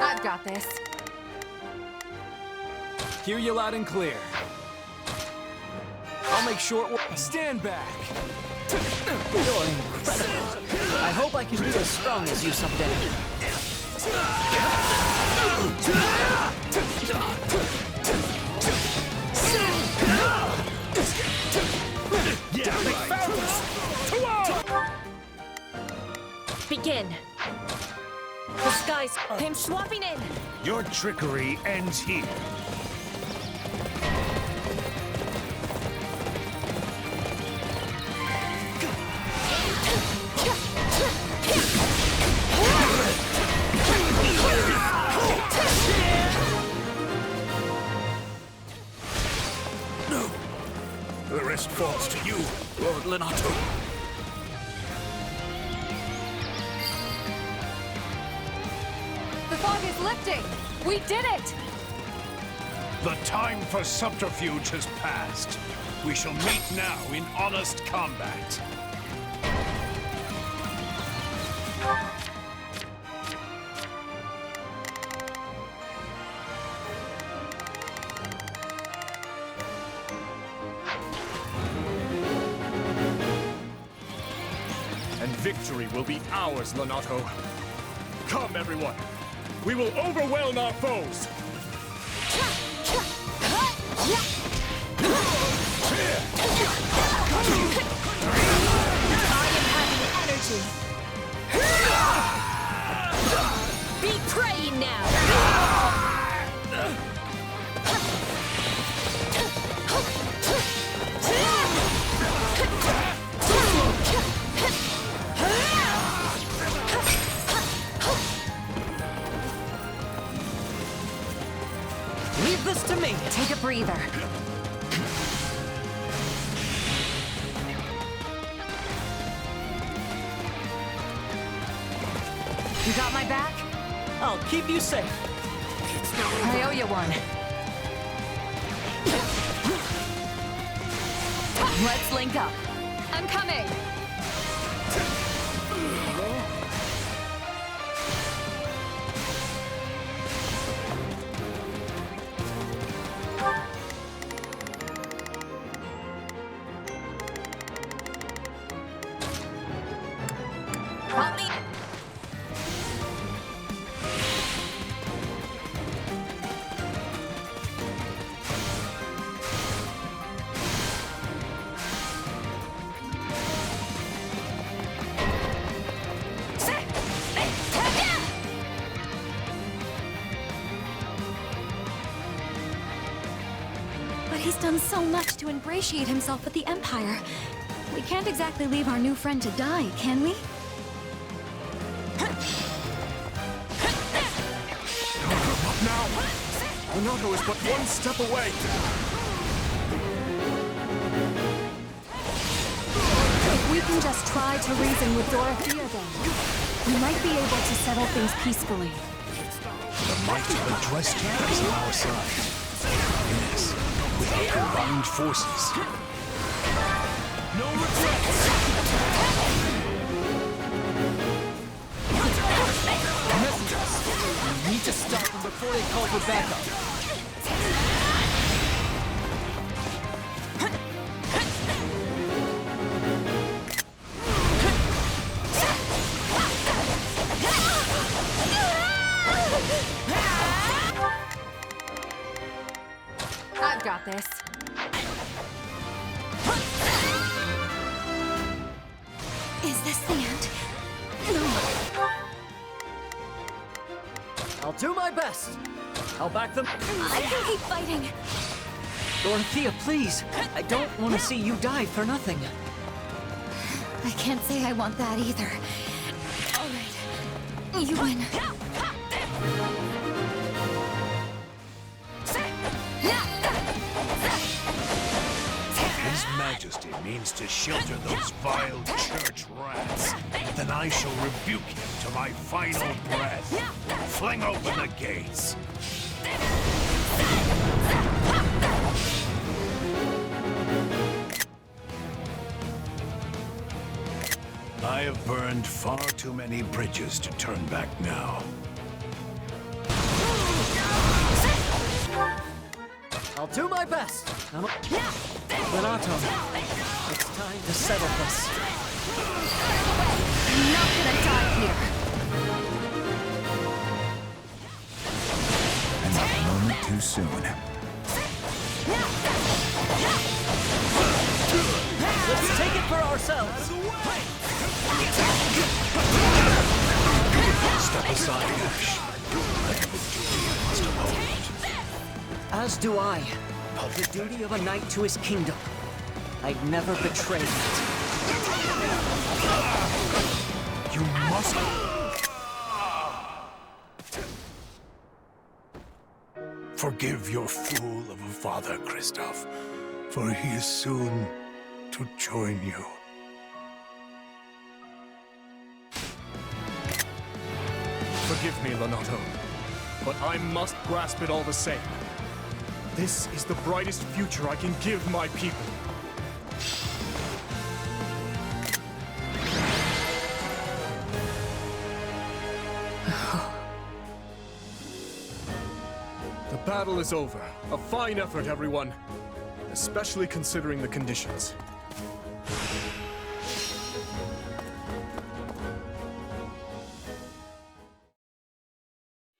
[SPEAKER 7] I've got this.
[SPEAKER 17] Hear you loud and clear. I'll make short work. Stand back.
[SPEAKER 1] You're incredible. I hope I can be as strong as you someday.
[SPEAKER 18] Begin. The skies. I'm swapping in.
[SPEAKER 11] Your trickery ends here.
[SPEAKER 12] No. The rest falls to you, Lord Lenato.
[SPEAKER 7] The fog is lifting! We did it!
[SPEAKER 5] The time for subterfuge has passed. We shall meet now in honest combat. And victory will be ours, Lenato. Come, everyone. We will overwhelm our foes.
[SPEAKER 18] Energy. Be praying now.
[SPEAKER 1] Leave this to me.
[SPEAKER 7] Take a breather. You got my back?
[SPEAKER 1] I'll keep you safe.
[SPEAKER 7] I owe you one. Let's link up. I'm coming. Help me.
[SPEAKER 14] But he's done so much to ingratiate himself with the Empire.
[SPEAKER 3] We can't exactly leave our new friend to die, can we?
[SPEAKER 6] Now! Renato is but one step away!
[SPEAKER 4] If we can just try to reason with Dorothea then, we might be able to settle things peacefully.
[SPEAKER 5] The might of the Dressed is on our side. Yes, with our combined forces. No regrets!
[SPEAKER 13] Messengers! We need to stop them before they call for backup.
[SPEAKER 7] I've got this.
[SPEAKER 4] Is this the end? No.
[SPEAKER 1] I'll do my best. I'll back them.
[SPEAKER 4] I can keep fighting.
[SPEAKER 1] Dorothea, please. I don't want to see you die for nothing.
[SPEAKER 3] I can't say I want that either.
[SPEAKER 4] All right. You win.
[SPEAKER 5] His Majesty means to shelter those vile church rats. Then I shall rebuke him to my final breath. Fling open the gates. I have burned far too many bridges to turn back now.
[SPEAKER 1] I'll do my best. Renato, it's time to settle this.
[SPEAKER 3] I'm not gonna die here.
[SPEAKER 12] Another moment too soon.
[SPEAKER 1] Let's take it for ourselves.
[SPEAKER 5] Step aside, Ash. I have a duty I must uphold.
[SPEAKER 1] As do I. The duty of a knight to his kingdom. I'd never betray it.
[SPEAKER 5] You must... Forgive your fool of a father, Kristoff, for he is soon to join you.
[SPEAKER 6] Forgive me, Renato, but I must grasp it all the same. This is the brightest future I can give my people. The battle is over. A fine effort, everyone. Especially considering the conditions.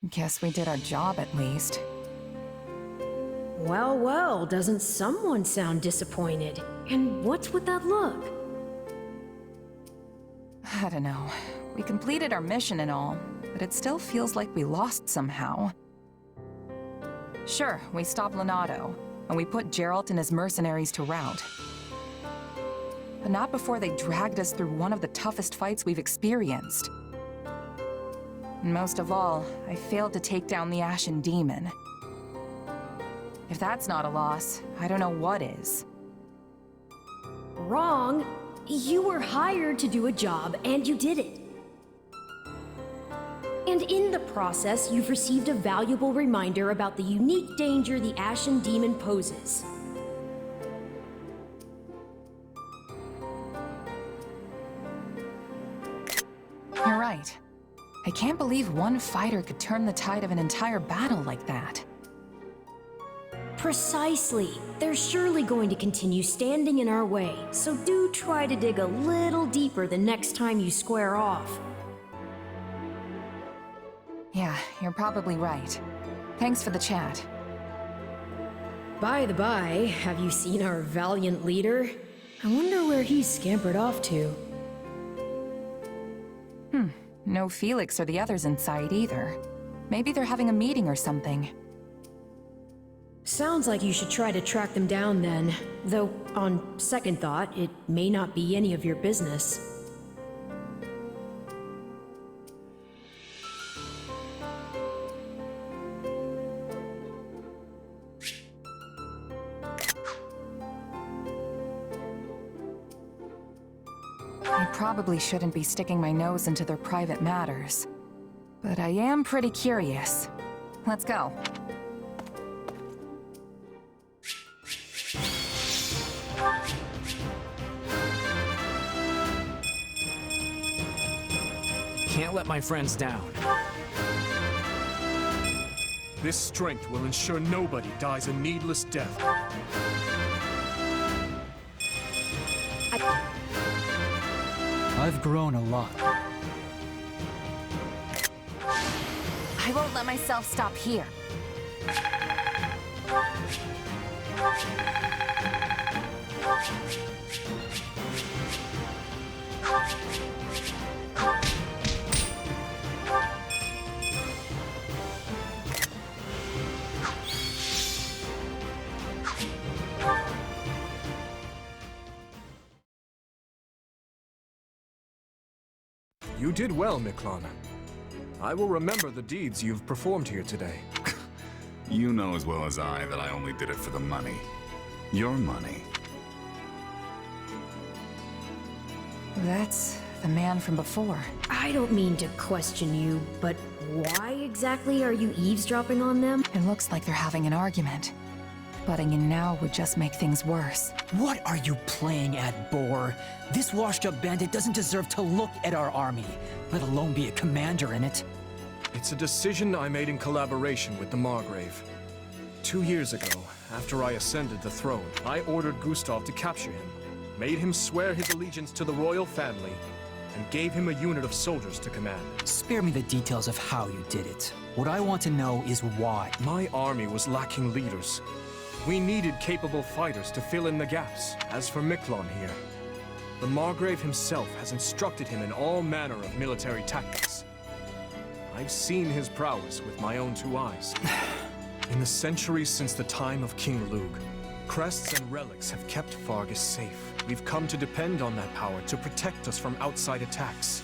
[SPEAKER 7] Guess we did our job at least.
[SPEAKER 22] Well, well, doesn't someone sound disappointed? And what's with that look?
[SPEAKER 7] I don't know. We completed our mission and all, but it still feels like we lost somehow. Sure, we stopped Leonardo, and we put Geralt and his mercenaries to rout. But not before they dragged us through one of the toughest fights we've experienced. And most of all, I failed to take down the Ashen Demon. If that's not a loss, I don't know what is.
[SPEAKER 22] Wrong. You were hired to do a job, and you did it. And in the process, you've received a valuable reminder about the unique danger the Ashen Demon poses.
[SPEAKER 7] You're right. I can't believe one fighter could turn the tide of an entire battle like that.
[SPEAKER 22] Precisely. They're surely going to continue standing in our way, so do try to dig a little deeper the next time you square off.
[SPEAKER 7] Yeah, you're probably right. Thanks for the chat.
[SPEAKER 22] By the by, have you seen our valiant leader? I wonder where he's scampered off to.
[SPEAKER 7] No Felix or the others in sight either. Maybe they're having a meeting or something.
[SPEAKER 22] Sounds like you should try to track them down then. Though, on second thought, it may not be any of your business.
[SPEAKER 7] I probably shouldn't be sticking my nose into their private matters. But I am pretty curious. Let's go.
[SPEAKER 10] Can't let my friends down.
[SPEAKER 6] This strength will ensure nobody dies a needless death.
[SPEAKER 13] I've grown a lot.
[SPEAKER 7] I won't let myself stop here.
[SPEAKER 6] You did well, Miklon. I will remember the deeds you've performed here today.
[SPEAKER 12] You know as well as I that I only did it for the money. Your money.
[SPEAKER 7] That's the man from before.
[SPEAKER 22] I don't mean to question you, but why exactly are you eavesdropping on them?
[SPEAKER 7] It looks like they're having an argument. Butting in now would just make things worse.
[SPEAKER 13] What are you playing at, Boar? This washed-up bandit doesn't deserve to look at our army, let alone be a commander in it.
[SPEAKER 6] It's a decision I made in collaboration with the Margrave. 2 years ago, after I ascended the throne, I ordered Gustav to capture him, made him swear his allegiance to the royal family, and gave him a unit of soldiers to command.
[SPEAKER 13] Spare me the details of how you did it. What I want to know is why.
[SPEAKER 6] My army was lacking leaders. We needed capable fighters to fill in the gaps. As for Miklon here, the Margrave himself has instructed him in all manner of military tactics. I've seen his prowess with my own 2 eyes. In the centuries since the time of King Lug, crests and relics have kept Fargus safe. We've come to depend on that power to protect us from outside attacks,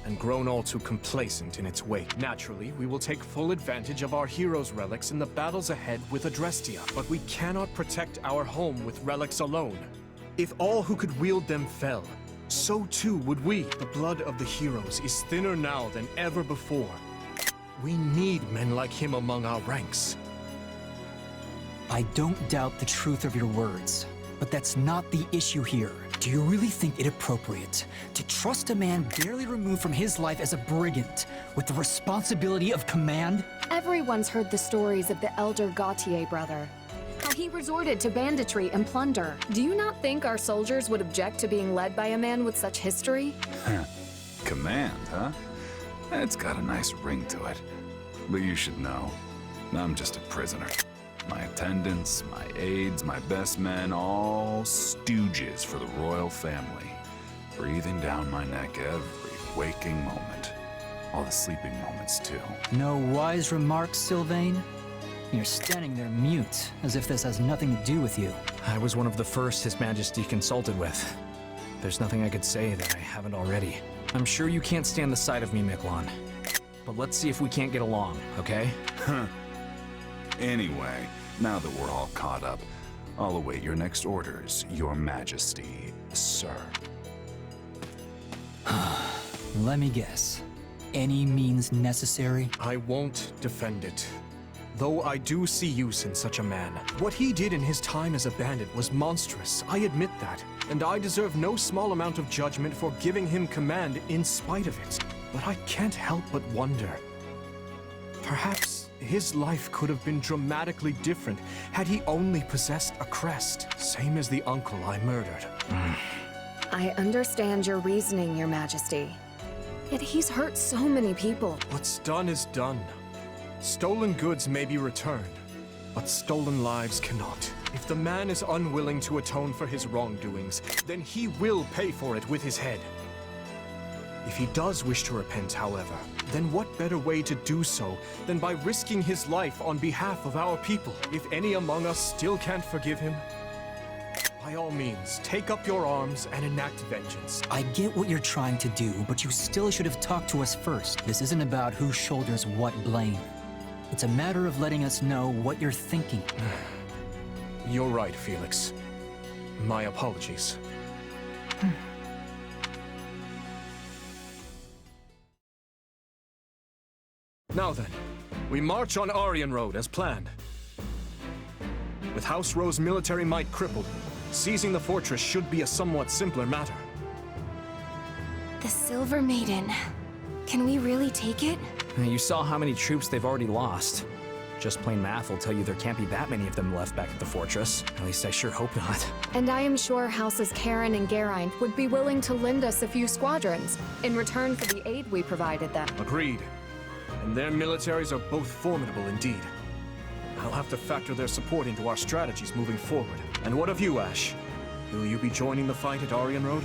[SPEAKER 6] and grown all too complacent in its wake. Naturally, we will take full advantage of our heroes' relics in the battles ahead with Adrestia, but we cannot protect our home with relics alone. If all who could wield them fell, so too would we. The blood of the heroes is thinner now than ever before. We need men like him among our ranks.
[SPEAKER 13] I don't doubt the truth of your words, but that's not the issue here. Do you really think it appropriate to trust a man barely removed from his life as a brigand with the responsibility of command?
[SPEAKER 19] Everyone's heard the stories of the elder Gautier brother. How he resorted to banditry and plunder. Do you not think our soldiers would object to being led by a man with such history?
[SPEAKER 12] Command, huh? It's got a nice ring to it. But you should know, I'm just a prisoner. My attendants, my aides, my best men, all stooges for the royal family. Breathing down my neck every waking moment. All the sleeping moments, too.
[SPEAKER 13] No wise remarks, Sylvain? You're standing there mute, as if this has nothing to do with you.
[SPEAKER 10] I was one of the first His Majesty consulted with. There's nothing I could say that I haven't already. I'm sure you can't stand the sight of me, Miklon. But let's see if we can't get along, okay?
[SPEAKER 12] Anyway, now that we're all caught up, I'll await your next orders, Your Majesty, sir.
[SPEAKER 13] Let me guess. Any means necessary?
[SPEAKER 6] I won't defend it. Though I do see use in such a man. What he did in his time as a bandit was monstrous, I admit that. And I deserve no small amount of judgment for giving him command in spite of it. But I can't help but wonder. Perhaps his life could have been dramatically different had he only possessed a crest, same as the uncle I murdered.
[SPEAKER 19] I understand your reasoning, Your Majesty. Yet he's hurt so many people.
[SPEAKER 6] What's done is done. Stolen goods may be returned, but stolen lives cannot. If the man is unwilling to atone for his wrongdoings, then he will pay for it with his head. If he does wish to repent, however, then what better way to do so than by risking his life on behalf of our people? If any among us still can't forgive him, by all means, take up your arms and enact vengeance.
[SPEAKER 13] I get what you're trying to do, but you still should have talked to us first. This isn't about who shoulders what blame. It's a matter of letting us know what you're thinking.
[SPEAKER 6] You're right, Felix. My apologies. Now then, we march on Aryan Road as planned. With House Rowe's military might crippled, seizing the fortress should be a somewhat simpler matter.
[SPEAKER 4] The Silver Maiden. Can we really take it?
[SPEAKER 10] You saw how many troops they've already lost. Just plain math will tell you there can't be that many of them left back at the fortress. At least I sure hope not.
[SPEAKER 19] And I am sure Houses Karen and Geraint would be willing to lend us a few squadrons in return for the aid we provided them.
[SPEAKER 6] Agreed. And their militaries are both formidable indeed. I'll have to factor their support into our strategies moving forward. And what of you, Ash? Will you be joining the fight at Aryan Road?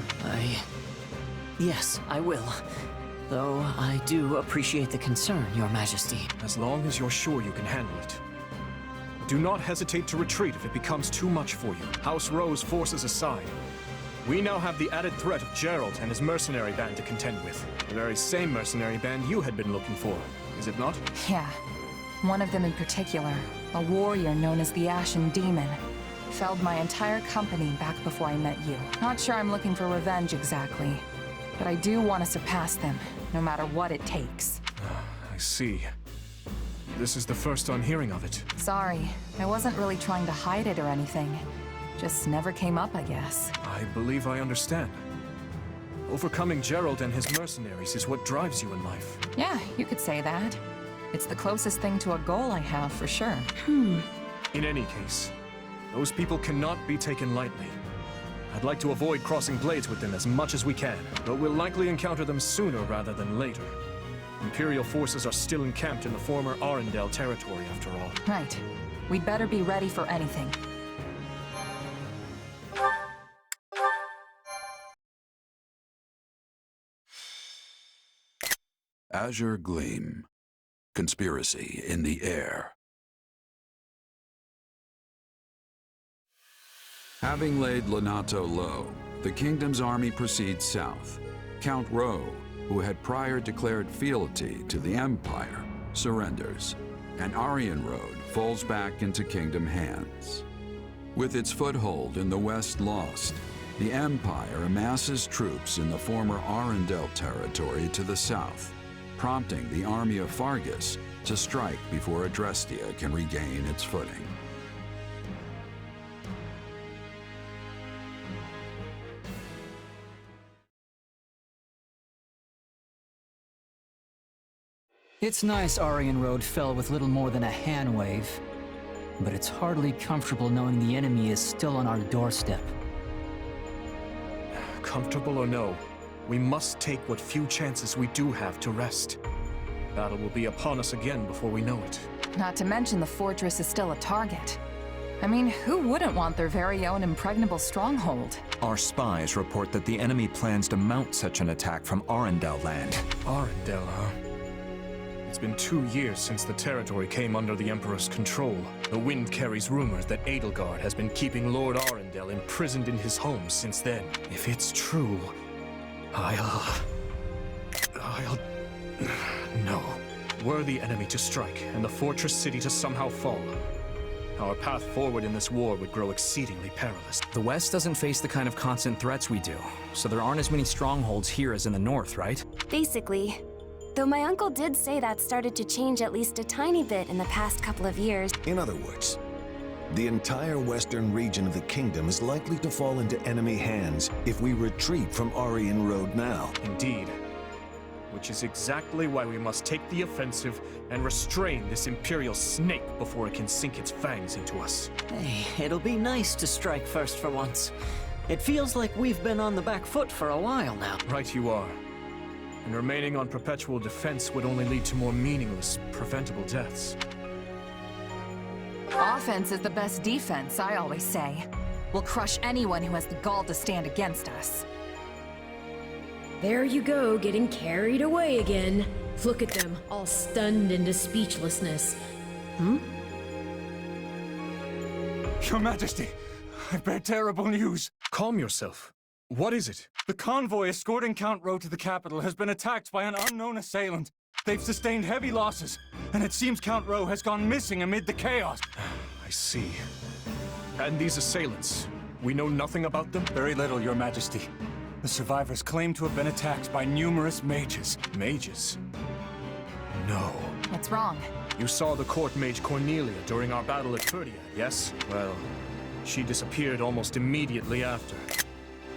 [SPEAKER 1] Yes, I will. Though I do appreciate the concern, Your Majesty.
[SPEAKER 6] As long as you're sure you can handle it. Do not hesitate to retreat if it becomes too much for you. House Rowe's forces aside, we now have the added threat of Gerald and his mercenary band to contend with. The very same mercenary band you had been looking for, is it not?
[SPEAKER 7] Yeah. One of them in particular, a warrior known as the Ashen Demon, felled my entire company back before I met you. Not sure I'm looking for revenge exactly, but I do want to surpass them, no matter what it takes.
[SPEAKER 6] I see. This is the first I'm hearing of it.
[SPEAKER 7] Sorry, I wasn't really trying to hide it or anything. Just never came up, I guess.
[SPEAKER 6] I believe I understand. Overcoming Gerald and his mercenaries is what drives you in life.
[SPEAKER 7] Yeah, you could say that. It's the closest thing to a goal I have, for sure.
[SPEAKER 6] In any case, those people cannot be taken lightly. I'd like to avoid crossing blades with them as much as we can, but we'll likely encounter them sooner rather than later. Imperial forces are still encamped in the former Arendelle territory, after all.
[SPEAKER 7] Right. We'd better be ready for anything.
[SPEAKER 9] Azure Gleam. Conspiracy in the air. Having laid Lonato low, the kingdom's army proceeds south. Count Rowe, who had prior declared fealty to the Empire, surrenders, and Aryan Road falls back into kingdom hands. With its foothold in the west lost, the Empire amasses troops in the former Arendelle territory to the south, prompting the army of Fargus to strike before Adrestia can regain its footing.
[SPEAKER 13] It's nice Aryan Road fell with little more than a hand wave, but it's hardly comfortable knowing the enemy is still on our doorstep.
[SPEAKER 6] Comfortable or no, we must take what few chances we do have to rest. Battle will be upon us again before we know it.
[SPEAKER 7] Not to mention the fortress is still a target. I mean, who wouldn't want their very own impregnable stronghold?
[SPEAKER 2] Our spies report that the enemy plans to mount such an attack from Arendelle land.
[SPEAKER 6] Arendelle, huh? It's been 2 years since the territory came under the Emperor's control. The wind carries rumors that Edelgard has been keeping Lord Arendelle imprisoned in his home since then. If it's true, No. Were the enemy to strike, and the fortress city to somehow fall, our path forward in this war would grow exceedingly perilous.
[SPEAKER 10] The West doesn't face the kind of constant threats we do, so there aren't as many strongholds here as in the North, right?
[SPEAKER 4] Basically. Though my uncle did say that started to change at least a tiny bit in the past couple of years.
[SPEAKER 11] In other words, the entire western region of the kingdom is likely to fall into enemy hands if we retreat from Aryan Road now.
[SPEAKER 6] Indeed. Which is exactly why we must take the offensive and restrain this Imperial snake before it can sink its fangs into us.
[SPEAKER 1] Hey, it'll be nice to strike first for once. It feels like we've been on the back foot for a while now.
[SPEAKER 6] Right you are. And remaining on perpetual defense would only lead to more meaningless, preventable deaths.
[SPEAKER 7] Offense is the best defense, I always say. We'll crush anyone who has the gall to stand against us.
[SPEAKER 22] There you go, getting carried away again. Look at them, all stunned into speechlessness. Hmm?
[SPEAKER 2] Your Majesty, I bear terrible news.
[SPEAKER 6] Calm yourself. What is it?
[SPEAKER 2] The convoy escorting Count Rowe to the capital has been attacked by an unknown assailant. They've sustained heavy losses, and it seems Count Rowe has gone missing amid the chaos.
[SPEAKER 6] I see. And these assailants, we know nothing about them?
[SPEAKER 2] Very little, Your Majesty. The survivors claim to have been attacked by numerous mages.
[SPEAKER 6] Mages? No.
[SPEAKER 7] What's wrong?
[SPEAKER 6] You saw the court mage Cornelia during our battle at Ferdia, yes? Well, she disappeared almost immediately after.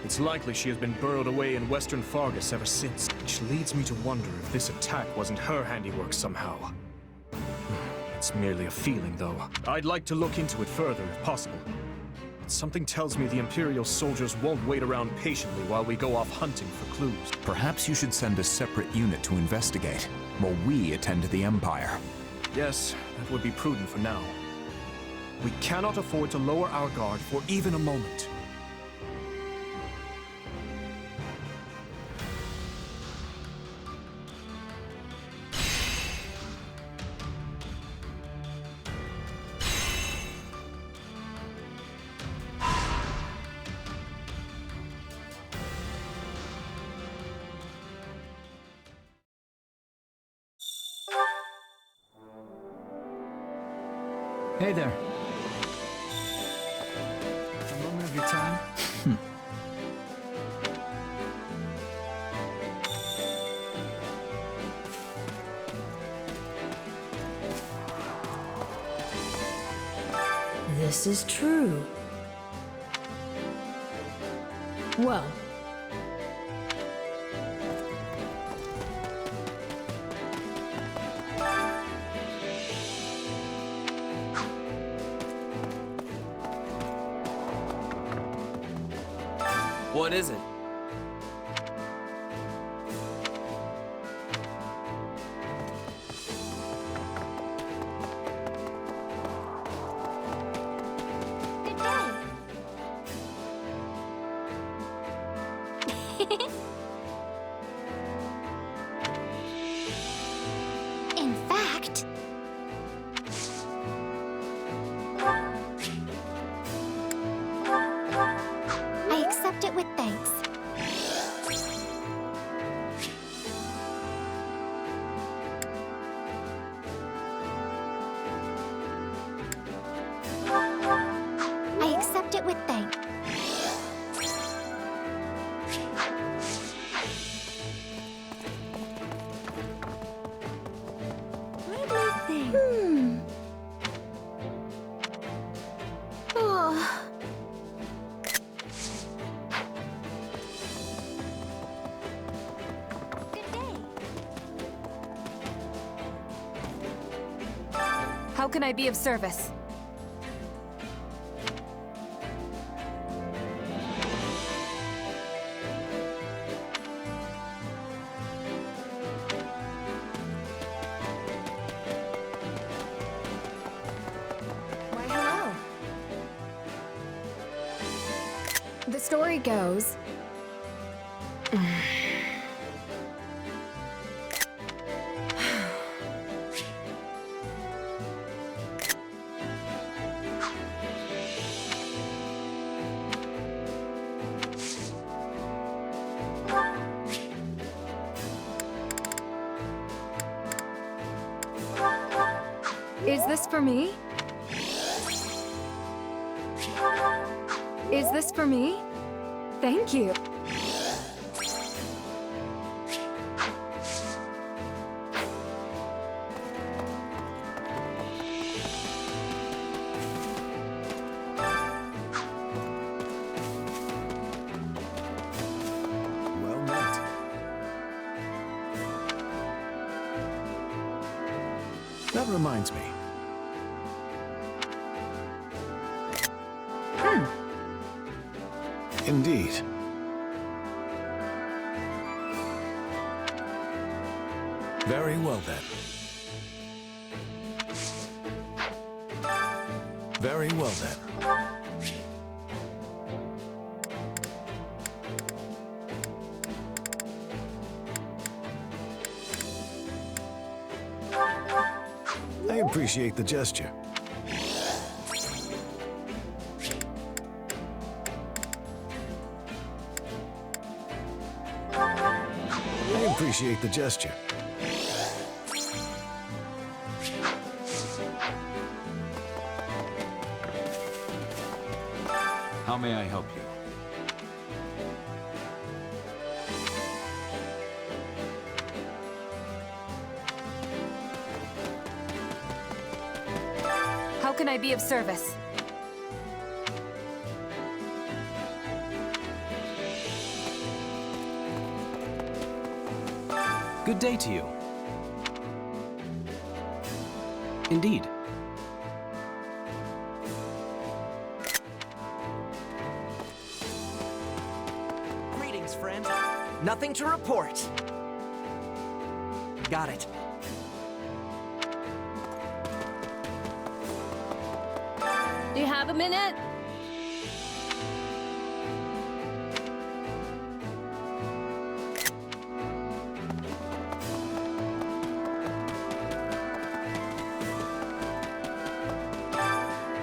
[SPEAKER 6] It's likely she has been burrowed away in western Fargus ever since, which leads me to wonder if this attack wasn't her handiwork somehow. It's merely a feeling, though. I'd like to look into it further, if possible. But something tells me the Imperial soldiers won't wait around patiently while we go off hunting for clues.
[SPEAKER 2] Perhaps you should send a separate unit to investigate, while we attend to the Empire.
[SPEAKER 6] Yes, that would be prudent for now. We cannot afford to lower our guard for even a moment.
[SPEAKER 13] Hey there.
[SPEAKER 6] A moment of your time?
[SPEAKER 22] This is true. Well,
[SPEAKER 16] what is it?
[SPEAKER 8] In fact, I accept it with thanks. I accept it with thanks. What do I think? Oh.
[SPEAKER 19] How can I be of service? Why, hello. The story goes... Is this for me? Is this for me? Thank you.
[SPEAKER 11] Well met. That reminds me. Indeed. Very well then. Very well then. appreciate the gesture. I appreciate the gesture.
[SPEAKER 12] How may I help you?
[SPEAKER 7] How can I be of service?
[SPEAKER 20] Good day to you. Indeed.
[SPEAKER 1] Greetings, friend. Nothing to report. Got it.
[SPEAKER 4] Do you have a minute?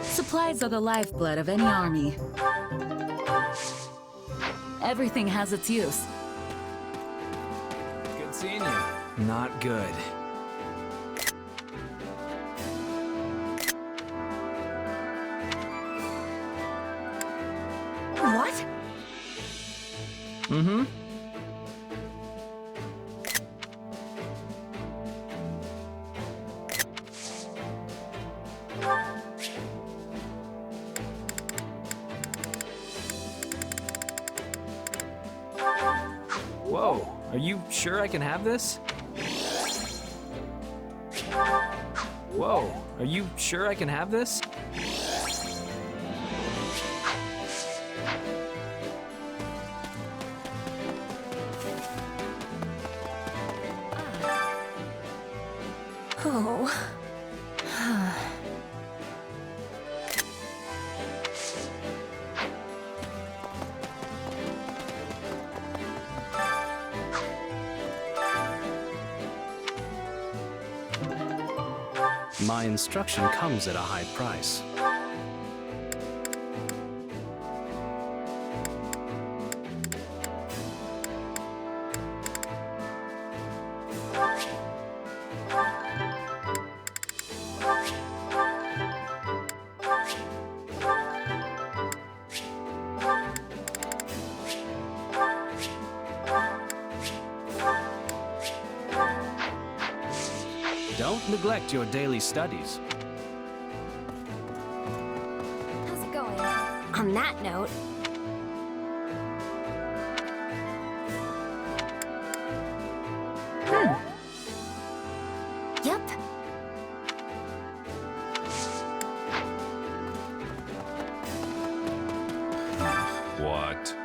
[SPEAKER 3] Supplies are the lifeblood of any army. Everything has its use.
[SPEAKER 10] Good seeing you. Not good.
[SPEAKER 1] What?
[SPEAKER 10] Mm-hmm. Whoa, are you sure I can have this? Whoa, are you sure I can have this?
[SPEAKER 4] Oh.
[SPEAKER 20] My instruction comes at a high price. Don't neglect your daily studies.
[SPEAKER 4] How's it going? On that note,
[SPEAKER 8] Yep.
[SPEAKER 12] What?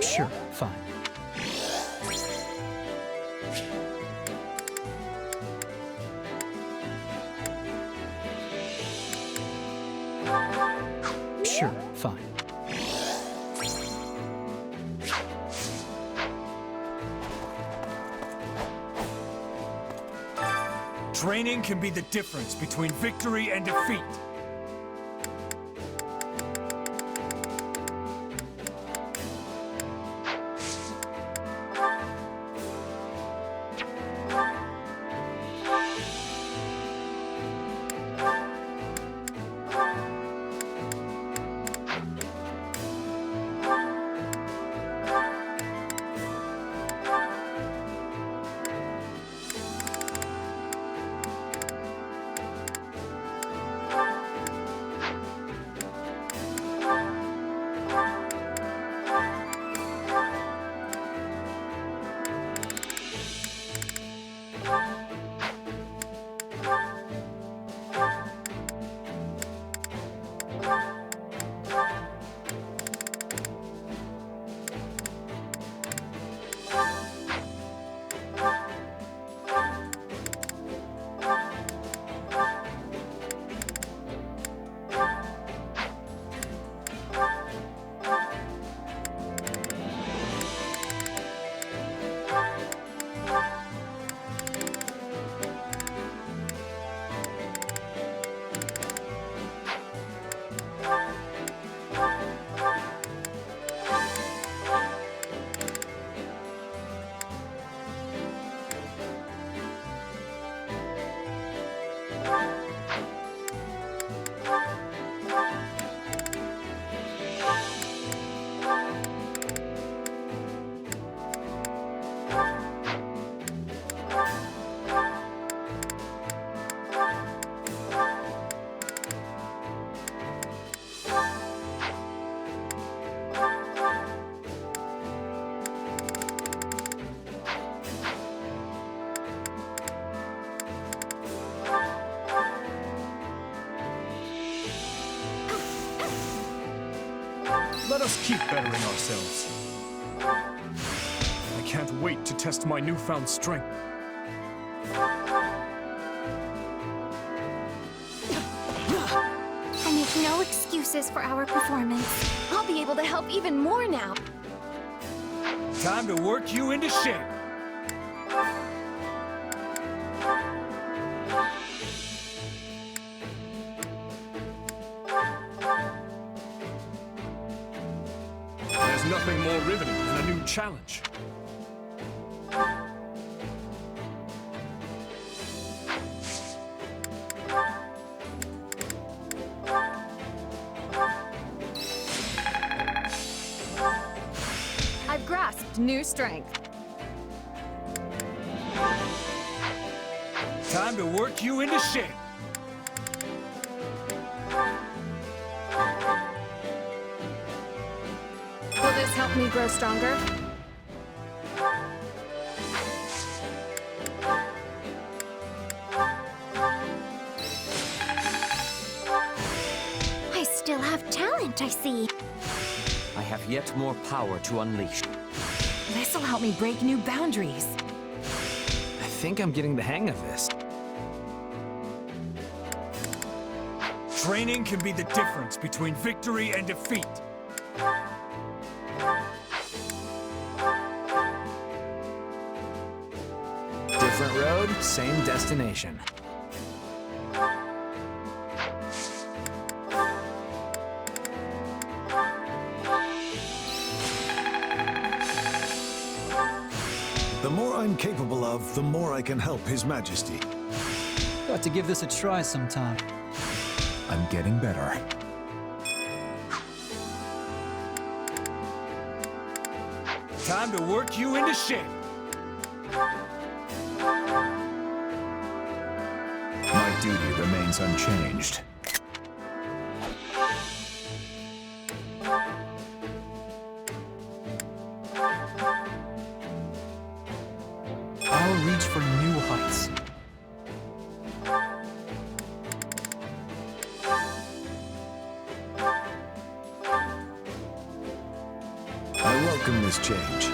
[SPEAKER 13] Sure, fine. Sure, fine.
[SPEAKER 2] Training can be the difference between victory and defeat.
[SPEAKER 6] Let us keep bettering ourselves. I can't wait to test my newfound strength.
[SPEAKER 4] I make no excuses for our performance. I'll be able to help even more now.
[SPEAKER 2] Time to work you into shape.
[SPEAKER 6] There's nothing more riveting than a new challenge.
[SPEAKER 19] I've grasped new strength.
[SPEAKER 2] Time to work you into shape.
[SPEAKER 19] Will this help me grow stronger?
[SPEAKER 4] I still have talent, I see.
[SPEAKER 1] I have yet more power to unleash.
[SPEAKER 7] This'll help me break new boundaries.
[SPEAKER 10] I think I'm getting the hang of this.
[SPEAKER 2] Training can be the difference between victory and defeat.
[SPEAKER 10] Different road, same destination.
[SPEAKER 11] The more I'm capable of, the more I can help His Majesty.
[SPEAKER 13] Got to give this a try sometime.
[SPEAKER 2] I'm getting better. Time to work you into shape. My duty remains unchanged. I'll reach for new heights.
[SPEAKER 11] I welcome this change.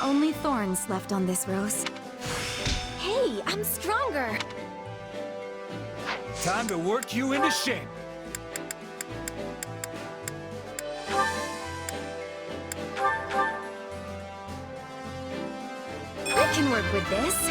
[SPEAKER 4] Only thorns left on this rose. Hey, I'm stronger.
[SPEAKER 2] Time to work you into shape.
[SPEAKER 4] I can work with this.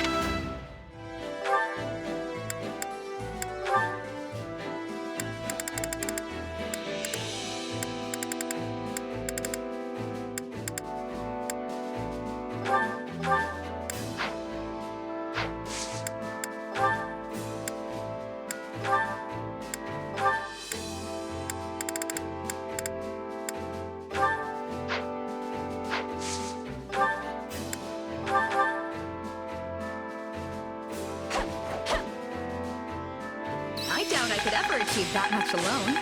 [SPEAKER 3] I doubt I could ever achieve that much alone.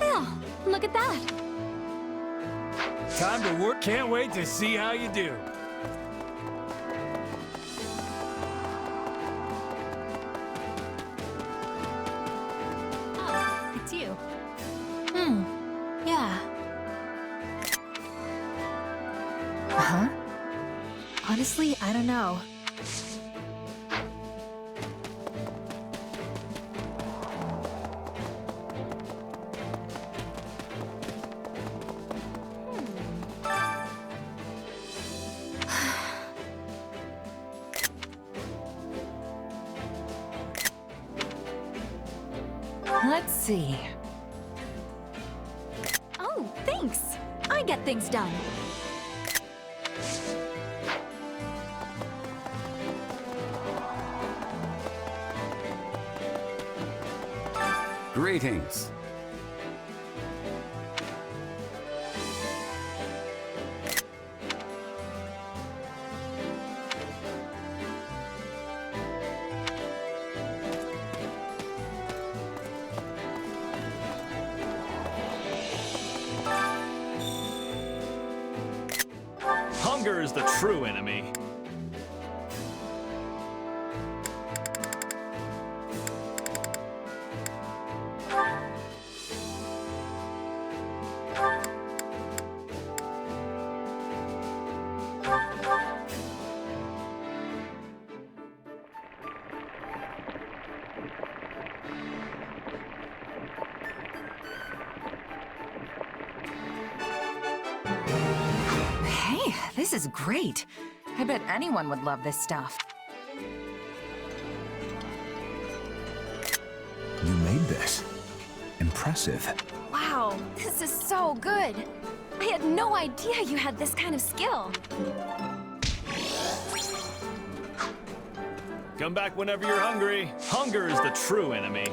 [SPEAKER 4] Oh, look at that.
[SPEAKER 2] Time to work. Can't wait to see how you do.
[SPEAKER 4] Oh, it's you. Yeah.
[SPEAKER 7] Huh? Honestly, I don't know. Let's see.
[SPEAKER 4] Oh, thanks. I get things done.
[SPEAKER 16] Greetings.
[SPEAKER 17] Hunger is the true enemy.
[SPEAKER 7] Hey, this is great. I bet anyone would love this stuff.
[SPEAKER 16] You made this. Impressive.
[SPEAKER 4] Wow, this is so good. I had no idea you had this kind of skill.
[SPEAKER 17] Come back whenever you're hungry. Hunger is the true enemy.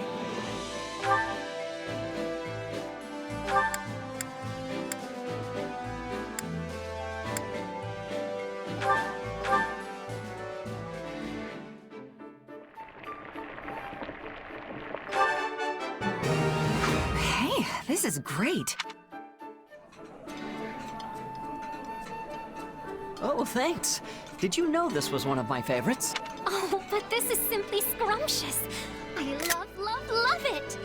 [SPEAKER 7] Hey, this is great.
[SPEAKER 1] Oh, thanks. Did you know this was one of my favorites?
[SPEAKER 4] Oh, but this is simply scrumptious. I love, love, love it.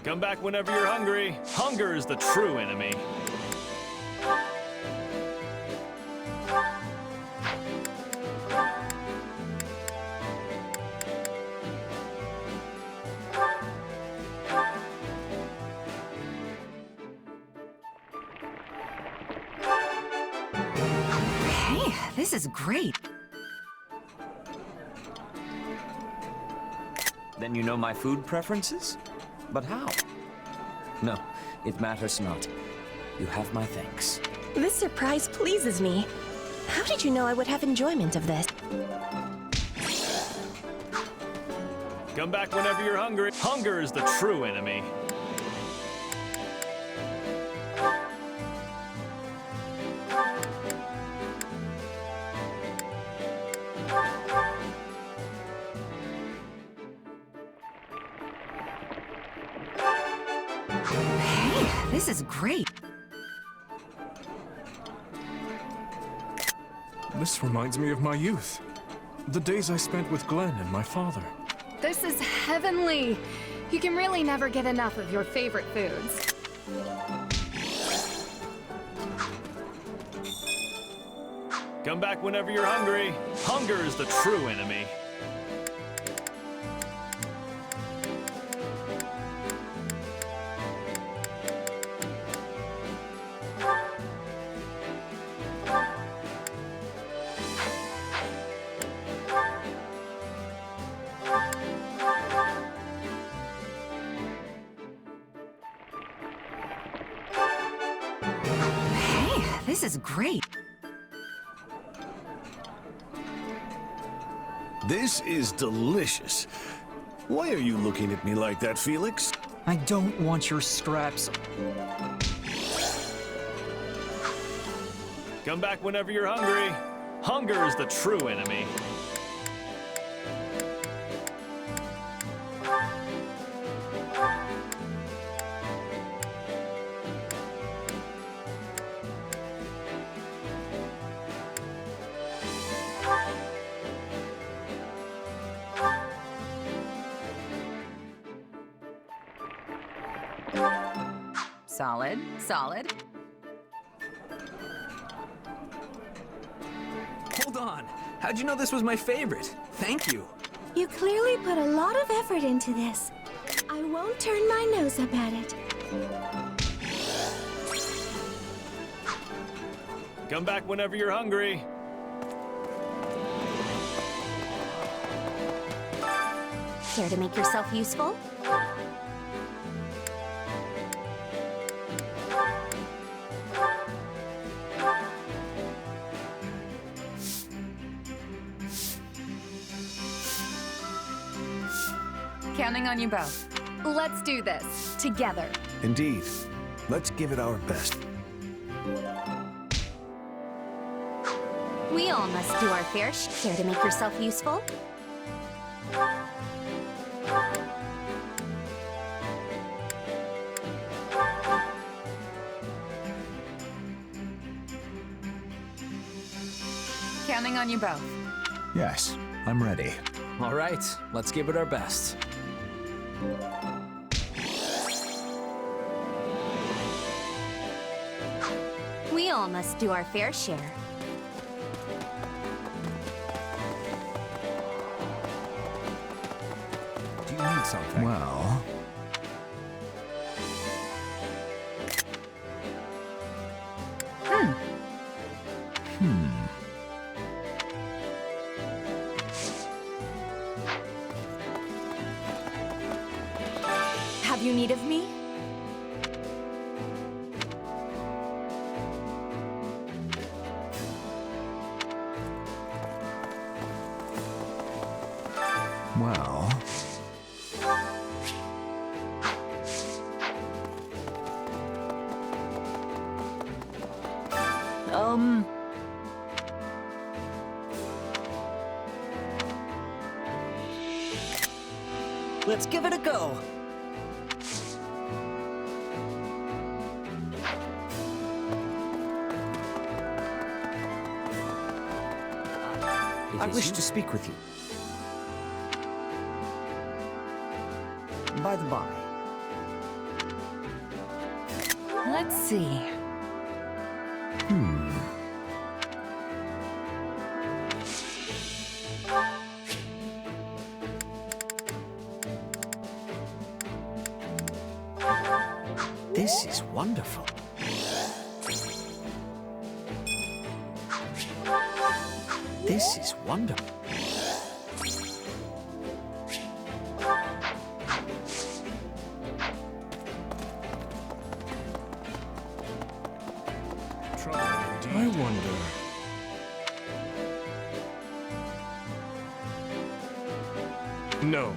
[SPEAKER 17] Come back whenever you're hungry. Hunger is the true enemy.
[SPEAKER 7] Hey, this is great.
[SPEAKER 1] Then you know my food preferences? But how? No, it matters not. You have my thanks.
[SPEAKER 18] This surprise pleases me. How did you know I would have enjoyment of this?
[SPEAKER 17] Come back whenever you're hungry. Hunger is the true enemy.
[SPEAKER 7] Hey, this is great.
[SPEAKER 6] This reminds me of my youth. The days I spent with Glenn and my father.
[SPEAKER 19] This is heavenly. You can really never get enough of your favorite foods.
[SPEAKER 17] Come back whenever you're hungry. Hunger is the true enemy.
[SPEAKER 7] Hey, this is great.
[SPEAKER 11] This is delicious. Why are you looking at me like that, Felix?
[SPEAKER 13] I don't want your scraps.
[SPEAKER 17] Come back whenever you're hungry. Hunger is the true enemy.
[SPEAKER 7] Solid, solid.
[SPEAKER 10] Hold on. How'd you know this was my favorite? Thank you.
[SPEAKER 14] You clearly put a lot of effort into this. I won't turn my nose up at it.
[SPEAKER 17] Come back whenever you're hungry.
[SPEAKER 4] Care to make yourself useful?
[SPEAKER 7] Counting on you both.
[SPEAKER 19] Let's do this together.
[SPEAKER 11] Indeed. Let's give it our best.
[SPEAKER 4] We all must do our fair share. Care to make yourself useful?
[SPEAKER 7] Counting on you both.
[SPEAKER 16] Yes, I'm ready.
[SPEAKER 10] All right, let's give it our best.
[SPEAKER 15] We all must do our fair share.
[SPEAKER 10] Do you need something?
[SPEAKER 16] Well...
[SPEAKER 19] Have you need of me?
[SPEAKER 16] Well...
[SPEAKER 1] Let's give it a go. I wish to speak with you. By the by.
[SPEAKER 7] Let's see.
[SPEAKER 1] This is wonderful. This is wonderful.
[SPEAKER 6] I wonder... No.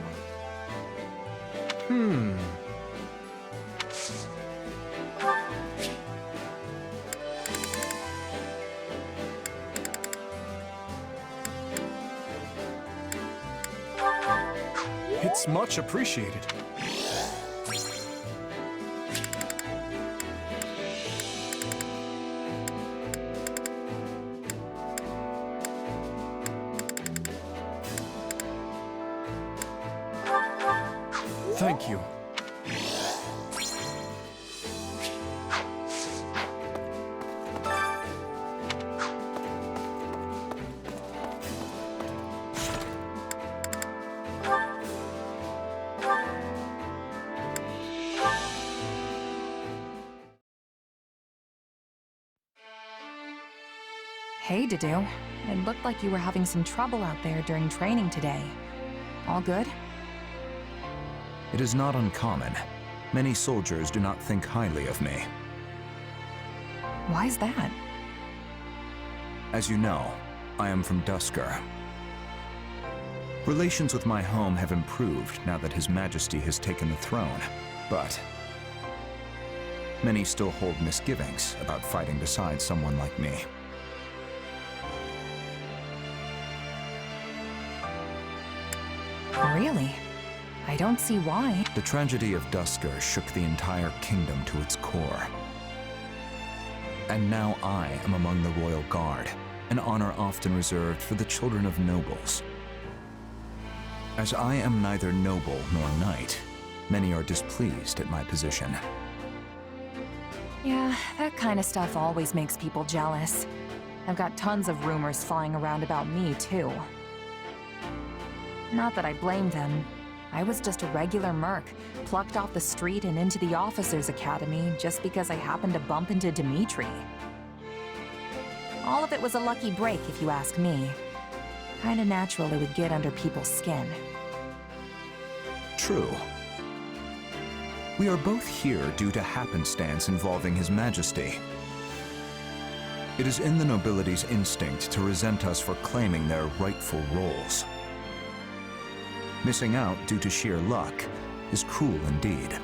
[SPEAKER 6] It's much appreciated. Thank you.
[SPEAKER 7] Hey, Dedue. It looked like you were having some trouble out there during training today. All good?
[SPEAKER 16] It is not uncommon. Many soldiers do not think highly of me.
[SPEAKER 7] Why's that?
[SPEAKER 16] As you know, I am from Duscur. Relations with my home have improved now that His Majesty has taken the throne, but many still hold misgivings about fighting beside someone like me.
[SPEAKER 7] Really? I don't see why.
[SPEAKER 16] The tragedy of Duscur shook the entire kingdom to its core. And now I am among the Royal Guard, an honor often reserved for the children of nobles. As I am neither noble nor knight, many are displeased at my position.
[SPEAKER 7] Yeah, that kind of stuff always makes people jealous. I've got tons of rumors flying around about me, too. Not that I blame them. I was just a regular merc, plucked off the street and into the officers' academy just because I happened to bump into Dimitri. All of it was a lucky break, if you ask me. Kinda natural it would get under people's skin.
[SPEAKER 16] True. We are both here due to happenstance involving His Majesty. It is in the nobility's instinct to resent us for claiming their rightful roles. Missing out due to sheer luck is cruel indeed.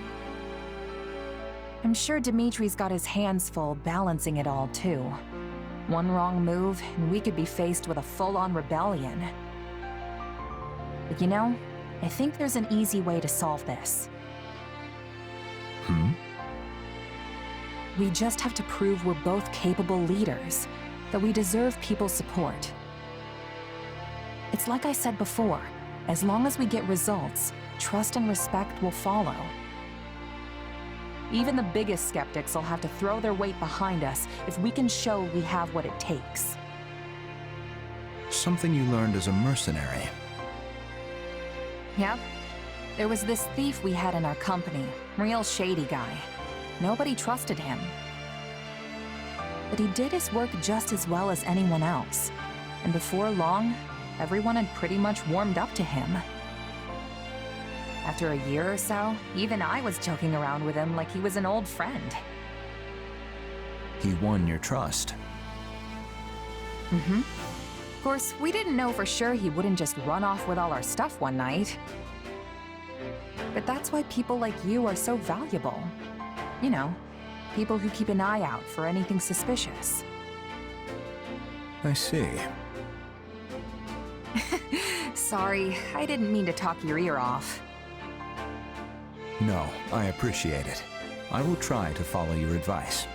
[SPEAKER 7] I'm sure Dimitri's got his hands full balancing it all, too. One wrong move, and we could be faced with a full-on rebellion. But you know, I think there's an easy way to solve this. We just have to prove we're both capable leaders, that we deserve people's support. It's like I said before, as long as we get results, trust and respect will follow. Even the biggest skeptics will have to throw their weight behind us if we can show we have what it takes.
[SPEAKER 16] Something you learned as a mercenary.
[SPEAKER 7] Yep. There was this thief we had in our company, real shady guy. Nobody trusted him. But he did his work just as well as anyone else. And before long, everyone had pretty much warmed up to him. After a year or so, even I was joking around with him like he was an old friend.
[SPEAKER 16] He won your trust.
[SPEAKER 7] Mm-hmm. Of course, we didn't know for sure he wouldn't just run off with all our stuff one night. But that's why people like you are so valuable. You know, people who keep an eye out for anything suspicious.
[SPEAKER 16] I see.
[SPEAKER 7] Sorry, I didn't mean to talk your ear off.
[SPEAKER 16] No, I appreciate it. I will try to follow your advice.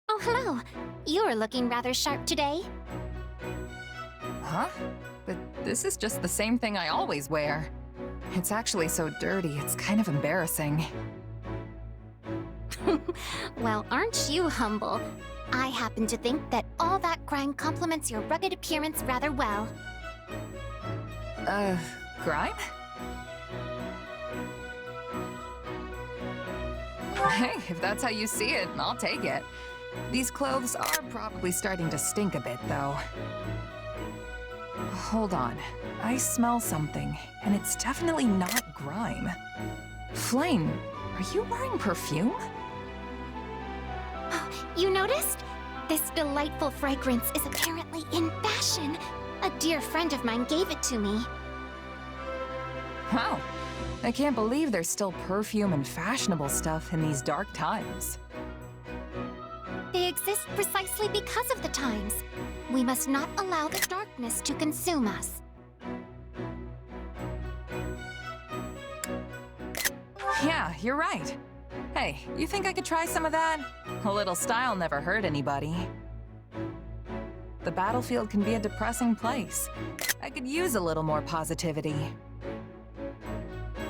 [SPEAKER 8] Oh, hello. You're looking rather sharp today.
[SPEAKER 7] Huh? But this is just the same thing I always wear. It's actually so dirty, it's kind of embarrassing.
[SPEAKER 8] Well, aren't you humble? I happen to think that all that grime complements your rugged appearance rather well.
[SPEAKER 7] Grime? Hey, if that's how you see it, I'll take it. These clothes are probably starting to stink a bit, though. Hold on. I smell something, and it's definitely not grime. Flame, are you wearing perfume?
[SPEAKER 8] You noticed? This delightful fragrance is apparently in fashion. A dear friend of mine gave it to me.
[SPEAKER 7] Wow. I can't believe there's still perfume and fashionable stuff in these dark times.
[SPEAKER 8] They exist precisely because of the times. We must not allow the darkness to consume us.
[SPEAKER 7] Yeah, you're right. Hey, you think I could try some of that? A little style never hurt anybody. The battlefield can be a depressing place. I could use a little more positivity.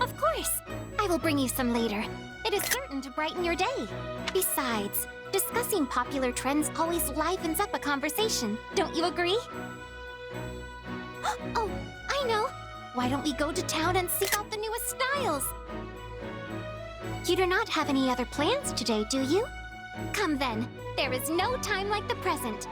[SPEAKER 8] Of course! I will bring you some later. It is certain to brighten your day. Besides, discussing popular trends always livens up a conversation. Don't you agree? Oh, I know! Why don't we go to town and seek out the newest styles? You do not have any other plans today, do you? Come then. There is no time like the present.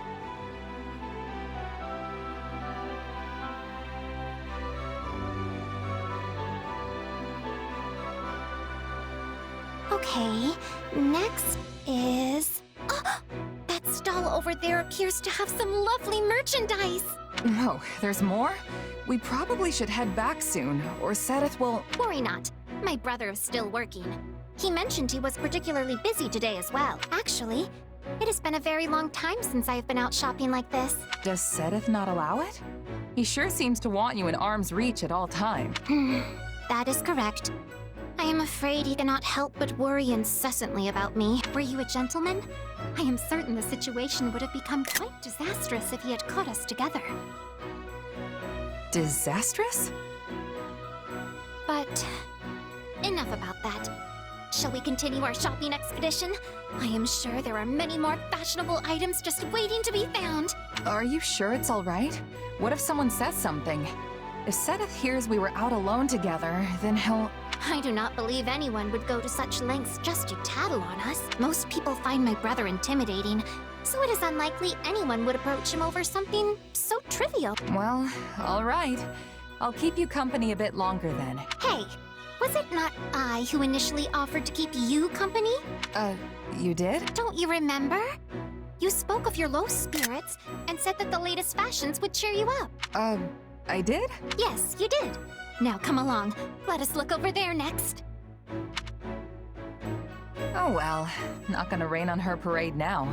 [SPEAKER 8] Okay, next is... Oh, that stall over there appears to have some lovely merchandise.
[SPEAKER 7] No, there's more? We probably should head back soon, or Sedith will...
[SPEAKER 8] Worry not. My brother is still working. He mentioned he was particularly busy today as well. Actually, it has been a very long time since I've been out shopping like this.
[SPEAKER 7] Does Sedith not allow it? He sure seems to want you in arm's reach at all times.
[SPEAKER 8] That is correct. I am afraid he cannot help but worry incessantly about me. Were you a gentleman? I am certain the situation would have become quite disastrous if he had caught us together.
[SPEAKER 7] Disastrous?
[SPEAKER 8] But enough about that. Shall we continue our shopping expedition? I am sure there are many more fashionable items just waiting to be found.
[SPEAKER 7] Are you sure it's all right? What if someone says something? If Sedith hears we were out alone together, then he'll...
[SPEAKER 8] I do not believe anyone would go to such lengths just to tattle on us. Most people find my brother intimidating, so it is unlikely anyone would approach him over something so trivial.
[SPEAKER 7] Well, all right. I'll keep you company a bit longer then.
[SPEAKER 8] Hey, was it not I who initially offered to keep you company?
[SPEAKER 7] You did?
[SPEAKER 8] Don't you remember? You spoke of your low spirits and said that the latest fashions would cheer you up.
[SPEAKER 7] I did?
[SPEAKER 8] Yes, you did. Now come along. Let us look over there next.
[SPEAKER 7] Oh well, not gonna rain on her parade now.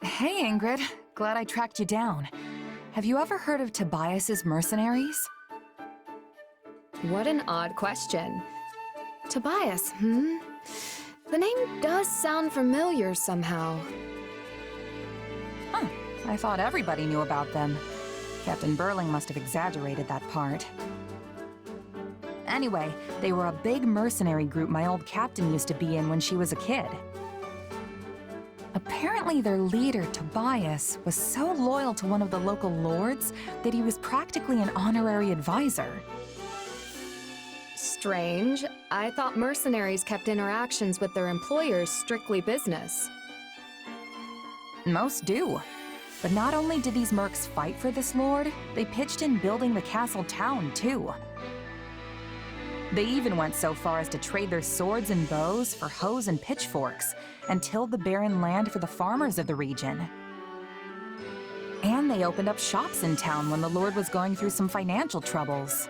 [SPEAKER 7] Hey Ingrid, glad I tracked you down. Have you ever heard of Tobias's mercenaries?
[SPEAKER 19] What an odd question. Tobias, The name does sound familiar somehow.
[SPEAKER 7] Huh, I thought everybody knew about them. Captain Burling must have exaggerated that part. Anyway, they were a big mercenary group my old captain used to be in when she was a kid. Apparently their leader, Tobias, was so loyal to one of the local lords that he was practically an honorary advisor.
[SPEAKER 19] Strange. I thought mercenaries kept interactions with their employers strictly business.
[SPEAKER 7] Most do. But not only did these mercs fight for this lord, they pitched in building the castle town, too. They even went so far as to trade their swords and bows for hoes and pitchforks, and tilled the barren land for the farmers of the region. And they opened up shops in town when the lord was going through some financial troubles.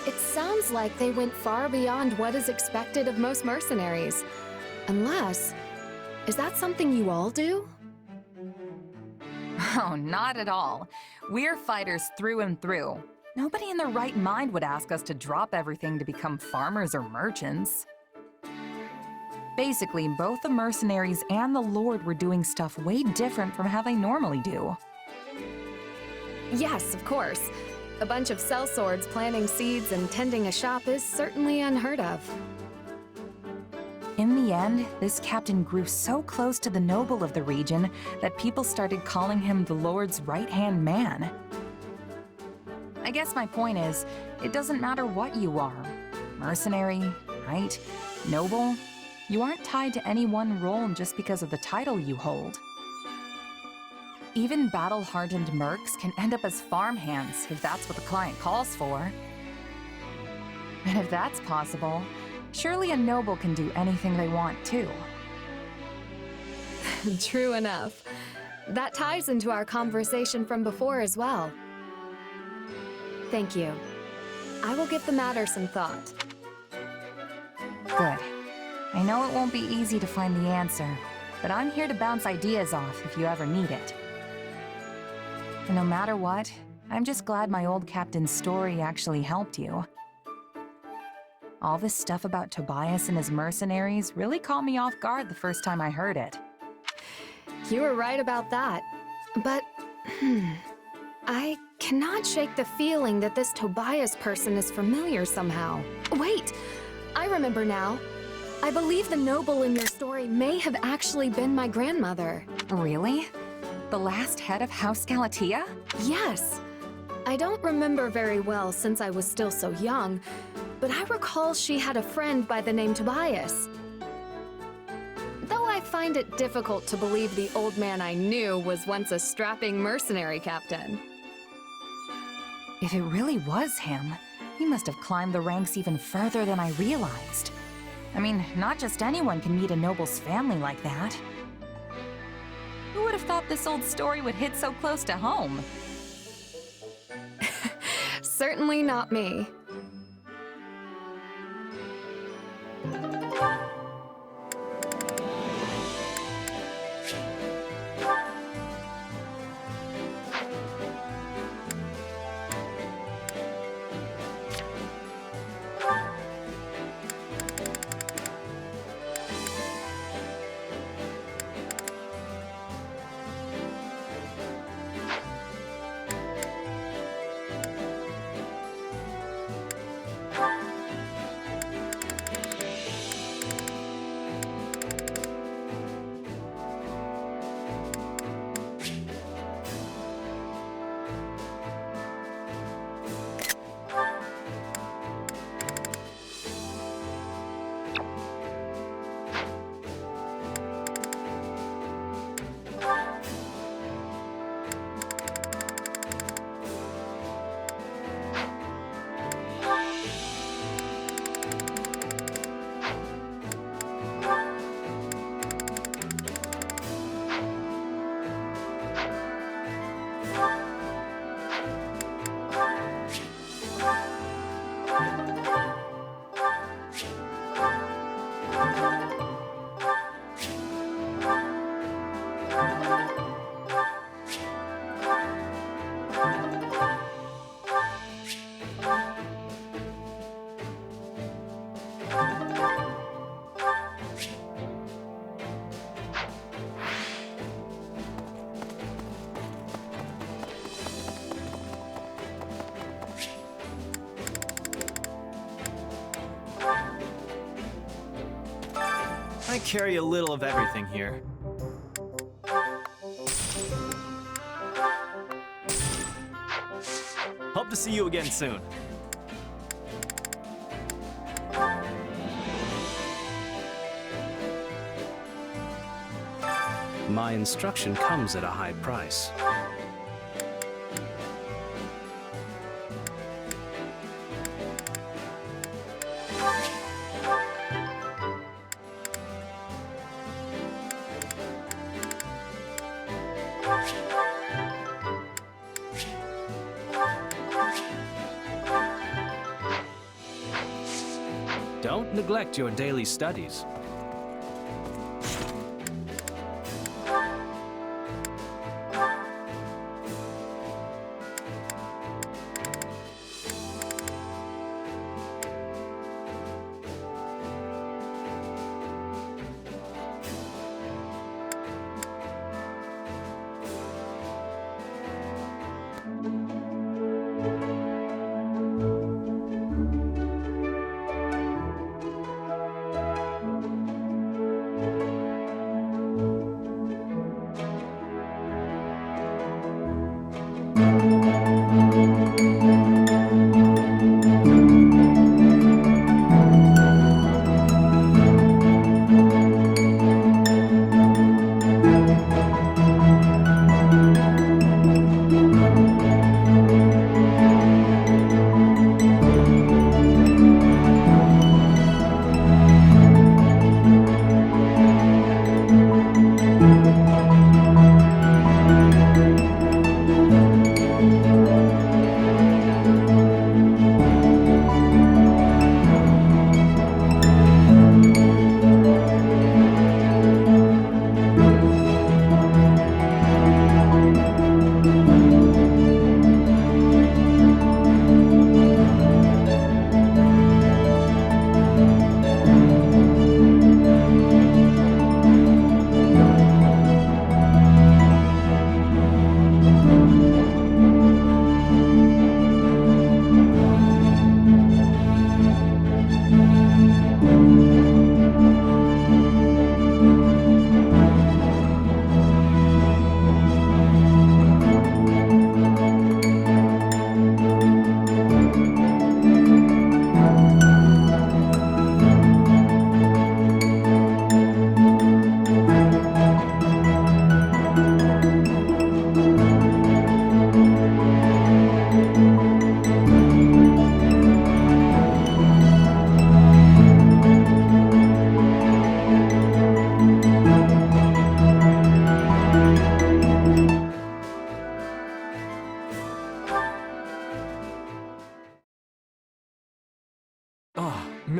[SPEAKER 19] It sounds like they went far beyond what is expected of most mercenaries. Unless... is that something you all do?
[SPEAKER 7] Oh, not at all. We're fighters through and through. Nobody in their right mind would ask us to drop everything to become farmers or merchants. Basically, both the mercenaries and the Lord were doing stuff way different from how they normally do.
[SPEAKER 19] Yes, of course. A bunch of sellswords planting seeds and tending a shop is certainly unheard of.
[SPEAKER 7] In the end, this captain grew so close to the noble of the region that people started calling him the Lord's right-hand man. I guess my point is, it doesn't matter what you are. Mercenary, knight, noble, you aren't tied to any one role just because of the title you hold. Even battle-hardened mercs can end up as farmhands if that's what the client calls for. And if that's possible, surely a noble can do anything they want too.
[SPEAKER 19] True enough. That ties into our conversation from before as well. Thank you. I will give the matter some thought.
[SPEAKER 7] Good. I know it won't be easy to find the answer, but I'm here to bounce ideas off if you ever need it. And no matter what, I'm just glad my old captain's story actually helped you. All this stuff about Tobias and his mercenaries really caught me off guard the first time I heard it.
[SPEAKER 19] You were right about that. But, I cannot shake the feeling that this Tobias person is familiar somehow. Wait! I remember now. I believe the noble in your story may have actually been my grandmother.
[SPEAKER 7] Really? The last head of House Galatea?
[SPEAKER 19] Yes. I don't remember very well since I was still so young, but I recall she had a friend by the name Tobias. Though I find it difficult to believe the old man I knew was once a strapping mercenary captain.
[SPEAKER 7] If it really was him, he must have climbed the ranks even further than I realized. I mean, not just anyone can meet a noble's family like that. Who would have thought this old story would hit so close to home?
[SPEAKER 19] Certainly not me.
[SPEAKER 17] I carry a little of everything here. Hope to see you again soon.
[SPEAKER 20] My instruction comes at a high price. Don't neglect your daily studies.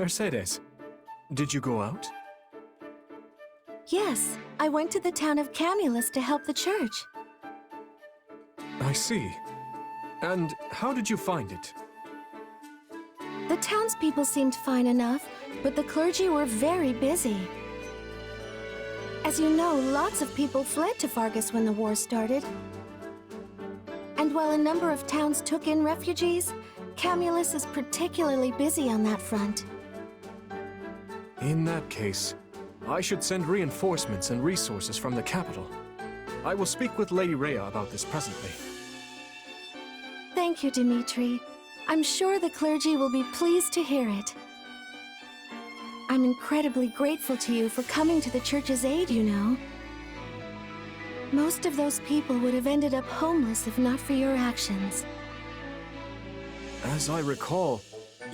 [SPEAKER 6] Mercedes, did you go out?
[SPEAKER 14] Yes, I went to the town of Camulus to help the church.
[SPEAKER 6] I see. And how did you find it?
[SPEAKER 14] The townspeople seemed fine enough, but the clergy were very busy. As you know, lots of people fled to Fargus when the war started. And while a number of towns took in refugees, Camulus is particularly busy on that front.
[SPEAKER 6] In that case, I should send reinforcements and resources from the capital. I will speak with Lady Rhea about this presently.
[SPEAKER 14] Thank you, Dimitri. I'm sure the clergy will be pleased to hear it. I'm incredibly grateful to you for coming to the church's aid, you know. Most of those people would have ended up homeless if not for your actions.
[SPEAKER 6] As I recall,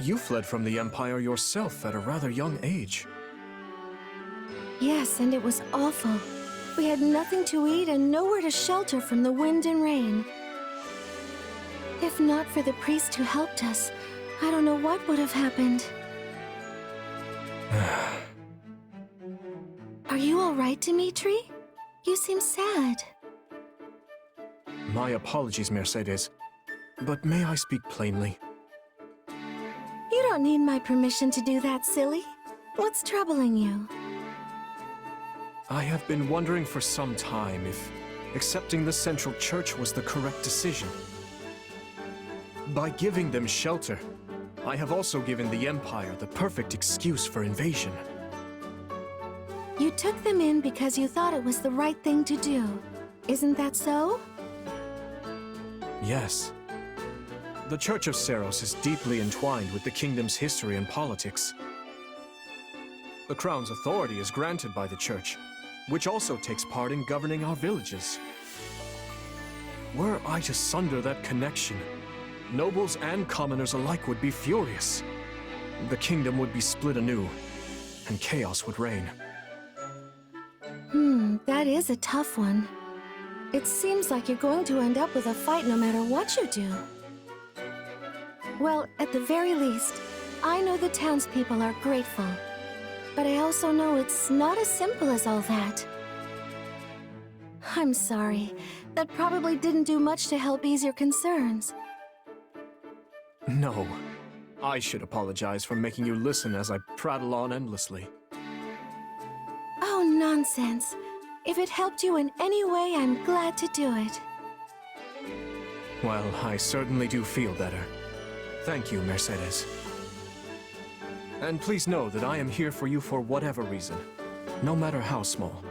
[SPEAKER 6] you fled from the Empire yourself at a rather young age.
[SPEAKER 14] Yes, and it was awful. We had nothing to eat and nowhere to shelter from the wind and rain. If not for the priest who helped us, I don't know what would have happened. Are you all right, Dimitri? You seem sad.
[SPEAKER 6] My apologies, Mercedes. But may I speak plainly?
[SPEAKER 14] You don't need my permission to do that, silly. What's troubling you?
[SPEAKER 6] I have been wondering for some time if accepting the Central Church was the correct decision. By giving them shelter, I have also given the Empire the perfect excuse for invasion.
[SPEAKER 14] You took them in because you thought it was the right thing to do. Isn't that so?
[SPEAKER 6] Yes. The Church of Seiros is deeply entwined with the kingdom's history and politics. The Crown's authority is granted by the Church, which also takes part in governing our villages. Were I to sunder that connection, nobles and commoners alike would be furious. The kingdom would be split anew, and chaos would reign.
[SPEAKER 14] That is a tough one. It seems like you're going to end up with a fight no matter what you do. Well, at the very least, I know the townspeople are grateful. But I also know it's not as simple as all that. I'm sorry. That probably didn't do much to help ease your concerns.
[SPEAKER 6] No. I should apologize for making you listen as I prattle on endlessly.
[SPEAKER 14] Oh, nonsense. If it helped you in any way, I'm glad to do it.
[SPEAKER 6] Well, I certainly do feel better. Thank you, Mercedes. And please know that I am here for you for whatever reason, no matter how small.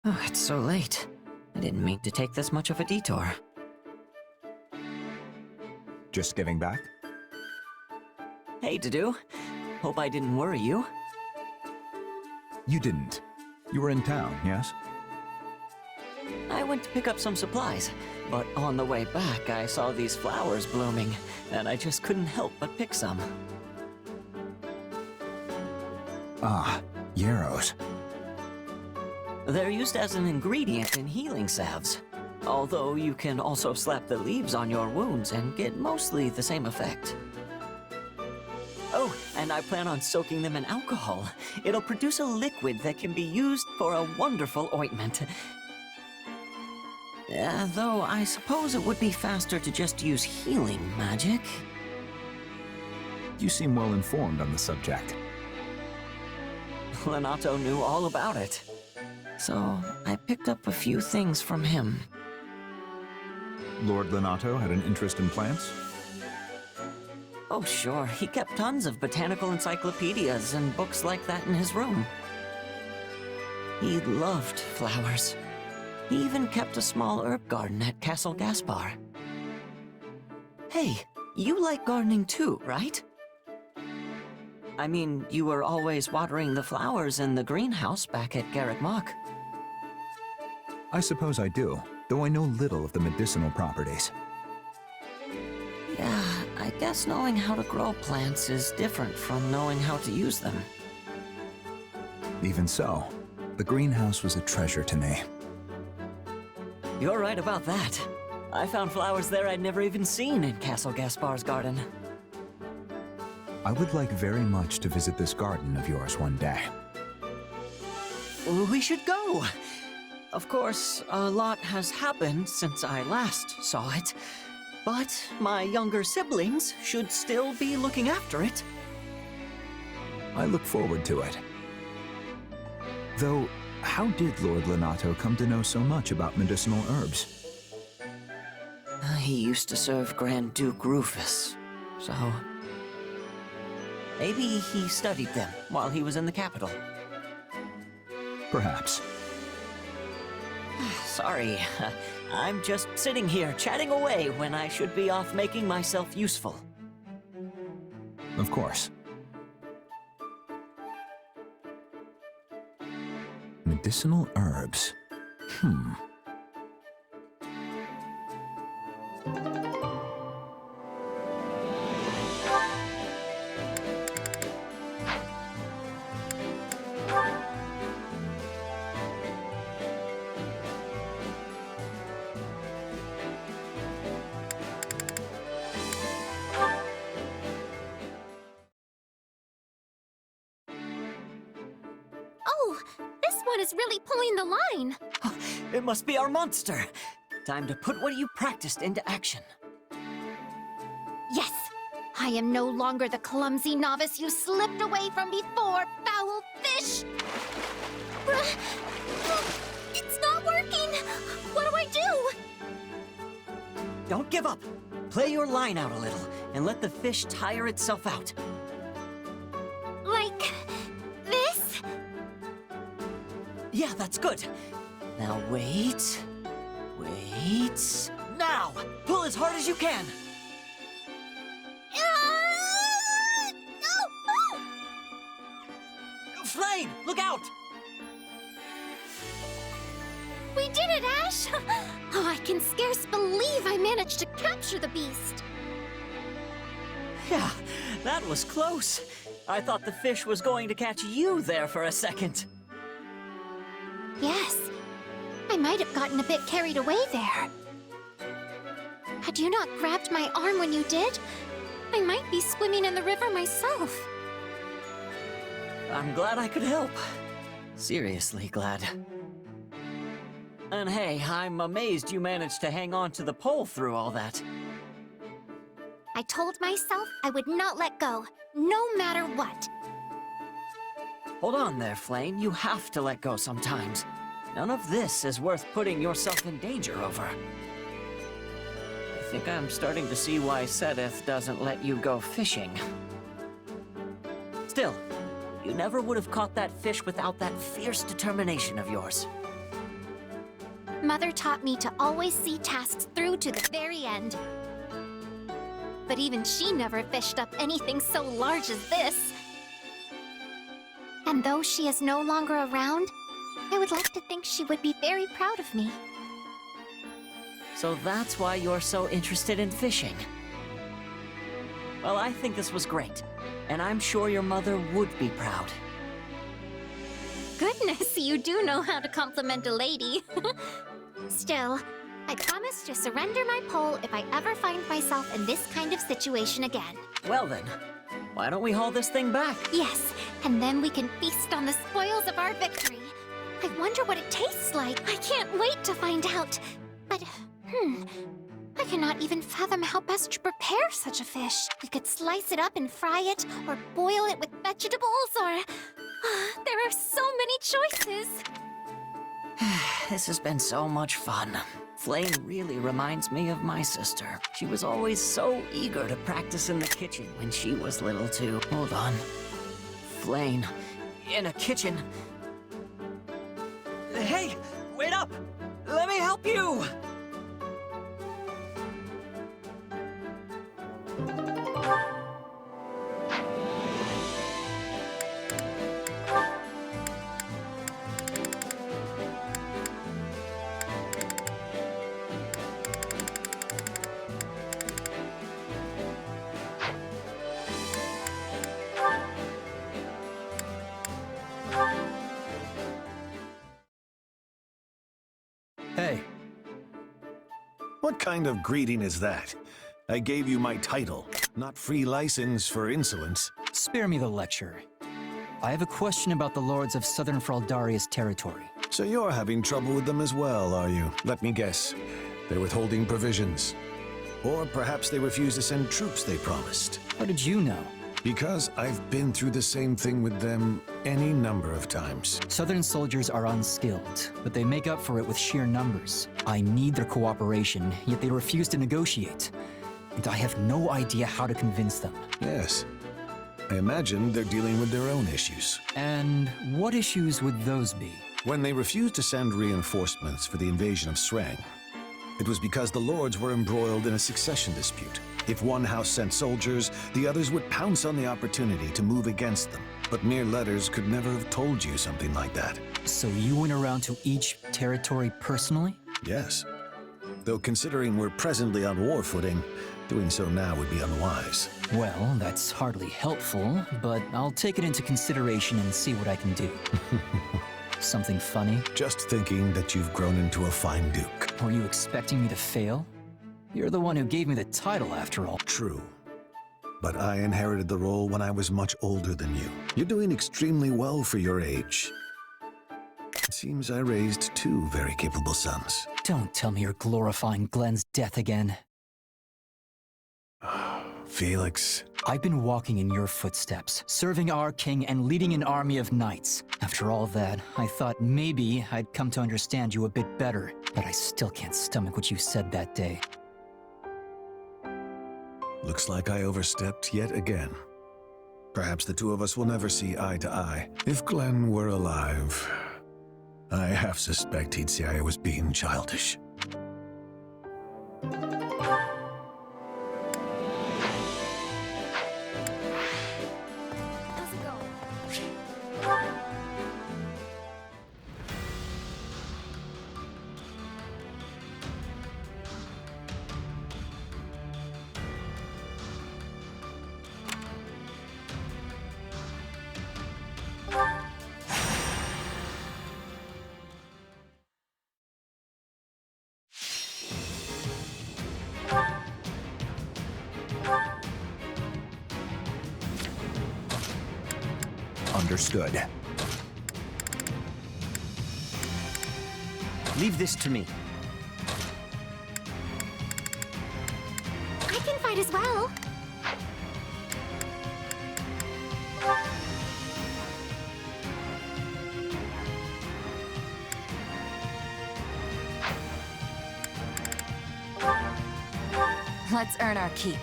[SPEAKER 1] Oh, it's so late. I didn't mean to take this much of a detour.
[SPEAKER 16] Just giving back?
[SPEAKER 1] Hey, Dedu. Hope I didn't worry you.
[SPEAKER 16] You didn't. You were in town, yes?
[SPEAKER 1] I went to pick up some supplies, but on the way back I saw these flowers blooming, and I just couldn't help but pick some.
[SPEAKER 16] Ah, yarrows.
[SPEAKER 1] They're used as an ingredient in healing salves, although you can also slap the leaves on your wounds and get mostly the same effect. Oh, and I plan on soaking them in alcohol. It'll produce a liquid that can be used for a wonderful ointment. Though I suppose it would be faster to just use healing magic.
[SPEAKER 16] You seem well informed on the subject.
[SPEAKER 1] Lonato knew all about it. So I picked up a few things from him.
[SPEAKER 16] Lord Lonato had an interest in plants?
[SPEAKER 1] Oh, sure. He kept tons of botanical encyclopedias and books like that in his room. He loved flowers. He even kept a small herb garden at Castle Gaspar. Hey, you like gardening too, right? I mean, you were always watering the flowers in the greenhouse back at Garreg Mach.
[SPEAKER 16] I suppose I do, though I know little of the medicinal properties.
[SPEAKER 1] Yeah, I guess knowing how to grow plants is different from knowing how to use them.
[SPEAKER 16] Even so, the greenhouse was a treasure to me.
[SPEAKER 1] You're right about that. I found flowers there I'd never even seen in Castle Gaspar's garden.
[SPEAKER 16] I would like very much to visit this garden of yours one day.
[SPEAKER 1] We should go! Of course, a lot has happened since I last saw it, but my younger siblings should still be looking after it.
[SPEAKER 16] I look forward to it. Though, how did Lord Lonato come to know so much about medicinal herbs?
[SPEAKER 1] He used to serve Grand Duke Rufus, so... maybe he studied them while he was in the capital.
[SPEAKER 16] Perhaps.
[SPEAKER 1] Sorry, I'm just sitting here chatting away when I should be off making myself useful.
[SPEAKER 16] Of course. Medicinal herbs.
[SPEAKER 15] Oh, this one is really pulling the line.
[SPEAKER 1] It must be our monster. Time to put what you practiced into action.
[SPEAKER 15] Yes, I am no longer the clumsy novice you slipped away from before, foul fish! It's not working! What do I do?
[SPEAKER 1] Don't give up. Play your line out a little, and let the fish tire itself out.
[SPEAKER 15] Like... this?
[SPEAKER 1] Yeah, that's good. Now wait. Wait. Now! Pull as hard as you can! Flame! Look out!
[SPEAKER 15] We did it, Ash! Oh, I can scarce believe I managed to capture the beast!
[SPEAKER 1] Yeah, that was close. I thought the fish was going to catch you there for a second.
[SPEAKER 15] Yes. I might have gotten a bit carried away there. Had you not grabbed my arm when you did, I might be swimming in the river myself.
[SPEAKER 1] I'm glad I could help. Seriously glad. And hey, I'm amazed you managed to hang on to the pole through all that.
[SPEAKER 15] I told myself I would not let go, no matter what.
[SPEAKER 1] Hold on there, Flame. You have to let go sometimes. None of this is worth putting yourself in danger over. I think I'm starting to see why Sedith doesn't let you go fishing. Still, you never would have caught that fish without that fierce determination of yours.
[SPEAKER 15] Mother taught me to always see tasks through to the very end. But even she never fished up anything so large as this. And though she is no longer around, I would like to think she would be very proud of me.
[SPEAKER 1] So that's why you're so interested in fishing. Well, I think this was great, and I'm sure your mother would be proud.
[SPEAKER 15] Goodness, you do know how to compliment a lady. Still, I promise to surrender my pole if I ever find myself in this kind of situation again.
[SPEAKER 1] Well then, why don't we haul this thing back?
[SPEAKER 15] Yes, and then we can feast on the spoils of our victory. I wonder what it tastes like. I can't wait to find out. But, I cannot even fathom how best to prepare such a fish. We could slice it up and fry it, or boil it with vegetables, or... there are so many choices.
[SPEAKER 1] This has been so much fun. Flame really reminds me of my sister. She was always so eager to practice in the kitchen when she was little too. Hold on. Flame, in a kitchen. Hey, wait up! Let me help you!
[SPEAKER 13] Hey.
[SPEAKER 11] What kind of greeting is that? I gave you my title, not free license for insolence.
[SPEAKER 13] Spare me the lecture. I have a question about the lords of Southern Fraldaria's territory.
[SPEAKER 11] So you're having trouble with them as well, are you? Let me guess. They're withholding provisions. Or perhaps they refuse to send troops they promised.
[SPEAKER 13] How did you know?
[SPEAKER 11] Because I've been through the same thing with them any number of times.
[SPEAKER 13] Southern soldiers are unskilled, but they make up for it with sheer numbers. I need their cooperation, yet they refuse to negotiate. And I have no idea how to convince them.
[SPEAKER 11] Yes. I imagine they're dealing with their own issues.
[SPEAKER 13] And what issues would those be?
[SPEAKER 11] When they refused to send reinforcements for the invasion of Srang, it was because the lords were embroiled in a succession dispute. If one house sent soldiers, the others would pounce on the opportunity to move against them. But mere letters could never have told you something like that.
[SPEAKER 13] So you went around to each territory personally?
[SPEAKER 11] Yes. Though considering we're presently on war footing, doing so now would be unwise.
[SPEAKER 13] Well, that's hardly helpful, but I'll take it into consideration and see what I can do. Something funny?
[SPEAKER 11] Just thinking that you've grown into a fine duke.
[SPEAKER 13] Were you expecting me to fail? You're the one who gave me the title, after all.
[SPEAKER 11] True. But I inherited the role when I was much older than you. You're doing extremely well for your age. It seems I raised two very capable sons.
[SPEAKER 13] Don't tell me you're glorifying Glenn's death again.
[SPEAKER 11] Felix.
[SPEAKER 13] I've been walking in your footsteps, serving our king and leading an army of knights. After all that, I thought maybe I'd come to understand you a bit better, but I still can't stomach what you said that day.
[SPEAKER 11] Looks like I overstepped yet again. Perhaps the two of us will never see eye to eye. If Glenn were alive, I half suspect he'd say I was being childish.
[SPEAKER 16] Understood.
[SPEAKER 1] Leave this to me.
[SPEAKER 15] I can fight as well.
[SPEAKER 3] Let's earn our keep.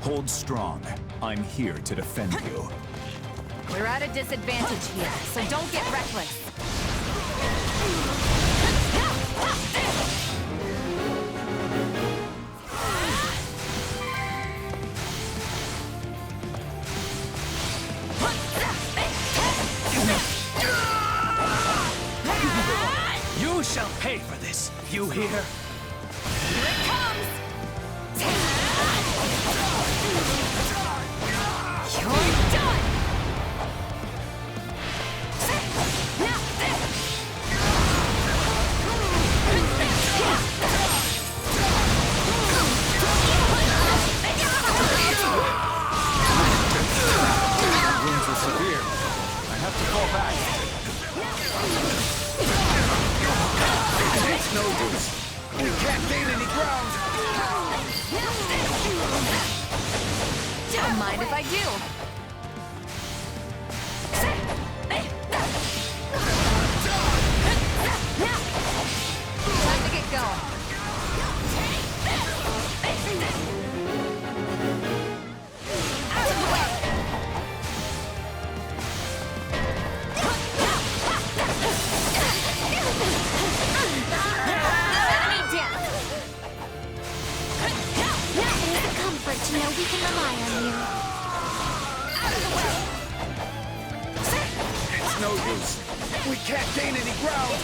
[SPEAKER 16] Hold strong. I'm here to defend you.
[SPEAKER 3] We're at a disadvantage here, so don't get reckless.
[SPEAKER 20] You shall pay for this. You hear?
[SPEAKER 3] Here it comes! You're done!
[SPEAKER 2] Wounds are severe. I have to fall back.
[SPEAKER 20] It's no use. We can't gain any ground.
[SPEAKER 3] Don't mind if I do. Time to get going. Out of the way. Enemy down.
[SPEAKER 15] It is a comfort to know we can rely on you.
[SPEAKER 3] Out of the way.
[SPEAKER 20] It's no use. We can't gain any ground.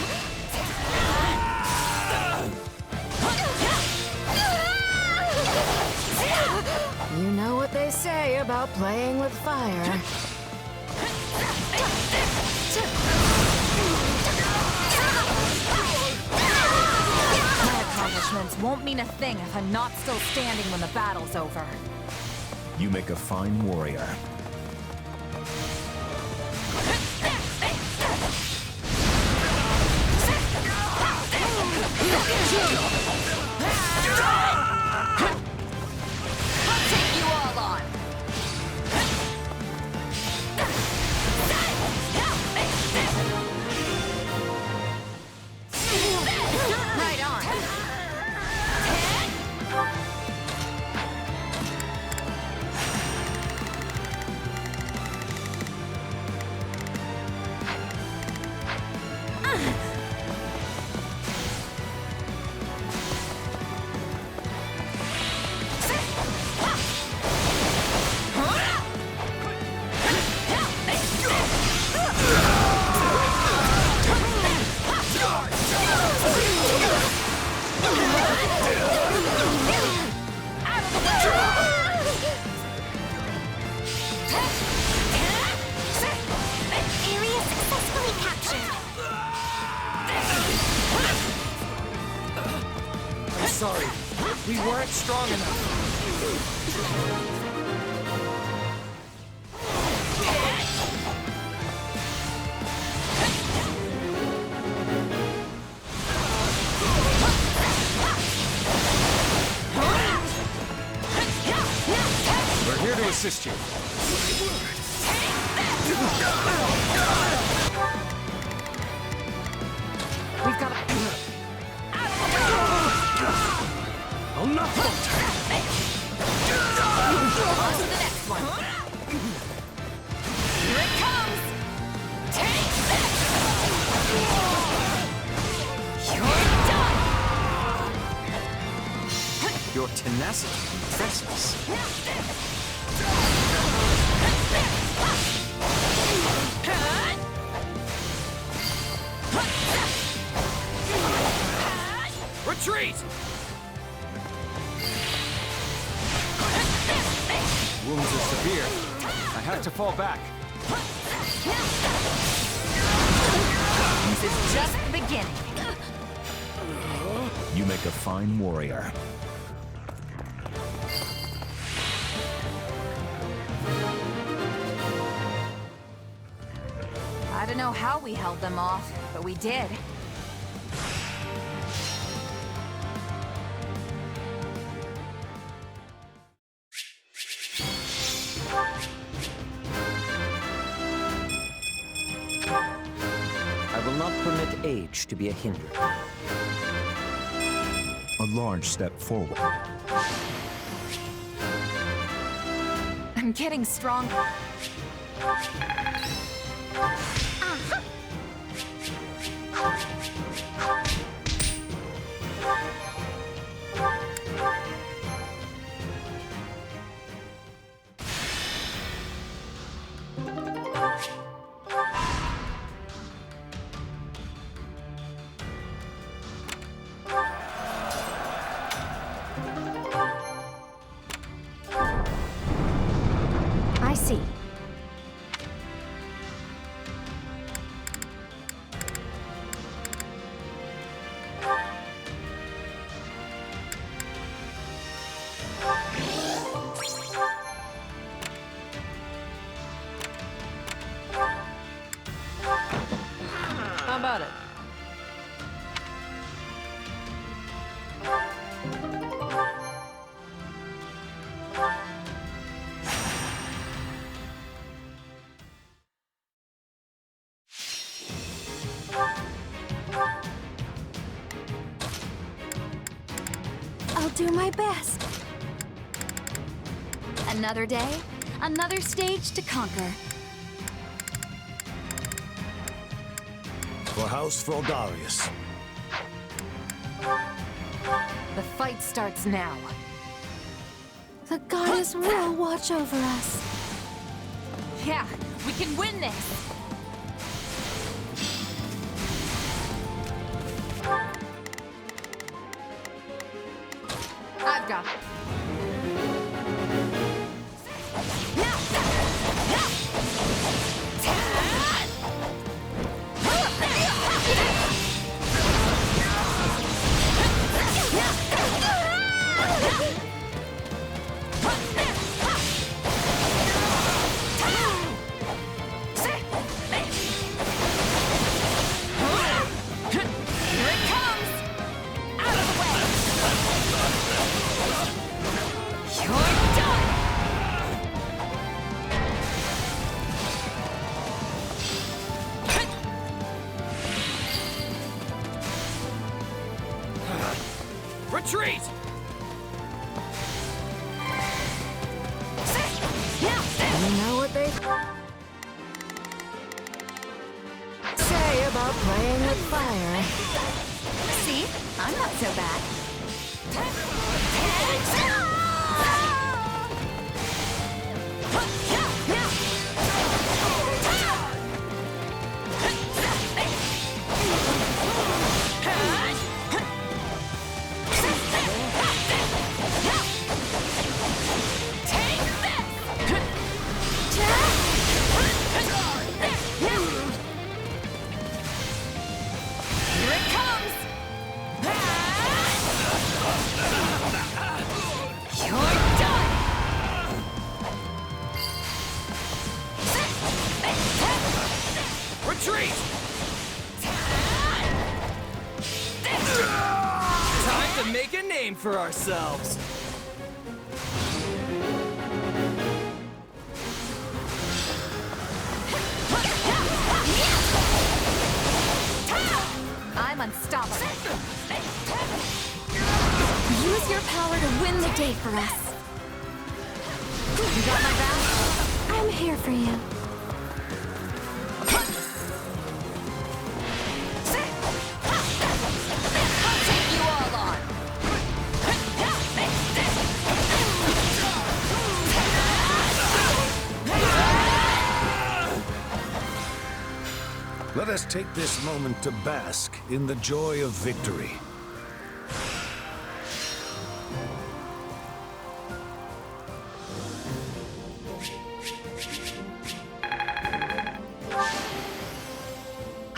[SPEAKER 19] You know what they say about playing with fire.
[SPEAKER 3] My accomplishments won't mean a thing if I'm not still standing when the battle's over.
[SPEAKER 16] You make a fine warrior.
[SPEAKER 3] I'll take you all on. Right on.
[SPEAKER 15] Area successfully captured.
[SPEAKER 20] I'm sorry. We weren't strong enough.
[SPEAKER 2] assist you.
[SPEAKER 19] We've got a...
[SPEAKER 20] I'll not falter.
[SPEAKER 3] On to the next one. Here it comes! Take this! You're done!
[SPEAKER 10] Your tenacity impresses.
[SPEAKER 17] Retreat!
[SPEAKER 2] Wounds are severe. I have to fall back.
[SPEAKER 3] This is just the beginning.
[SPEAKER 16] You make a fine warrior.
[SPEAKER 7] I don't know how we held them off, but we did.
[SPEAKER 1] I will not permit age to be a hindrance.
[SPEAKER 16] A large step forward.
[SPEAKER 7] I'm getting stronger.
[SPEAKER 4] I see.
[SPEAKER 1] How about it?
[SPEAKER 14] I'll do my best.
[SPEAKER 3] Another day, another stage to conquer.
[SPEAKER 11] For House Fraldarius.
[SPEAKER 7] The fight starts now.
[SPEAKER 14] The goddess will watch over us.
[SPEAKER 3] Yeah, we can win this!
[SPEAKER 7] I've got it.
[SPEAKER 17] Retreat!
[SPEAKER 22] You know what they say about playing with fire.
[SPEAKER 3] See? I'm not so bad.
[SPEAKER 17] Retreat!
[SPEAKER 5] Time to make a name for ourselves.
[SPEAKER 4] a day for us.
[SPEAKER 3] You got my back?
[SPEAKER 4] I'm here for you.
[SPEAKER 3] I'll take you all on.
[SPEAKER 11] Let us take this moment to bask in the joy of victory.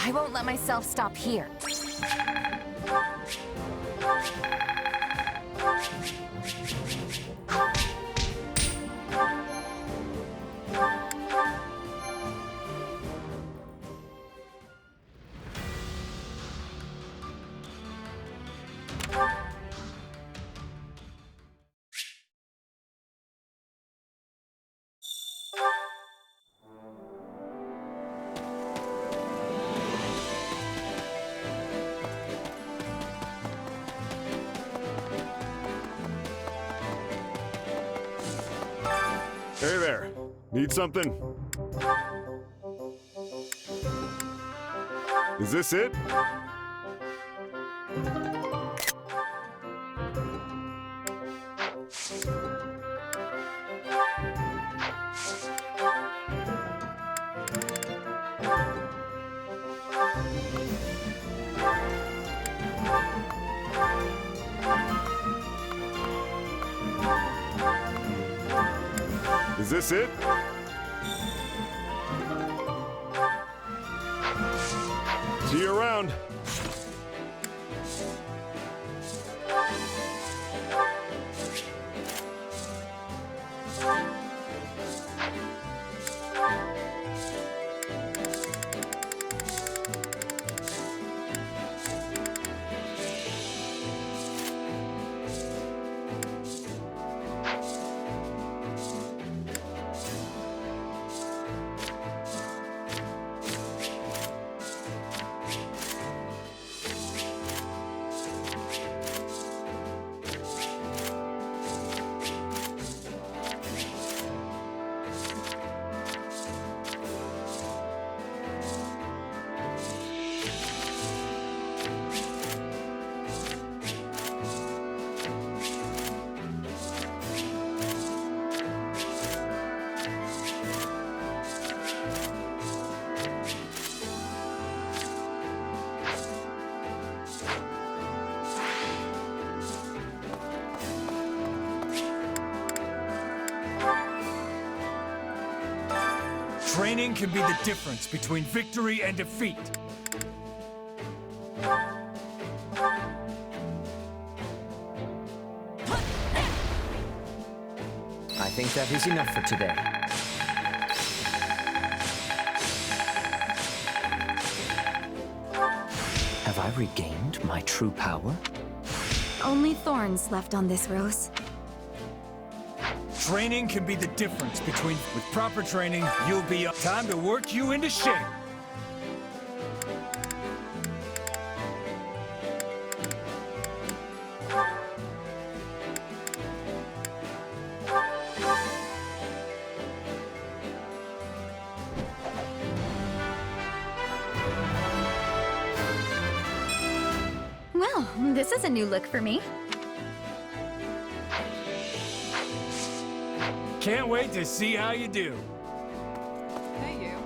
[SPEAKER 7] I won't let myself stop here.
[SPEAKER 5] Hey there. Need something? Is this it? Is this it? See you around.
[SPEAKER 2] Training can be the difference between victory and defeat.
[SPEAKER 1] I think that is enough for today. Have I regained my true power?
[SPEAKER 4] Only thorns left on this rose.
[SPEAKER 2] Training can be the difference between... With proper training, you'll be up. Time to work you into shape.
[SPEAKER 21] Well, this is a new look for me.
[SPEAKER 2] Can't wait to see how you do.
[SPEAKER 7] Hey, you.